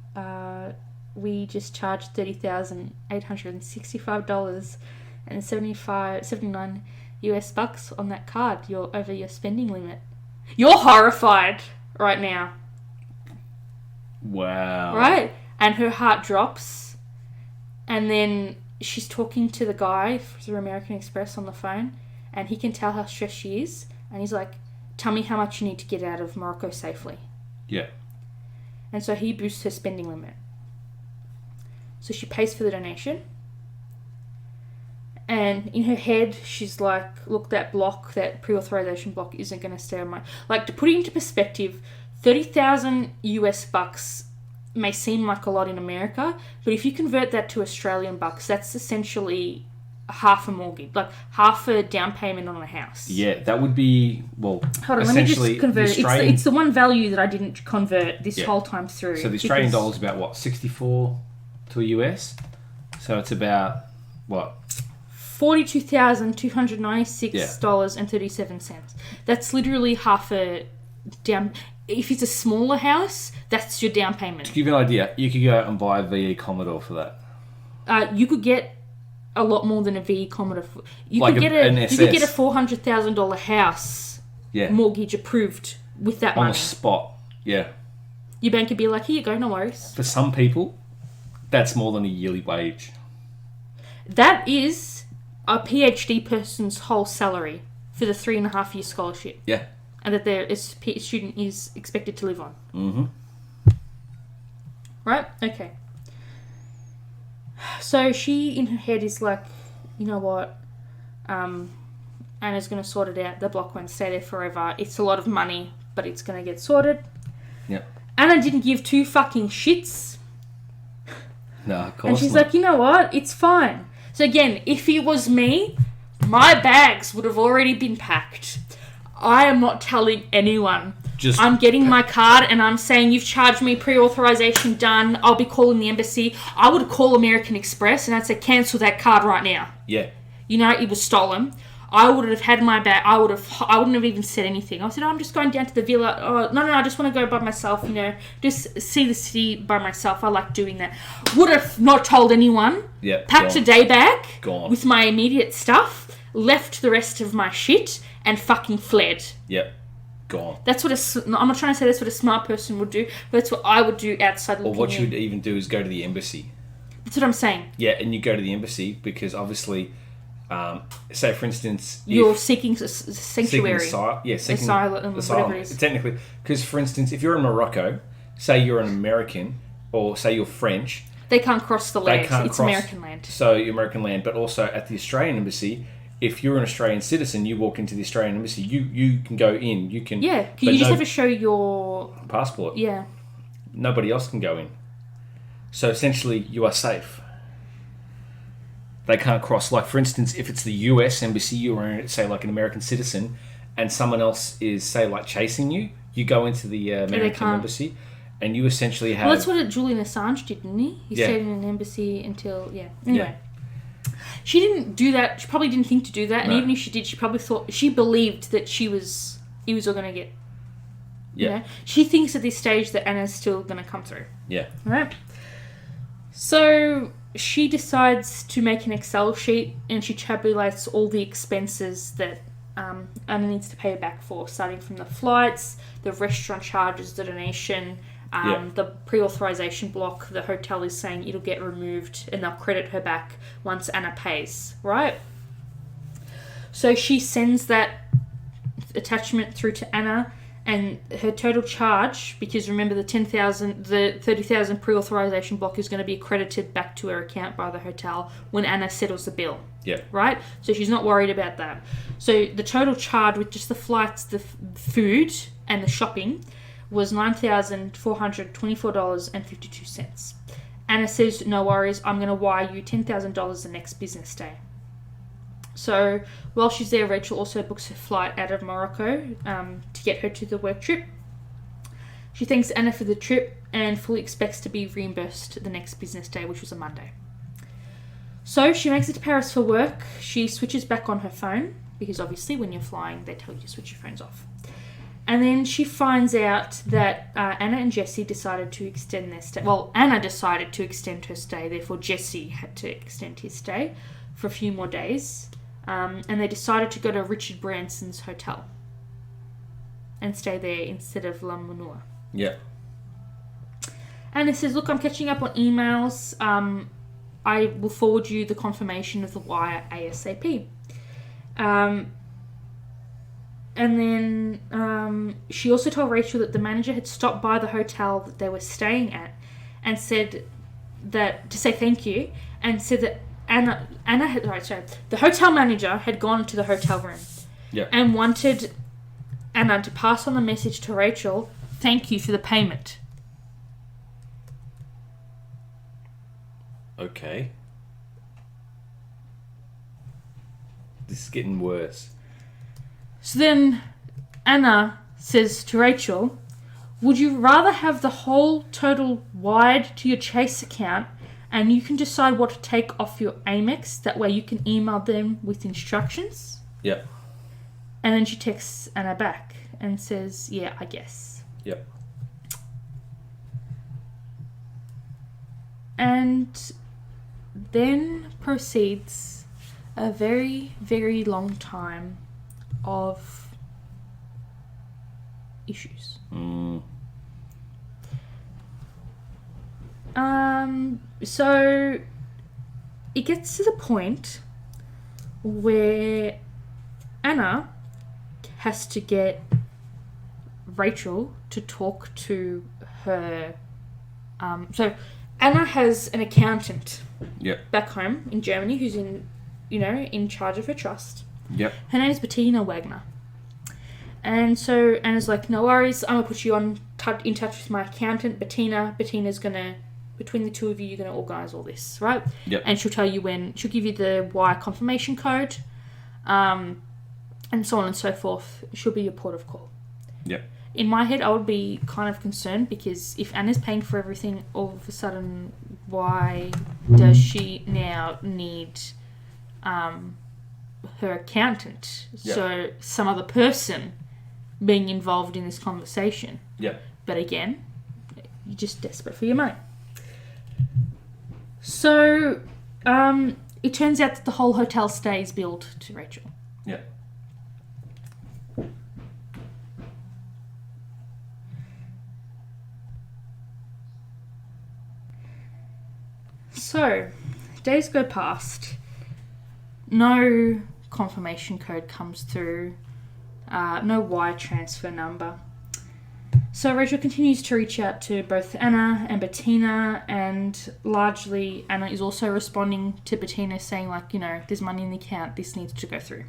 we just charged $30,865.79 US bucks on that card. You're over your spending limit. You're horrified right now. Wow. Right? And her heart drops. And then she's talking to the guy through American Express on the phone, and he can tell how stressed she is. And he's like, tell me how much you need to get out of Morocco safely. Yeah. And so he boosts her spending limit. So she pays for the donation. And in her head, she's like, look, that pre-authorization block isn't going to stay on my... Like, to put it into perspective, 30,000 US bucks may seem like a lot in America, but if you convert that to Australian bucks, that's essentially half a mortgage, like half a down payment on a house. Yeah, that would be, well, hold on, let me just convert it. It's the one value that I didn't convert this whole time through. So the Australian dollar is about, what, 64 to a US? So it's about, what? $42,296.37. That's literally half a down... If it's a smaller house, that's your down payment. To give you an idea, you could go out and buy a VE Commodore for that. You could get a lot more than a VE Commodore. You could get a $400,000 house mortgage approved with that money. On the spot, yeah. Your bank could be like, here you go, no worries. For some people, that's more than a yearly wage. that is a PhD person's whole salary for the 3.5-year scholarship. Yeah. And that their student is expected to live on. Mm-hmm. Right? Okay. So she, in her head, is like, you know what? Anna's going to sort it out. The block won't stay there forever. It's a lot of money, but it's going to get sorted. Yeah. Anna didn't give two fucking shits. No, of course And she's not. like, you know what? It's fine. So again, if it was me, my bags would have already been packed. I am not telling anyone. I'm getting my card and I'm saying, you've charged me, pre-authorization done. I'll be calling the embassy. I would call American Express and I'd say, cancel that card right now. Yeah. You know, it was stolen. I would have had my bag. I wouldn't have even said anything. I said, I'm just going down to the villa. Oh, no, I just want to go by myself, you know, just see the city by myself. I like doing that. Would have not told anyone. Yeah. Packed a day bag Gone. with my immediate stuff, left the rest of my shit, and fucking fled. Yep. Gone. That's what I'm not trying to say that's what a smart person would do, but that's what I would do outside looking in. Or what you would even do is go to the embassy. That's what I'm saying. Yeah, and you go to the embassy because obviously, say for instance, you're seeking sanctuary. Seeking asylum, whatever it is. Technically, because for instance, if you're in Morocco, say you're an American, or say you're French, they can't cross the land. It's American land. So American land, but also at the Australian embassy, if you're an Australian citizen, you walk into the Australian embassy, you can go in. You can. Yeah, you just have to show your passport. Yeah. Nobody else can go in. So essentially, you are safe. They can't cross. Like, for instance, if it's the US embassy, you're, say, like an American citizen, and someone else is, say, like chasing you, you go into the American embassy, and you essentially have... Well, that's what Julian Assange did, didn't he? He stayed in an embassy until... Yeah. Anyway. Yeah. She didn't do that. She probably didn't think to do that. And even if she did, she probably thought... She believed that he was all going to get... Yeah. You know? She thinks at this stage that Anna's still going to come through. Yeah. Right? So she decides to make an Excel sheet and she tabulates all the expenses that Anna needs to pay her back for, starting from the flights, the restaurant charges, the donation, the pre-authorization block. The hotel is saying it'll get removed and they'll credit her back once Anna pays, right? So she sends that attachment through to Anna, and her total charge, because remember the 30,000 pre-authorization block is going to be credited back to her account by the hotel when Anna settles the bill. Yeah. Right? So she's not worried about that. So the total charge with just the flights, the food, and the shopping was $9,424.52. Anna says, no worries, I'm going to wire you $10,000 the next business day. So while she's there, Rachel also books her flight out of Morocco to get her to the work trip. She thanks Anna for the trip and fully expects to be reimbursed the next business day, which was a Monday. So she makes it to Paris for work. She switches back on her phone, because obviously when you're flying, they tell you to switch your phones off. And then she finds out that Anna and Jesse decided to extend their stay. Well, Anna decided to extend her stay, therefore Jesse had to extend his stay for a few more days. And they decided to go to Richard Branson's hotel and stay there instead of La Manua. Yeah. And it says, look, I'm catching up on emails. I will forward you the confirmation of the wire ASAP. And then she also told Rachel that the manager had stopped by the hotel that they were staying at and said that, to say thank you, and said that the hotel manager had gone to the hotel room and wanted Anna to pass on the message to Rachel, thank you for the payment. Okay. This is getting worse. So then Anna says to Rachel, would you rather have the whole total wired to your Chase account and you can decide what to take off your Amex? That way you can email them with instructions? Yep. And then she texts Anna back and says, yeah, I guess. Yep. And then proceeds a very, very long time of issues. So it gets to the point where Anna has to get Rachel to talk to her. So Anna has an accountant back home in Germany who's in charge of her trust. Yep. Her name is Bettina Wagner. And so Anna's like, no worries, I'm going to put you in touch with my accountant, Bettina. Bettina's going to, between the two of you, you're going to organise all this, right? Yep. And she'll tell you when, she'll give you the wire confirmation code, and so on and so forth. She'll be your port of call. Yep. In my head, I would be kind of concerned because if Anna's paying for everything, all of a sudden, why does she now need her accountant? Yep. So some other person being involved in this conversation. Yep. But again, you're just desperate for your money. So it turns out that the whole hotel stay is billed to Rachel. Yep. So, days go past. No confirmation code comes through. No wire transfer number. So Rachel continues to reach out to both Anna and Bettina, and largely Anna is also responding to Bettina saying, like, there's money in the account, this needs to go through.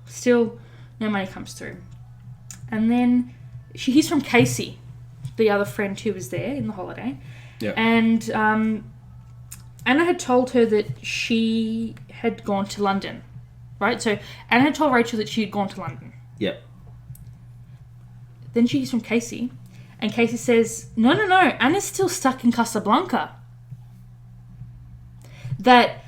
Still, no money comes through. And then she hears from Casey, the other friend who was there in the holiday. Yep. And Anna had told her that she had gone to London, right? So Anna had told Rachel that she had gone to London. Yep. Then she hears from Casey, and Casey says, no, Anna's still stuck in Casablanca. That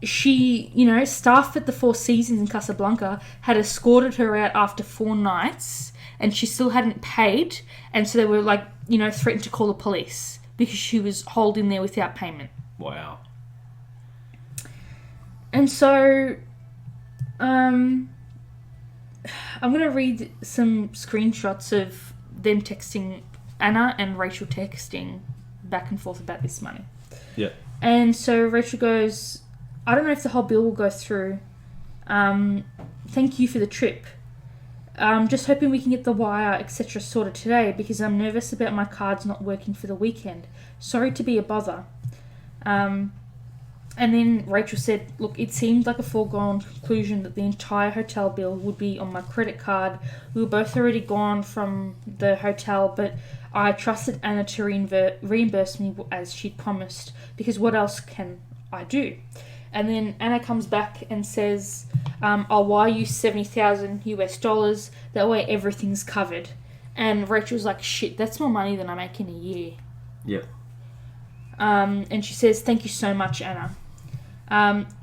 she, staff at the Four Seasons in Casablanca had escorted her out after 4 nights, and she still hadn't paid, and so they were threatened to call the police because she was holed in there without payment. Wow. And so I'm going to read some screenshots of them texting, Anna and Rachel texting back and forth about this money. Yeah. And so Rachel goes, I don't know if the whole bill will go through. Thank you for the trip. Just hoping we can get the wire, etc. sorted today because I'm nervous about my cards not working for the weekend. Sorry to be a bother. And then Rachel said, look, it seemed like a foregone conclusion that the entire hotel bill would be on my credit card. We were both already gone from the hotel, but I trusted Anna to reimburse me as she'd promised, because what else can I do? And then Anna comes back and says, I'll wire you $70,000. That way everything's covered. And Rachel's like, shit, that's more money than I make in a year. Yep. And she says, thank you so much, Anna.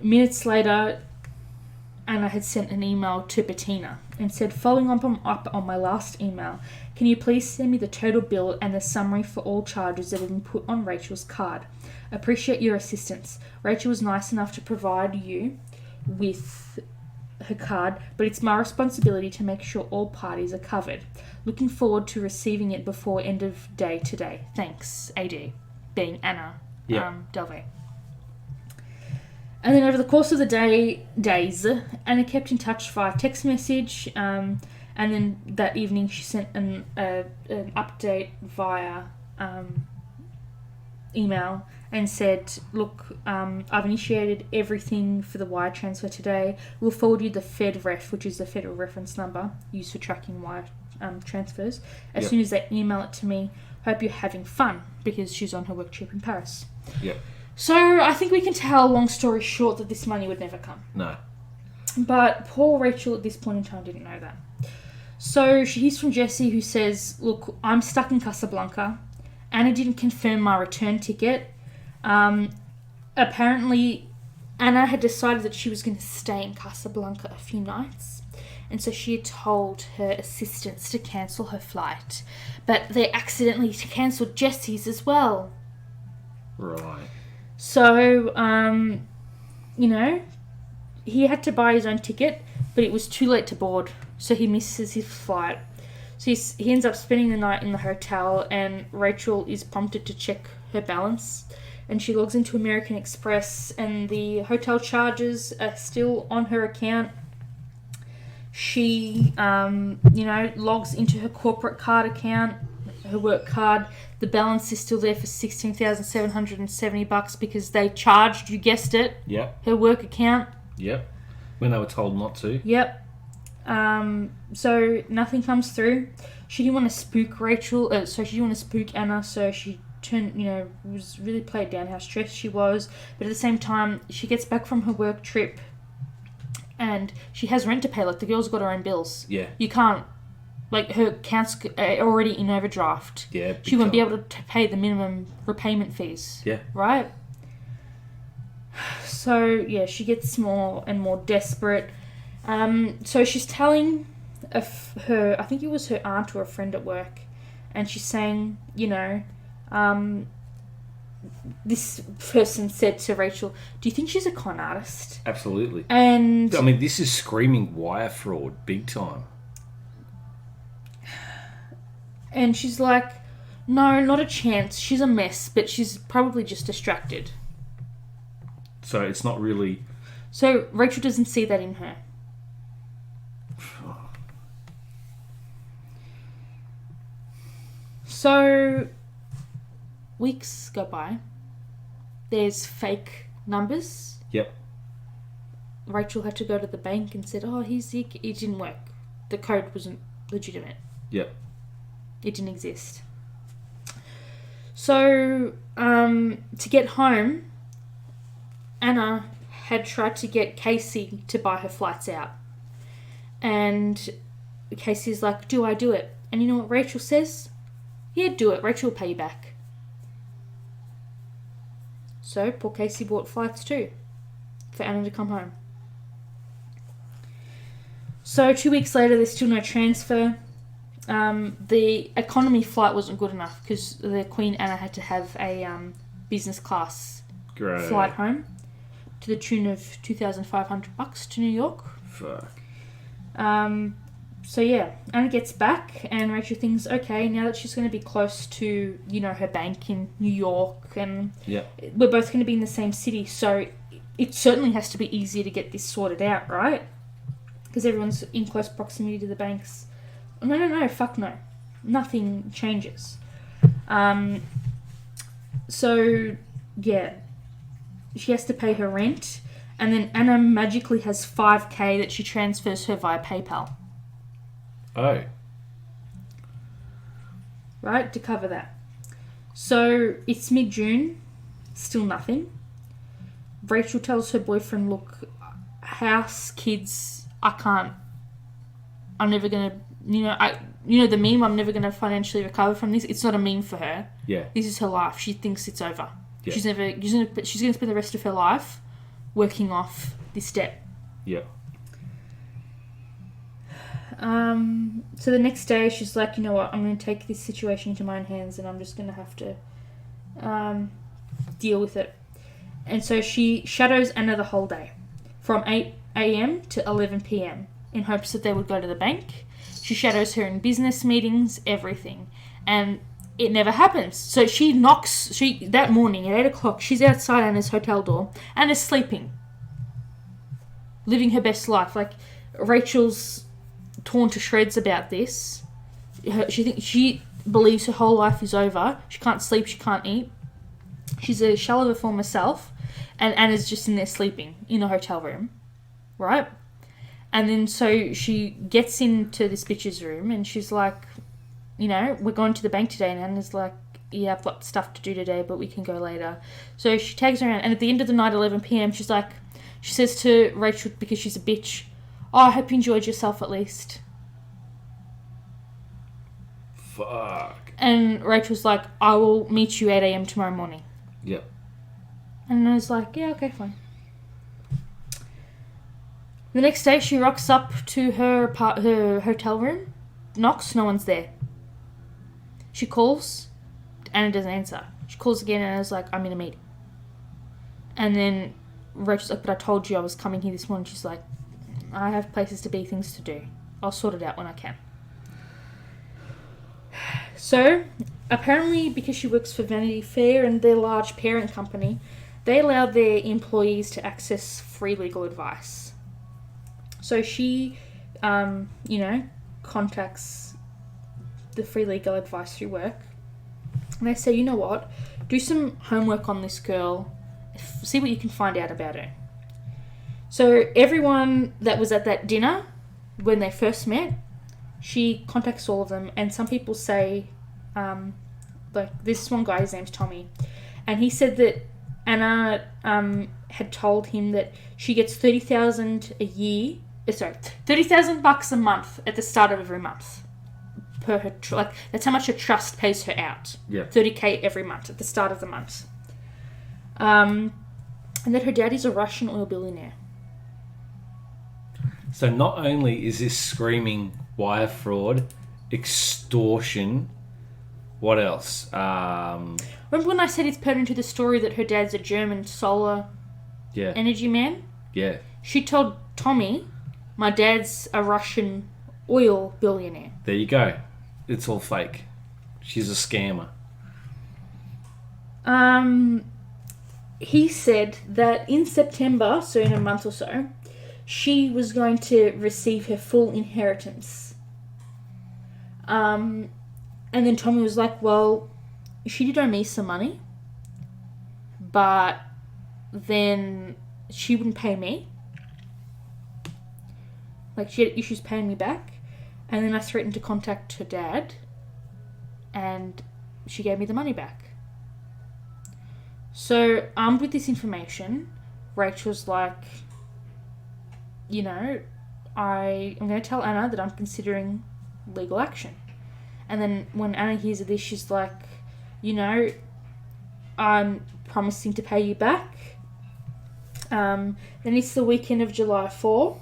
Minutes later, Anna had sent an email to Bettina and said, following up on my last email, can you please send me the total bill and the summary for all charges that have been put on Rachel's card? Appreciate your assistance. Rachel was nice enough to provide you with her card, but it's my responsibility to make sure all parties are covered. Looking forward to receiving it before end of day today. Thanks, AD. Being Anna, Delvey. And then over the course of the days, Anna kept in touch via text message, and then that evening she sent an update via email and said, look, I've initiated everything for the wire transfer today. We'll forward you the FedRef, which is the federal reference number used for tracking wire transfers, as soon as they email it to me. Hope you're having fun, because she's on her work trip in Paris. Yep. So I think we can tell, long story short, that this money would never come. No. But poor Rachel at this point in time didn't know that. So she hears from Jesse, who says, look, I'm stuck in Casablanca. Anna didn't confirm my return ticket. Apparently, Anna had decided that she was going to stay in Casablanca a few nights. And so she had told her assistants to cancel her flight. But they accidentally cancelled Jesse's as well. Right. So, he had to buy his own ticket, but it was too late to board. So he misses his flight. So he ends up spending the night in the hotel, and Rachel is prompted to check her balance. And she logs into American Express, and the hotel charges are still on her account. She, logs into her corporate card account, her work card. The balance is still there for $16,770 because they charged, you guessed it, Yep. her work account. Yep. When they were told not to. Yep. So nothing comes through. She didn't want to spook Rachel, she didn't want to spook Anna, so she was really played down how stressed she was. But at the same time, she gets back from her work trip and she has rent to pay. Like, the girl's got her own bills. Yeah. You can't, like, her accounts are already in overdraft. Yeah. She won't be able to pay the minimum repayment fees. Yeah. Right? So, yeah, she gets more and more desperate. So she's telling her, I think it was her aunt or a friend at work, and she's saying, this person said to Rachel, do you think she's a con artist? Absolutely. And I mean, this is screaming wire fraud, big time. And she's like, no, not a chance. She's a mess, but she's probably just distracted. So it's not really... So Rachel doesn't see that in her. So weeks go by. There's fake numbers. Yep. Rachel had to go to the bank and said, oh, it didn't work. The code wasn't legitimate. Yep. It didn't exist. So, to get home, Anna had tried to get Casey to buy her flights out. And Casey's like, do I do it? And you know what Rachel says? Yeah, do it. Rachel will pay you back. So, poor Casey bought flights too, for Anna to come home. So, 2 weeks later, there's still no transfer. The economy flight wasn't good enough because the Queen Anna had to have a business class flight home to the tune of $2,500 to New York. Fuck. So yeah, Anna gets back and Rachel thinks, okay, now that she's going to be close to, her bank in New York and we're both going to be in the same city, so it certainly has to be easier to get this sorted out, right? Because everyone's in close proximity to the banks. No, fuck no. Nothing changes. So, yeah, she has to pay her rent, and then Anna magically has $5,000 that she transfers her via PayPal. Oh. Right, to cover that. So, it's mid-June, still nothing. Rachel tells her boyfriend, look, house, kids, I'm never going to, the meme, I'm never going to financially recover from this. It's not a meme for her. Yeah. This is her life. She thinks it's over. Yeah. She's going to spend the rest of her life working off this debt. Yeah. So the next day she's like, you know what, I'm going to take this situation into my own hands and I'm just going to have to deal with it. And so she shadows Anna the whole day from 8 a.m. to 11 p.m. in hopes that they would go to the bank. She shadows her in business meetings, everything. And it never happens. So she knocks, that morning at 8 o'clock, she's outside Anna's hotel door. Anna's sleeping. Living her best life. Like, Rachel's torn to shreds about this. She believes her whole life is over. She can't sleep, she can't eat. She's a shell of her former self. And Anna's just in there sleeping in a hotel room. Right? And then so she gets into this bitch's room and she's like, we're going to the bank today. And Anna's like, yeah, I've got stuff to do today, but we can go later. So she tags her around. And at the end of the night, 11 p.m, she says to Rachel, because she's a bitch, oh, I hope you enjoyed yourself at least. Fuck. And Rachel's like, I will meet you 8 a.m. tomorrow morning. Yep. And I was like, yeah, okay, fine. The next day, she rocks up to her hotel room, knocks, no one's there. She calls, Anna doesn't answer. She calls again, and Anna's like, I'm in a meeting. And then Rachel's like, but I told you I was coming here this morning. She's like, I have places to be, things to do. I'll sort it out when I can. So, apparently because she works for Vanity Fair and their large parent company, they allow their employees to access free legal advice. So she, contacts the free legal advice through work. And they say, you know what, do some homework on this girl, see what you can find out about her. So everyone that was at that dinner when they first met, she contacts all of them, and some people say, this one guy, his name's Tommy, and he said that Anna had told him that she gets $30,000 a month at the start of every month. Per her, that's how much her trust pays her out. Yeah. $30,000 every month at the start of the month. And that her dad is a Russian oil billionaire. So not only is this screaming wire fraud, extortion, what else? Remember when I said it's pertinent to the story that her dad's a German solar energy man? Yeah. She told Tommy, my dad's a Russian oil billionaire. There you go. It's all fake. She's a scammer. He said that in September, so in a month or so, she was going to receive her full inheritance. And then Tommy was like, well, she did owe me some money, but then she wouldn't pay me. Like, she had issues paying me back. And then I threatened to contact her dad, and she gave me the money back. So, armed with this information, Rachel's like, I'm going to tell Anna that I'm considering legal action. And then when Anna hears of this, she's like, I'm promising to pay you back. Then it's the weekend of July 4.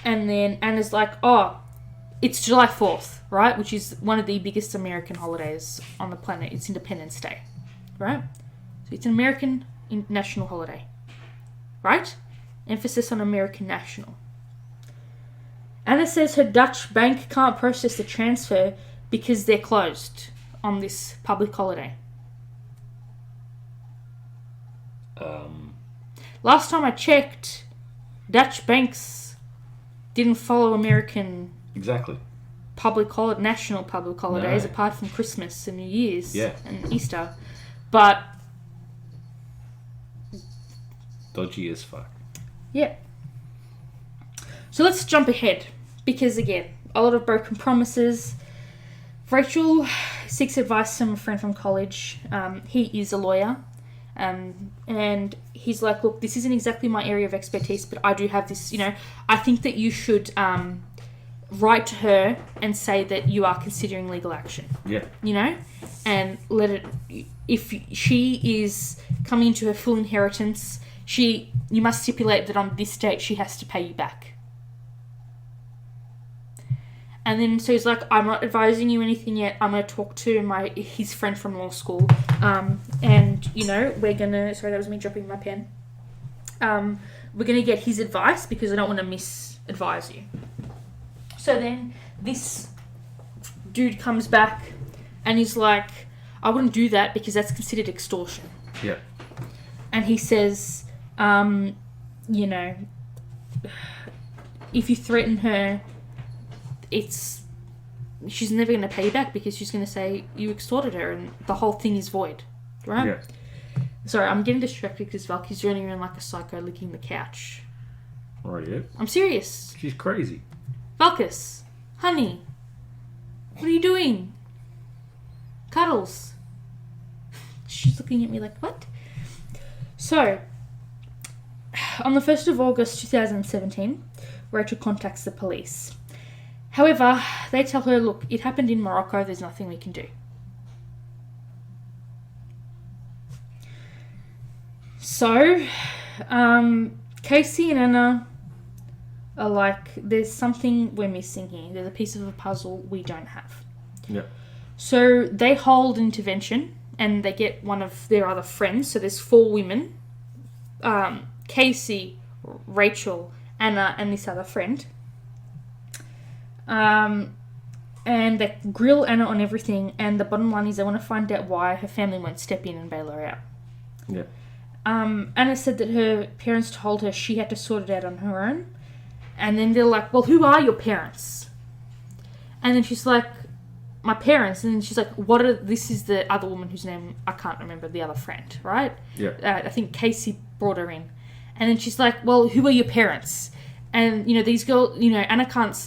And then Anna's like, it's July 4th, right? Which is one of the biggest American holidays on the planet. It's Independence Day, right? So it's an American national holiday, right? Emphasis on American national. Anna says her Dutch bank can't process the transfer because they're closed on this public holiday. Last time I checked, Dutch banks didn't follow American Exactly. national public holidays, apart from Christmas and New Year's and Easter. But dodgy as fuck. Yeah. So let's jump ahead, because again, a lot of broken promises. Rachel seeks advice from a friend from college. He is a lawyer. And he's like, look, this isn't exactly my area of expertise, but I do have this, I think that you should write to her and say that you are considering legal action. Yeah. And let it, if she is coming into her full inheritance, you must stipulate that on this date she has to pay you back. And then, so he's like, I'm not advising you anything yet. I'm going to talk to his friend from law school. And, we're going to... Sorry, that was me dropping my pen. We're going to get his advice because I don't want to misadvise you. So then this dude comes back and he's like, I wouldn't do that because that's considered extortion. Yeah. And he says, if you threaten her... she's never going to pay you back because she's going to say you extorted her and the whole thing is void, right? Yeah. Sorry, I'm getting distracted because Valky's running around like a psycho licking the couch. Right, yeah. I'm serious. She's crazy. Valkus, honey, what are you doing? Cuddles. She's looking at me like, what? So, on the 1st of August 2017, Rachel contacts the police. However, they tell her, look, it happened in Morocco, there's nothing we can do. So, Casey and Anna are like, there's something we're missing here. There's a piece of a puzzle we don't have. Yeah. So they hold intervention and they get one of their other friends. So there's 4 women. Casey, Rachel, Anna, and this other friend. And they grill Anna on everything, and the bottom line is they want to find out why her family won't step in and bail her out. Yeah. Anna said that her parents told her she had to sort it out on her own. And then they're like, well, who are your parents? And then she's like, my parents. And then she's like, this is the other woman whose name I can't remember, the other friend, right? Yeah. I think Casey brought her in. And then she's like, well, who are your parents? And, these girls,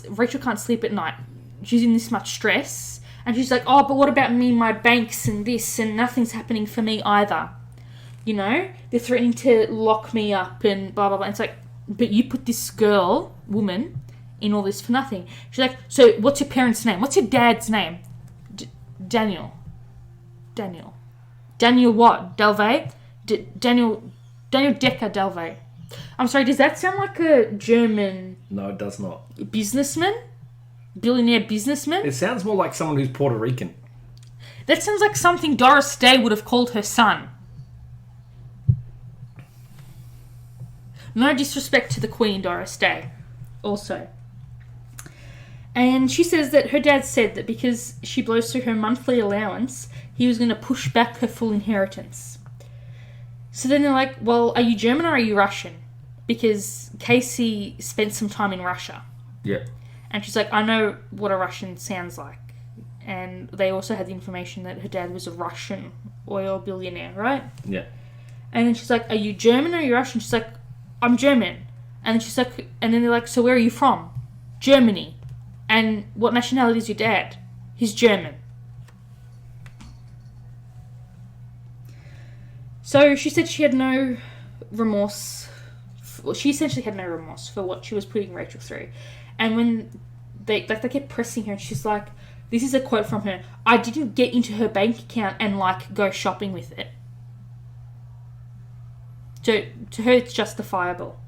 Rachel can't sleep at night. She's in this much stress. And she's like, oh, but what about me, my banks and this, and nothing's happening for me either. They're threatening to lock me up and blah, blah, blah. And it's like, but you put this woman, in all this for nothing. She's like, so what's your parents' name? What's your dad's name? Daniel. Daniel what? Delvey? Daniel Decker Delvey. I'm sorry, does that sound like a German... No, it does not. Businessman? Billionaire businessman? It sounds more like someone who's Puerto Rican. That sounds like something Doris Day would have called her son. No disrespect to the Queen, Doris Day. Also. And she says that her dad said that because she blows through her monthly allowance, he was going to push back her full inheritance. So then they're like, well, are you German or are you Russian? Because Casey spent some time in Russia. Yeah. And she's like, I know what a Russian sounds like. And they also had the information that her dad was a Russian oil billionaire, right? Yeah. And then she's like, are you German or are you Russian? She's like, I'm German. And then she's like, and then they're like, so where are you from? Germany. And what nationality is your dad? He's German. So she said she had no remorse. She essentially had no remorse for what she was putting Rachel through. And when they kept pressing her, and she's like, this is a quote from her, I didn't get into her bank account and go shopping with it. So to her, it's justifiable.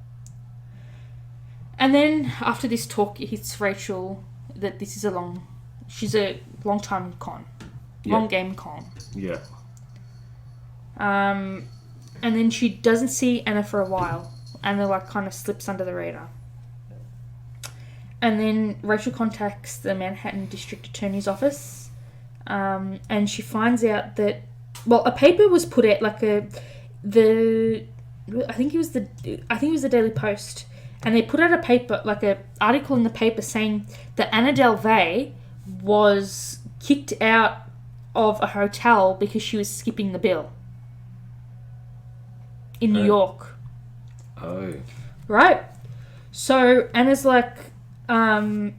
And then after this talk, it hits Rachel that she's a long time con. Yeah. Long game con. Yeah. And then she doesn't see Anna for a while. Anna kind of slips under the radar. And then Rachel contacts the Manhattan District Attorney's office. And she finds out that, a paper was put out, I think it was the Daily Post. And they put out a paper, an article in the paper saying that Anna Delvey was kicked out of a hotel because she was skipping the bill. In New York. Oh. Right? So Anna's like, so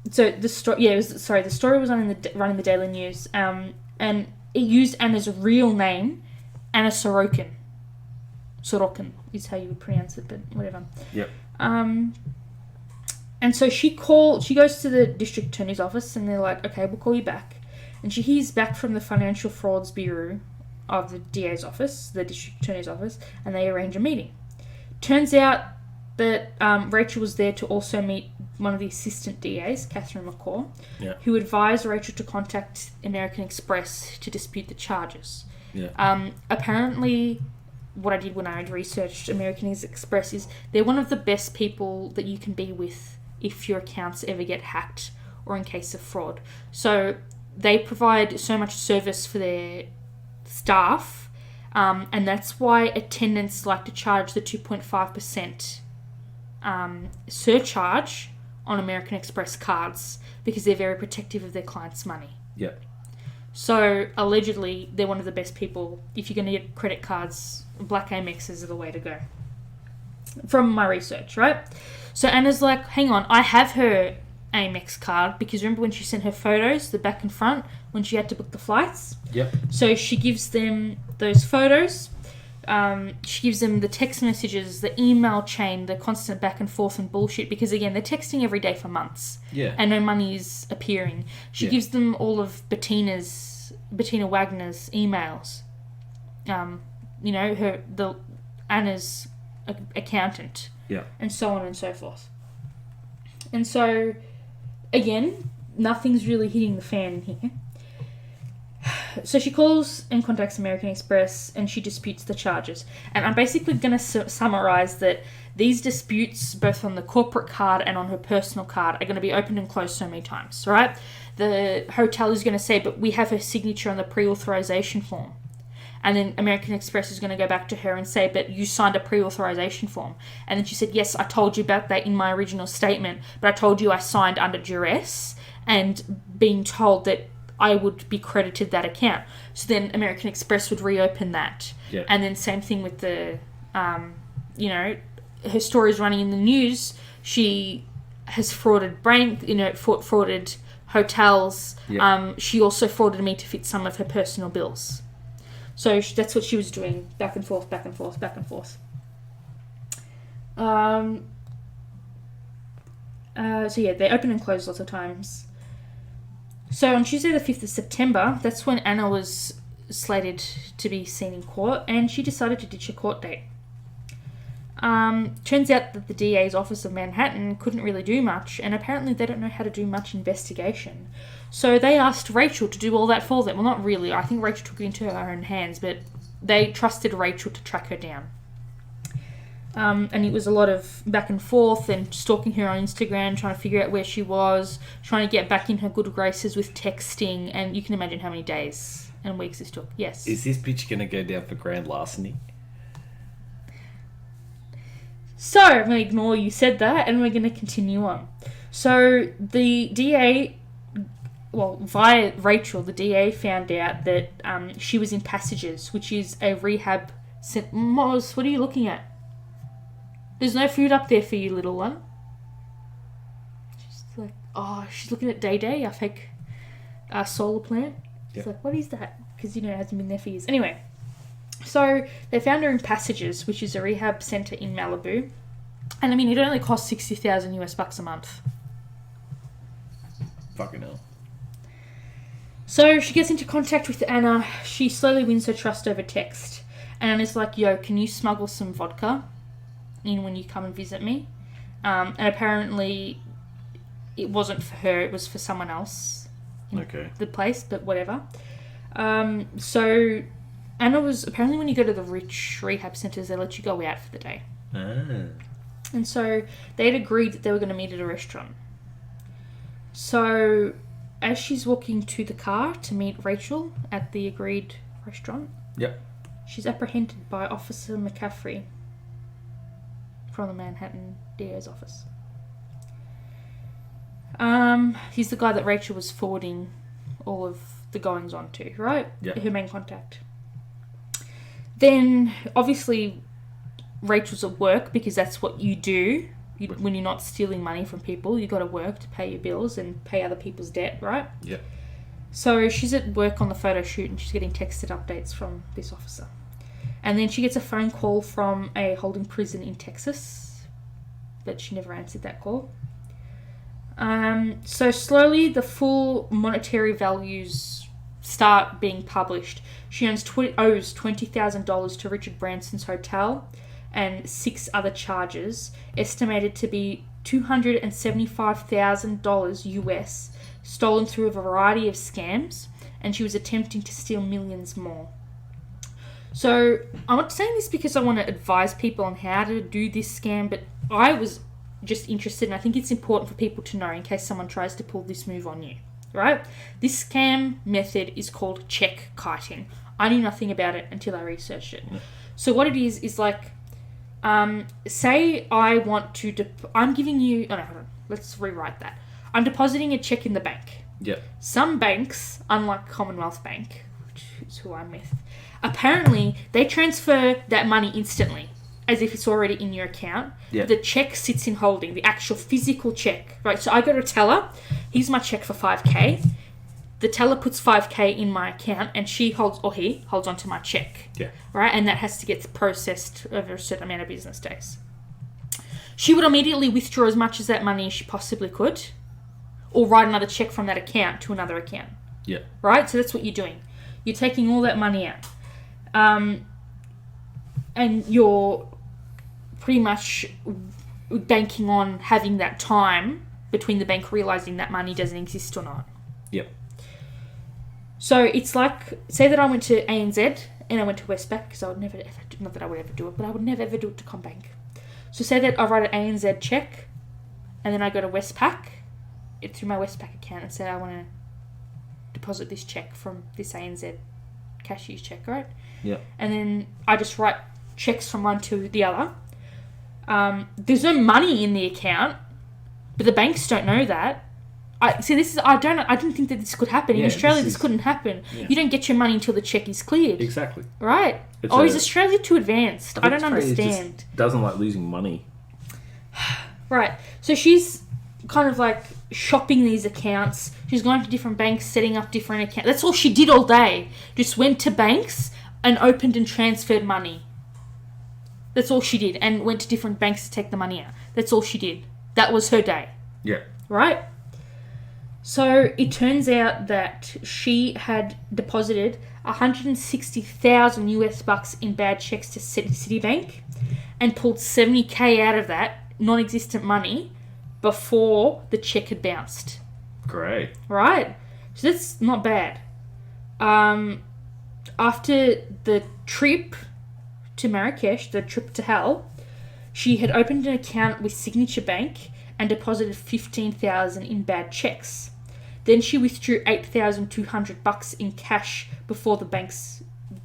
the story, the story was running the Daily News, and it used Anna's real name, Anna Sorokin. Sorokin is how you would pronounce it, but whatever. Yep. And so she goes to the district attorney's office, and they're like, okay, we'll call you back. And she hears back from the Financial Frauds Bureau of the DA's office, the district attorney's office, and they arrange a meeting. Turns out that Rachel was there to also meet one of the assistant DAs, Catherine McCaw, who advised Rachel to contact American Express to dispute the charges. Yeah. Apparently, what I did when I researched American Express is they're one of the best people that you can be with if your accounts ever get hacked or in case of fraud. So they provide so much service for their staff, and that's why attendants like to charge the 2.5% surcharge on American Express cards because they're very protective of their clients' money. Yeah. So allegedly, they're one of the best people. If you're going to get credit cards, black Amexes are the way to go. From my research, right? So Anna's like, hang on, I have her Amex card because remember when she sent her photos, the back and front, when she had to book the flights? Yep. So she gives them those photos. She gives them the text messages, the email chain, the constant back and forth and bullshit because, again, they're texting every day for months. Yeah. And no money is appearing. She gives them all of Bettina Wagner's emails. Anna's accountant. Yeah. And so on and so forth. And so, again, nothing's really hitting the fan here. So she calls and contacts American Express and she disputes the charges. And I'm basically going to summarize that these disputes, both on the corporate card and on her personal card, are going to be opened and closed so many times, right? The hotel is going to say, but we have her signature on the pre-authorization form. And then American Express is going to go back to her and say, but you signed a pre-authorization form. And then she said, yes, I told you about that in my original statement, but I told you I signed under duress and being told that I would be credited that account. So then American Express would reopen that. Yeah. And then same thing with the, her story's running in the news. She has frauded frauded hotels. Yeah. She also frauded me to fit some of her personal bills. So that's what she was doing, back and forth, back and forth, back and forth. So yeah, they open and close lots of times. So on Tuesday the 5th of September, that's when Anna was slated to be seen in court, and she decided to ditch a court date. Turns out that the DA's office of Manhattan couldn't really do much, and apparently they don't know how to do much investigation. So they asked Rachel to do all that for them. Well, not really. I think Rachel took it into her own hands, but they trusted Rachel to track her down. And it was a lot of back and forth and stalking her on Instagram, trying to figure out where she was, trying to get back in her good graces with texting, and you can imagine how many days and weeks this took. Yes. Is this bitch going to go down for grand larceny? So, I'm going to ignore you said that, and we're going to continue on. So, the DA, via Rachel, the DA found out that she was in Passages, which is a rehab center. Moz, what are you looking at? There's no food up there for you, little one. She's like, she's looking at Day, our fake solar plant. She's like, what is that? Because, it hasn't been there for years. Anyway, so they found her in Passages, which is a rehab center in Malibu. And, it only costs $60,000 a month. Fucking hell. So she gets into contact with Anna. She slowly wins her trust over text. And Anna's like, yo, can you smuggle some vodka in when you come and visit me? And apparently it wasn't for her, it was for someone else in the place, but whatever. So Anna was, apparently when you go to the rich rehab centres, they let you go out for the day. And so they had agreed that they were going to meet at a restaurant. So as she's walking to the car to meet Rachel at the agreed restaurant, she's apprehended by Officer McCaffrey from the Manhattan DA's office. He's the guy that Rachel was forwarding all of the goings on to, right? Yeah. Her main contact. Then, obviously, Rachel's at work because that's what you do when you're not stealing money from people. You got to work to pay your bills and pay other people's debt, right? Yeah. So she's at work on the photo shoot and she's getting texted updates from this officer. And then she gets a phone call from a holding prison in Texas, but she never answered that call. So slowly the full monetary values start being published. She owes $20,000 to Richard Branson's hotel and 6 other charges, estimated to be $275,000 US, stolen through a variety of scams, and she was attempting to steal millions more. So I'm not saying this because I want to advise people on how to do this scam, but I was just interested, and I think it's important for people to know in case someone tries to pull this move on you, right? This scam method is called check kiting. I knew nothing about it until I researched it. So what it is like, say I want to, I'm giving you, hold on, let's rewrite that. I'm depositing a check in the bank. Yeah. Some banks, unlike Commonwealth Bank, which is who I'm with, apparently they transfer that money instantly, as if it's already in your account. Yeah. The check sits in holding, the actual physical check, right? So I go to a teller, here's my check for $5,000. The teller puts $5,000 in my account and she holds, or he holds onto my check. Yeah. Right? And that has to get processed over a certain amount of business days. She would immediately withdraw as much of that money as she possibly could, or write another check from that account to another account. Yeah. Right? So that's what you're doing. You're taking all that money out. And you're pretty much banking on having that time between the bank realising that money doesn't exist or not. Yep. So it's like, say that I went to ANZ and I went to Westpac, because I would never ever do, not that I would ever do it, but I would never ever do it to Combank. So say that I write an ANZ check and then I go to Westpac through my Westpac account and say I want to deposit this check from this ANZ cashier's check, right? Yeah. And then I just write checks from one to the other. There's no money in the account, but the banks don't know that. I didn't think that this could happen. In Australia, this couldn't happen. Yeah. You don't get your money until the check is cleared. Exactly. Right. Is Australia too advanced? I don't understand. Just doesn't like losing money. Right. So she's kind of like shopping these accounts. She's going to different banks, setting up different accounts. That's all she did all day. Just went to banks and opened and transferred money. That's all she did. And went to different banks to take the money out. That's all she did. That was her day. Yeah. Right? So it turns out that she had deposited 160,000 US bucks in bad checks to Citibank and pulled 70k out of that non-existent money before the check had bounced. Great. Right? So that's not bad. After the trip to Marrakesh, the trip to hell, she had opened an account with Signature Bank and deposited 15,000 in bad checks. Then she withdrew 8,200 bucks in cash before the banks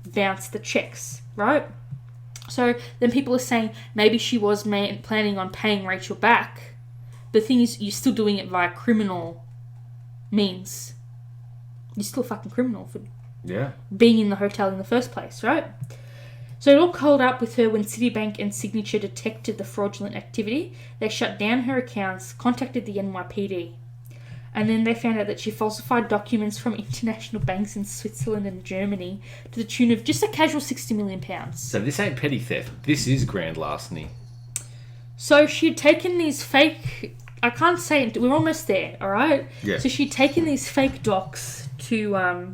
bounced the checks, right? So then people are saying maybe she was planning on paying Rachel back. The thing is, you're still doing it via criminal means. You're still a fucking criminal for being in the hotel in the first place, right? So it all curled up with her when Citibank and Signature detected the fraudulent activity. They shut down her accounts, contacted the NYPD. And then they found out that she falsified documents from international banks in Switzerland and Germany to the tune of just a casual £60 million. So this ain't petty theft. This is grand larceny. So she had taken these fake... I can't say it. We're almost there, all right? Yeah. So she'd taken these fake docs to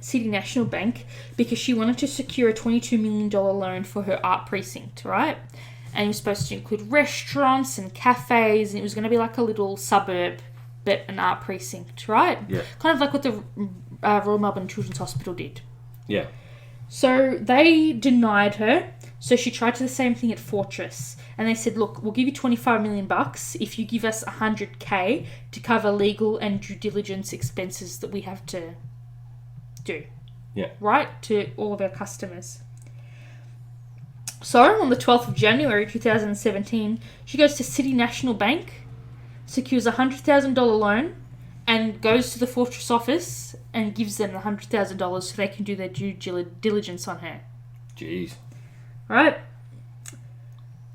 City National Bank because she wanted to secure a $22 million loan for her art precinct, right? And it was supposed to include restaurants and cafes, and it was going to be like a little suburb, but an art precinct, right? Yeah. Kind of like what the Royal Melbourne Children's Hospital did. Yeah. So they denied her. So she tried to do the same thing at Fortress. And they said, look, we'll give you 25 million bucks if you give us 100k to cover legal and due diligence expenses that we have to do. Yeah. Right? To all of our customers. So on the 12th of January 2017, she goes to City National Bank, secures a $100,000 loan, and goes to the Fortress office and gives them the $100,000 so they can do their due diligence on her. Jeez. Right?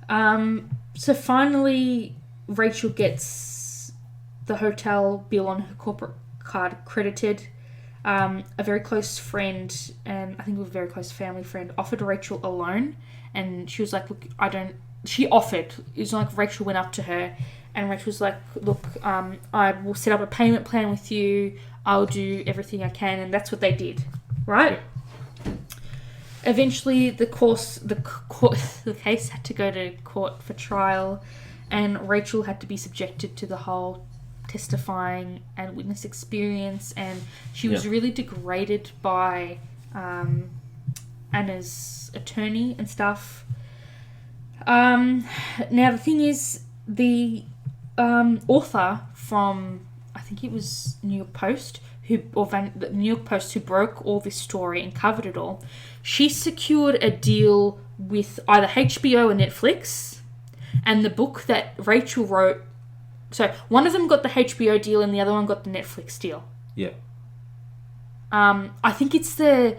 So finally, Rachel gets the hotel bill on her corporate card credited. A very close friend, and I think a very close family friend, offered Rachel a loan, and she was like, look, she offered. It was like Rachel went up to her, and Rachel was like, look, I will set up a payment plan with you, I'll do everything I can, and that's what they did, right? Yeah. Eventually, the case had to go to court for trial, and Rachel had to be subjected to the whole testifying and witness experience, and she was really degraded by Anna's attorney and stuff. Now, the thing is, the author from, I think it was New York Post, the New York Post, who broke all this story and covered it all, she secured a deal with either HBO or Netflix, and the book that Rachel wrote, so one of them got the HBO deal and the other one got the Netflix deal. Yeah. I think it's the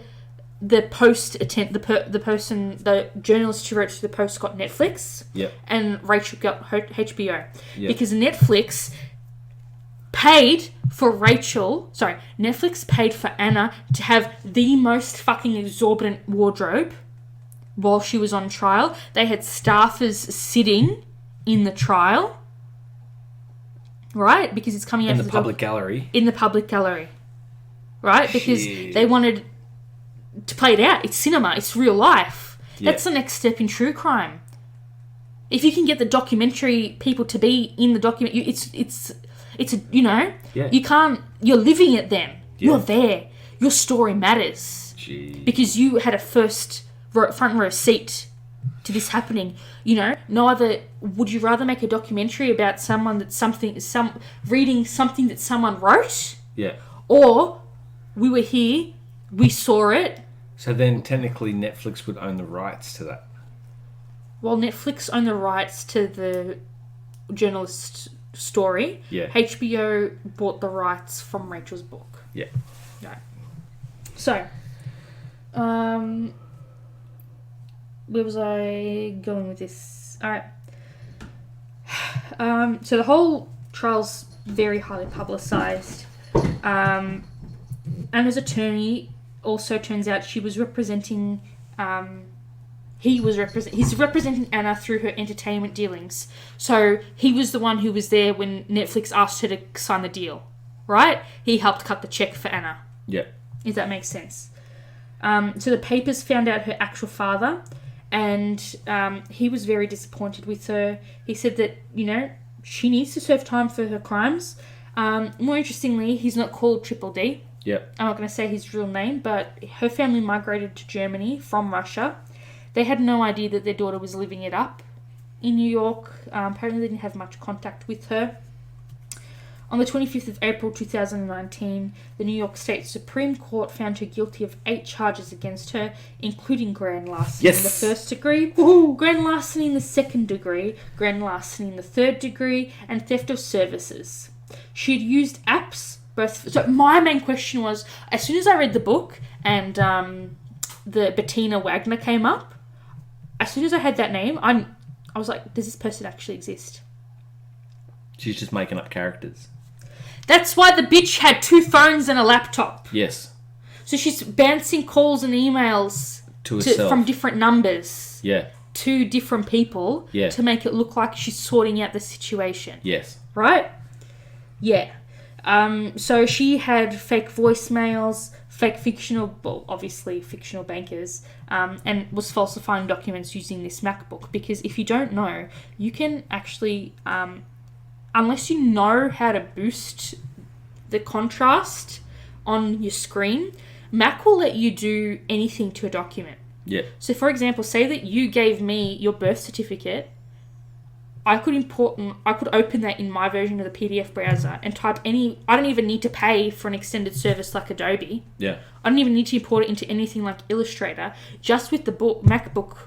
journalist who wrote to the Post got Netflix. Yeah. And Rachel got HBO. Yeah. Because Netflix paid for Anna to have the most fucking exorbitant wardrobe while she was on trial. They had staffers sitting in the trial. Right? Because it's coming out in the public gallery. In the public gallery. Right? Because they wanted to play it out. It's cinema. It's real life. Yeah. That's the next step in true crime. If you can get the documentary people to be in the document, it's you know, you can't, you're living it then. Yeah. You're there. your story matters. Gee. Because you had a front row seat to this happening. You know, no other. Would you rather make a documentary about reading something that someone wrote? Yeah. Or we were here, we saw it. So then technically Netflix would own the rights to that. Well, Netflix owned the rights to the journalist's story. Yeah. HBO bought the rights from Rachel's book. Yeah. Right. So, where was I going with this? Alright. So the whole trial's very highly publicised. Anna's attorney also turns out she was representing... he's representing Anna through her entertainment dealings. So he was the one who was there when Netflix asked her to sign the deal, right? He helped cut the check for Anna. Yeah. If that makes sense. So the papers found out her actual father, and he was very disappointed with her. He said that, you know, she needs to serve time for her crimes. More interestingly, he's not called Triple D. Yeah. I'm not going to say his real name, but her family migrated to Germany from Russia. They had no idea that their daughter was living it up in New York. Apparently they didn't have much contact with her. On the 25th of April 2019, the New York State Supreme Court found her guilty of 8 charges against her, including grand larceny in the first degree, grand larceny in the second degree, grand larceny in the third degree, and theft of services. She had used apps, both... So my main question was, as soon as I read the book and the Bettina Wagner came up, as soon as I had that name, I was like, does this person actually exist? She's just making up characters. That's why the bitch had 2 phones and a laptop. Yes. So she's bouncing calls and emails To herself. from different numbers Yeah. to different people to make it look like she's sorting out the situation. Yes. Right? Yeah. So she had fake voicemails, fake obviously fictional bankers, and was falsifying documents using this MacBook. Because if you don't know, you can actually... unless you know how to boost the contrast on your screen, Mac will let you do anything to a document. Yeah. So, for example, say that you gave me your birth certificate. I could open that in my version of the PDF browser and type I don't even need to pay for an extended service like Adobe. Yeah. I don't even need to import it into anything like Illustrator. Just with the MacBook,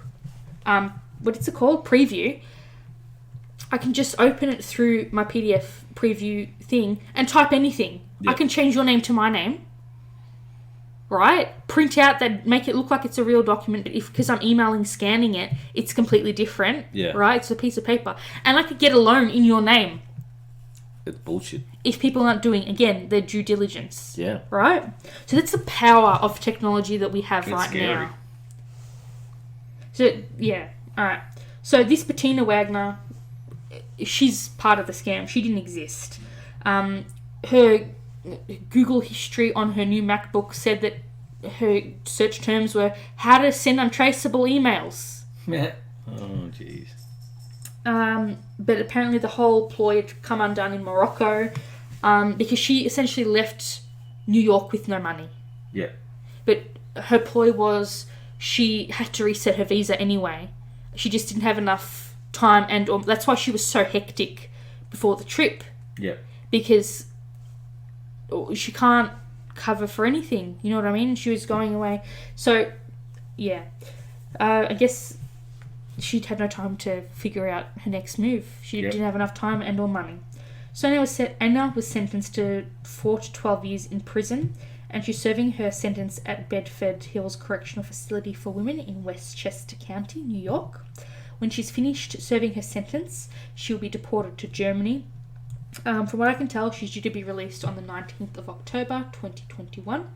what's it called? Preview. I can just open it through my PDF preview thing and type anything. Yep. I can change your name to my name. Right? Print out that, make it look like it's a real document, but because I'm emailing, scanning it, it's completely different. Yeah. Right? It's a piece of paper. And I could get a loan in your name. It's bullshit. If people aren't doing, again, their due diligence. Yeah. Right? So that's the power of technology that we have It's right scary. now. So, yeah. Alright. So this Bettina Wagner... she's part of the scam. She didn't exist. Her Google history on her new MacBook said that her search terms were how to send untraceable emails. Oh, jeez. But apparently the whole ploy had come undone in Morocco because she essentially left New York with no money. Yeah. But her ploy was she had to reset her visa anyway. She just didn't have enough time, and that's why she was so hectic before the trip. Yeah. Because she can't cover for anything, you know what I mean? She was going away. So, yeah. I guess she'd had no time to figure out her next move. She didn't have enough time and or money. So Anna was sentenced to 4 to 12 years in prison, and she's serving her sentence at Bedford Hills Correctional Facility for Women in Westchester County, New York. When she's finished serving her sentence, she'll be deported to Germany. From what I can tell, she's due to be released on the 19th of October 2021.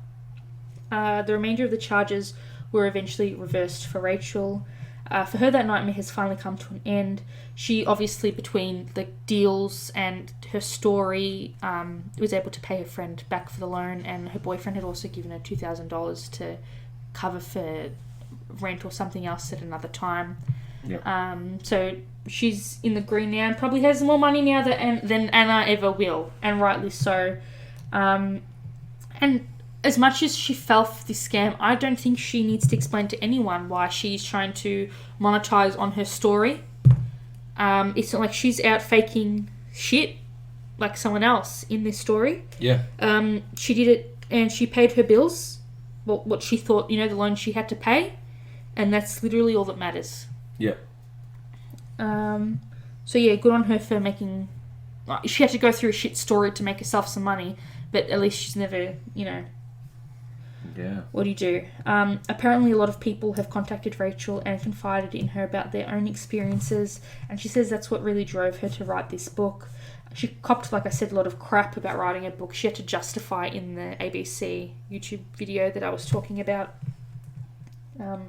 The remainder of the charges were eventually reversed for Rachel. For her, that nightmare has finally come to an end. She obviously, between the deals and her story, was able to pay her friend back for the loan, and her boyfriend had also given her $2,000 to cover for rent or something else at another time. Yeah. So she's in the green now and probably has more money now than Anna ever will, and rightly so. And as much as she fell for this scam, I don't think she needs to explain to anyone why she's trying to monetize on her story. It's not like she's out faking shit like someone else in this story. Yeah. She did it and she paid her bills, what she thought, the loan she had to pay, and that's literally all that matters. Yeah. So yeah, good on her for making... She had to go through a shit story to make herself some money, but at least she's never, Yeah. What do you do? Apparently a lot of people have contacted Rachel and confided in her about their own experiences, and she says that's what really drove her to write this book. She copped, like I said, a lot of crap about writing a book. She had to justify in the ABC YouTube video that I was talking about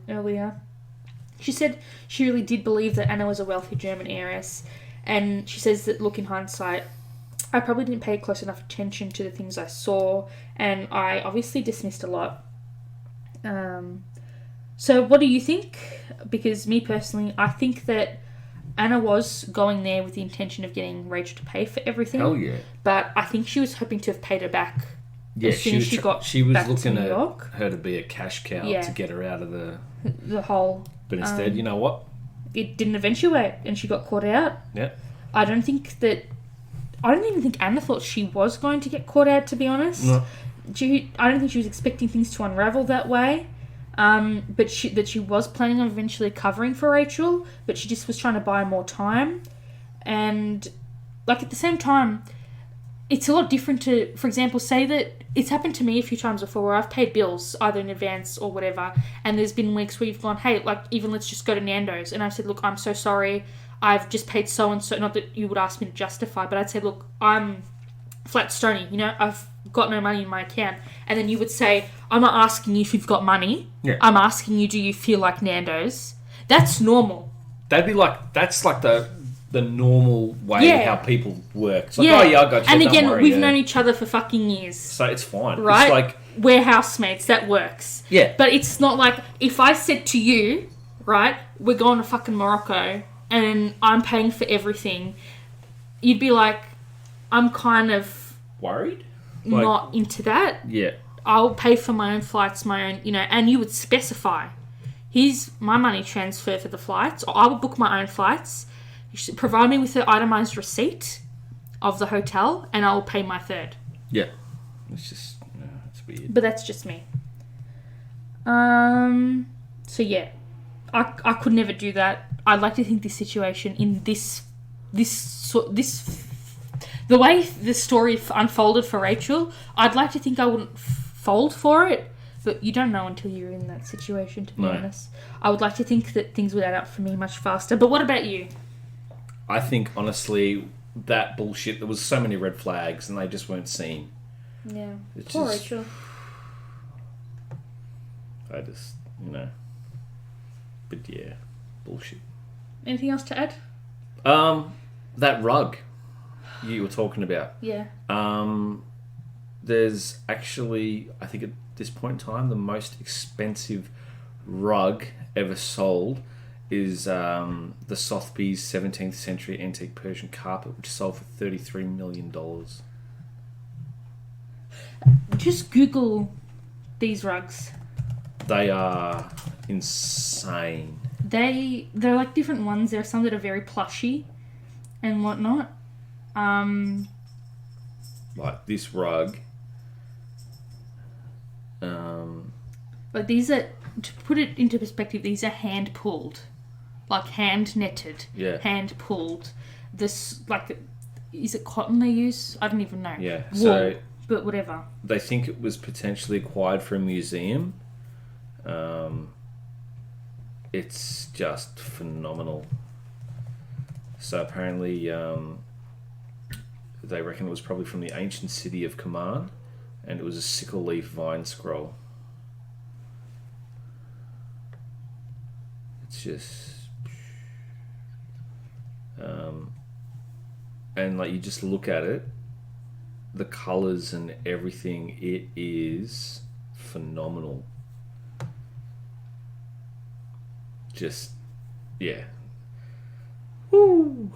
earlier. She said she really did believe that Anna was a wealthy German heiress, and she says that, look, in hindsight, I probably didn't pay close enough attention to the things I saw, and I obviously dismissed a lot. So what do you think? Because me personally, I think that Anna was going there with the intention of getting Rachel to pay for everything. Hell yeah. But I think she was hoping to have paid her back. Yeah, as soon as she got she was back looking to New at York. her to be a cash cow to get her out of the whole. But instead, you know what? It didn't eventuate, and she got caught out. Yeah. I don't even think Anna thought she was going to get caught out, to be honest. No. I don't think she was expecting things to unravel that way. But she was planning on eventually covering for Rachel, but she just was trying to buy more time. And, like, at the same time, it's a lot different to, for example, say that it's happened to me a few times before where I've paid bills either in advance or whatever, and there's been weeks where you've gone, hey, like, even let's just go to Nando's, and I've said, look, I'm so sorry, I've just paid so-and-so, not that you would ask me to justify, but I'd say, look, I'm flat stony, I've got no money in my account, and then you would say, I'm not asking you if you've got money, I'm asking you, do you feel like Nando's? That's normal. That's like the normal way how people work. It's like, oh yeah, I got you. And don't again, worry, we've known each other for fucking years. So it's fine. Right? It's like... We're housemates. That works. Yeah. But it's not like, if I said to you, right, we're going to fucking Morocco and I'm paying for everything, you'd be like, I'm kind of... Worried? Not into that. Yeah. I'll pay for my own flights, my own, and you would specify, here's my money transfer for the flights, or I will book my own flights. You should provide me with the itemised receipt of the hotel, and I will pay my third. Yeah. It's just, it's weird. But that's just me. So yeah, I could never do that. I'd like to think this situation in this the way the story unfolded for Rachel, I'd like to think I wouldn't fold for it, but you don't know until you're in that situation, to be honest. I would like to think that things would add up for me much faster. But what about you? I think, honestly, that bullshit, there was so many red flags and they just weren't seen. Yeah. It's Poor just... Rachel. I just, But yeah, bullshit. Anything else to add? That rug you were talking about. Yeah. There's actually, I think at this point in time, the most expensive rug ever sold is the Sotheby's 17th century antique Persian carpet, which sold for $33 million. Just Google these rugs. They are insane. They're like different ones. There are some that are very plushy and whatnot. Like this rug. But these are, to put it into perspective, these are hand pulled, like hand netted, hand pulled. This, like, is it cotton they use? I don't even know. Yeah. Wool, So but whatever. they think it was potentially acquired for a museum. It's just phenomenal. So apparently, they reckon it was probably from the ancient city of Kaman, and it was a sickle leaf vine scroll. It's just... and like, you just look at it, the colours and everything, it is phenomenal. Just, yeah. Woo!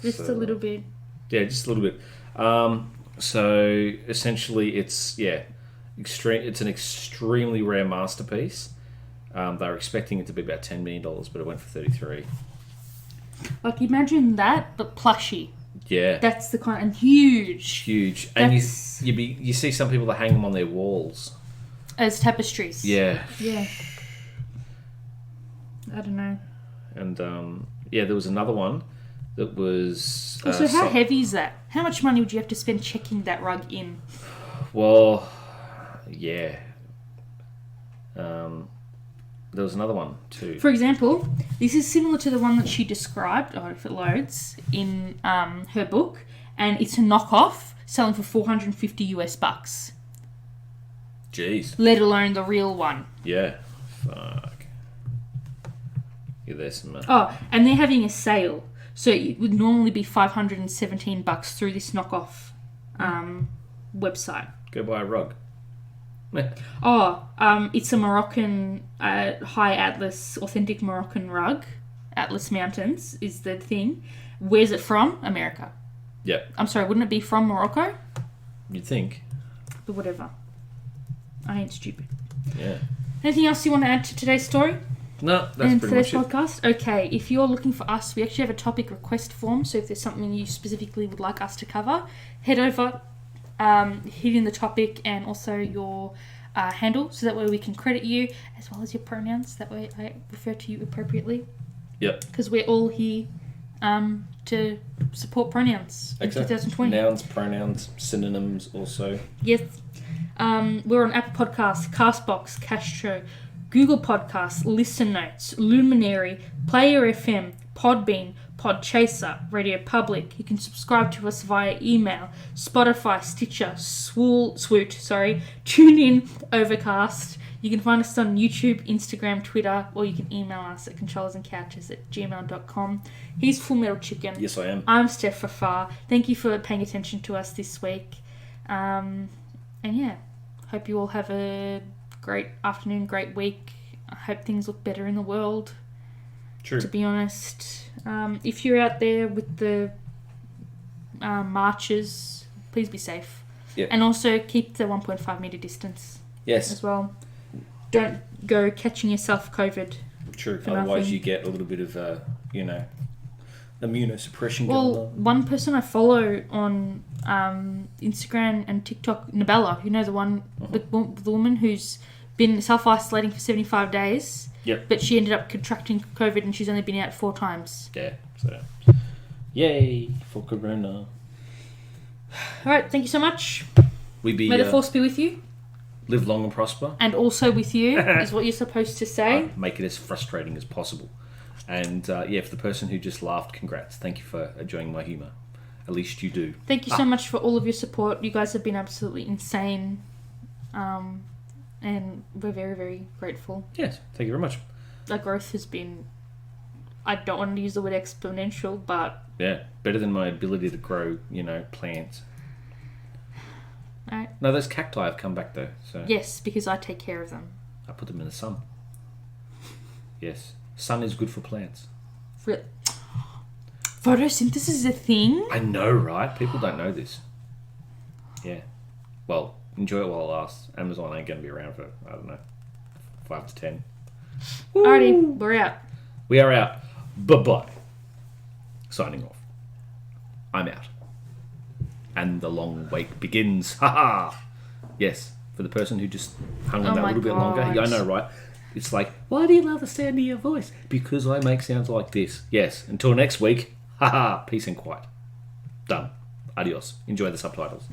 Just a little bit. Yeah, just a little bit. So essentially, it's It's an extremely rare masterpiece. They were expecting it to be about $10 million, but it went for 33. Like, imagine that, but plushy. Yeah. That's the kind, and huge. And you see some people that hang them on their walls. As tapestries. Yeah. Yeah. I don't know. And, there was another one that was... Also, how heavy is that? How much money would you have to spend checking that rug in? Well, yeah. There was another one too. For example, this is similar to the one that she described, if it loads, in her book, and it's a knockoff selling for $450 US. Jeez. Let alone the real one. Yeah. Fuck. Yeah, there's some... Oh, and they're having a sale. So it would normally be $517 through this knockoff website. Go buy a rug. It's a Moroccan high Atlas, authentic Moroccan rug. Atlas Mountains is the thing. Where's it from? America. Yep. I'm sorry, wouldn't it be from Morocco? You'd think. But whatever. I ain't stupid. Yeah. Anything else you want to add to today's story? No, that's pretty much today's podcast? Okay, if you're looking for us, we actually have a topic request form, so if there's something you specifically would like us to cover, head over, hit in the topic and also your handle, so that way we can credit you, as well as your pronouns, that way I refer to you appropriately. Yep. Because we're all here to support pronouns in 2020. Nouns, pronouns, synonyms also. Yes. We're on Apple Podcasts, Castbox, Castro, Google Podcasts, Listen Notes, Luminary, Player FM, Podbean, Podchaser, Radio Public. You can subscribe to us via email, Spotify, Stitcher, Swoot, TuneIn, Overcast. You can find us on YouTube, Instagram, Twitter, or you can email us at controllersandcouches@gmail.com. He's FullMetalChicken. Yes, I am. I'm Stephfafahh. Thank you for paying attention to us this week. And yeah, hope you all have a great afternoon, great week. I hope things look better in the world. True. To be honest. If you're out there with the marches, please be safe. Yep. And also keep the 1.5 metre distance. Yes. As well. Don't go catching yourself COVID. True. Otherwise you get a little bit of, immunosuppression going on. One person I follow on Instagram and TikTok, Nabella, you know, the one, the woman who's been self-isolating for 75 days. Yep. But she ended up contracting COVID and she's only been out 4 times. Yeah. So, yay for Corona. All right. Thank you so much. May the force be with you. Live long and prosper. And also with you is what you're supposed to say. Make it as frustrating as possible. And for the person who just laughed, congrats. Thank you for enjoying my humour. At least you do. Thank you so much for all of your support. You guys have been absolutely insane. And we're very, very grateful. Yes, thank you very much. Our growth has been, I don't want to use the word exponential, but... Yeah, better than my ability to grow, plants. Right. No, those cacti have come back though. So yes, because I take care of them. I put them in the sun. Yes. Sun is good for plants. Really? Photosynthesis is a thing? I know, right? People don't know this. Yeah. Well, enjoy it while it lasts. Amazon ain't going to be around for, 5 to 10. Alrighty, we're out. We are out. Bye-bye. Signing off. I'm out. And the long wait begins. Ha-ha! Yes, for the person who just hung on that a little bit longer. Yeah, I know, right? It's like, why do you love the sound of your voice? Because I make sounds like this. Yes, until next week. Ha-ha! Peace and quiet. Done. Adios. Enjoy the subtitles.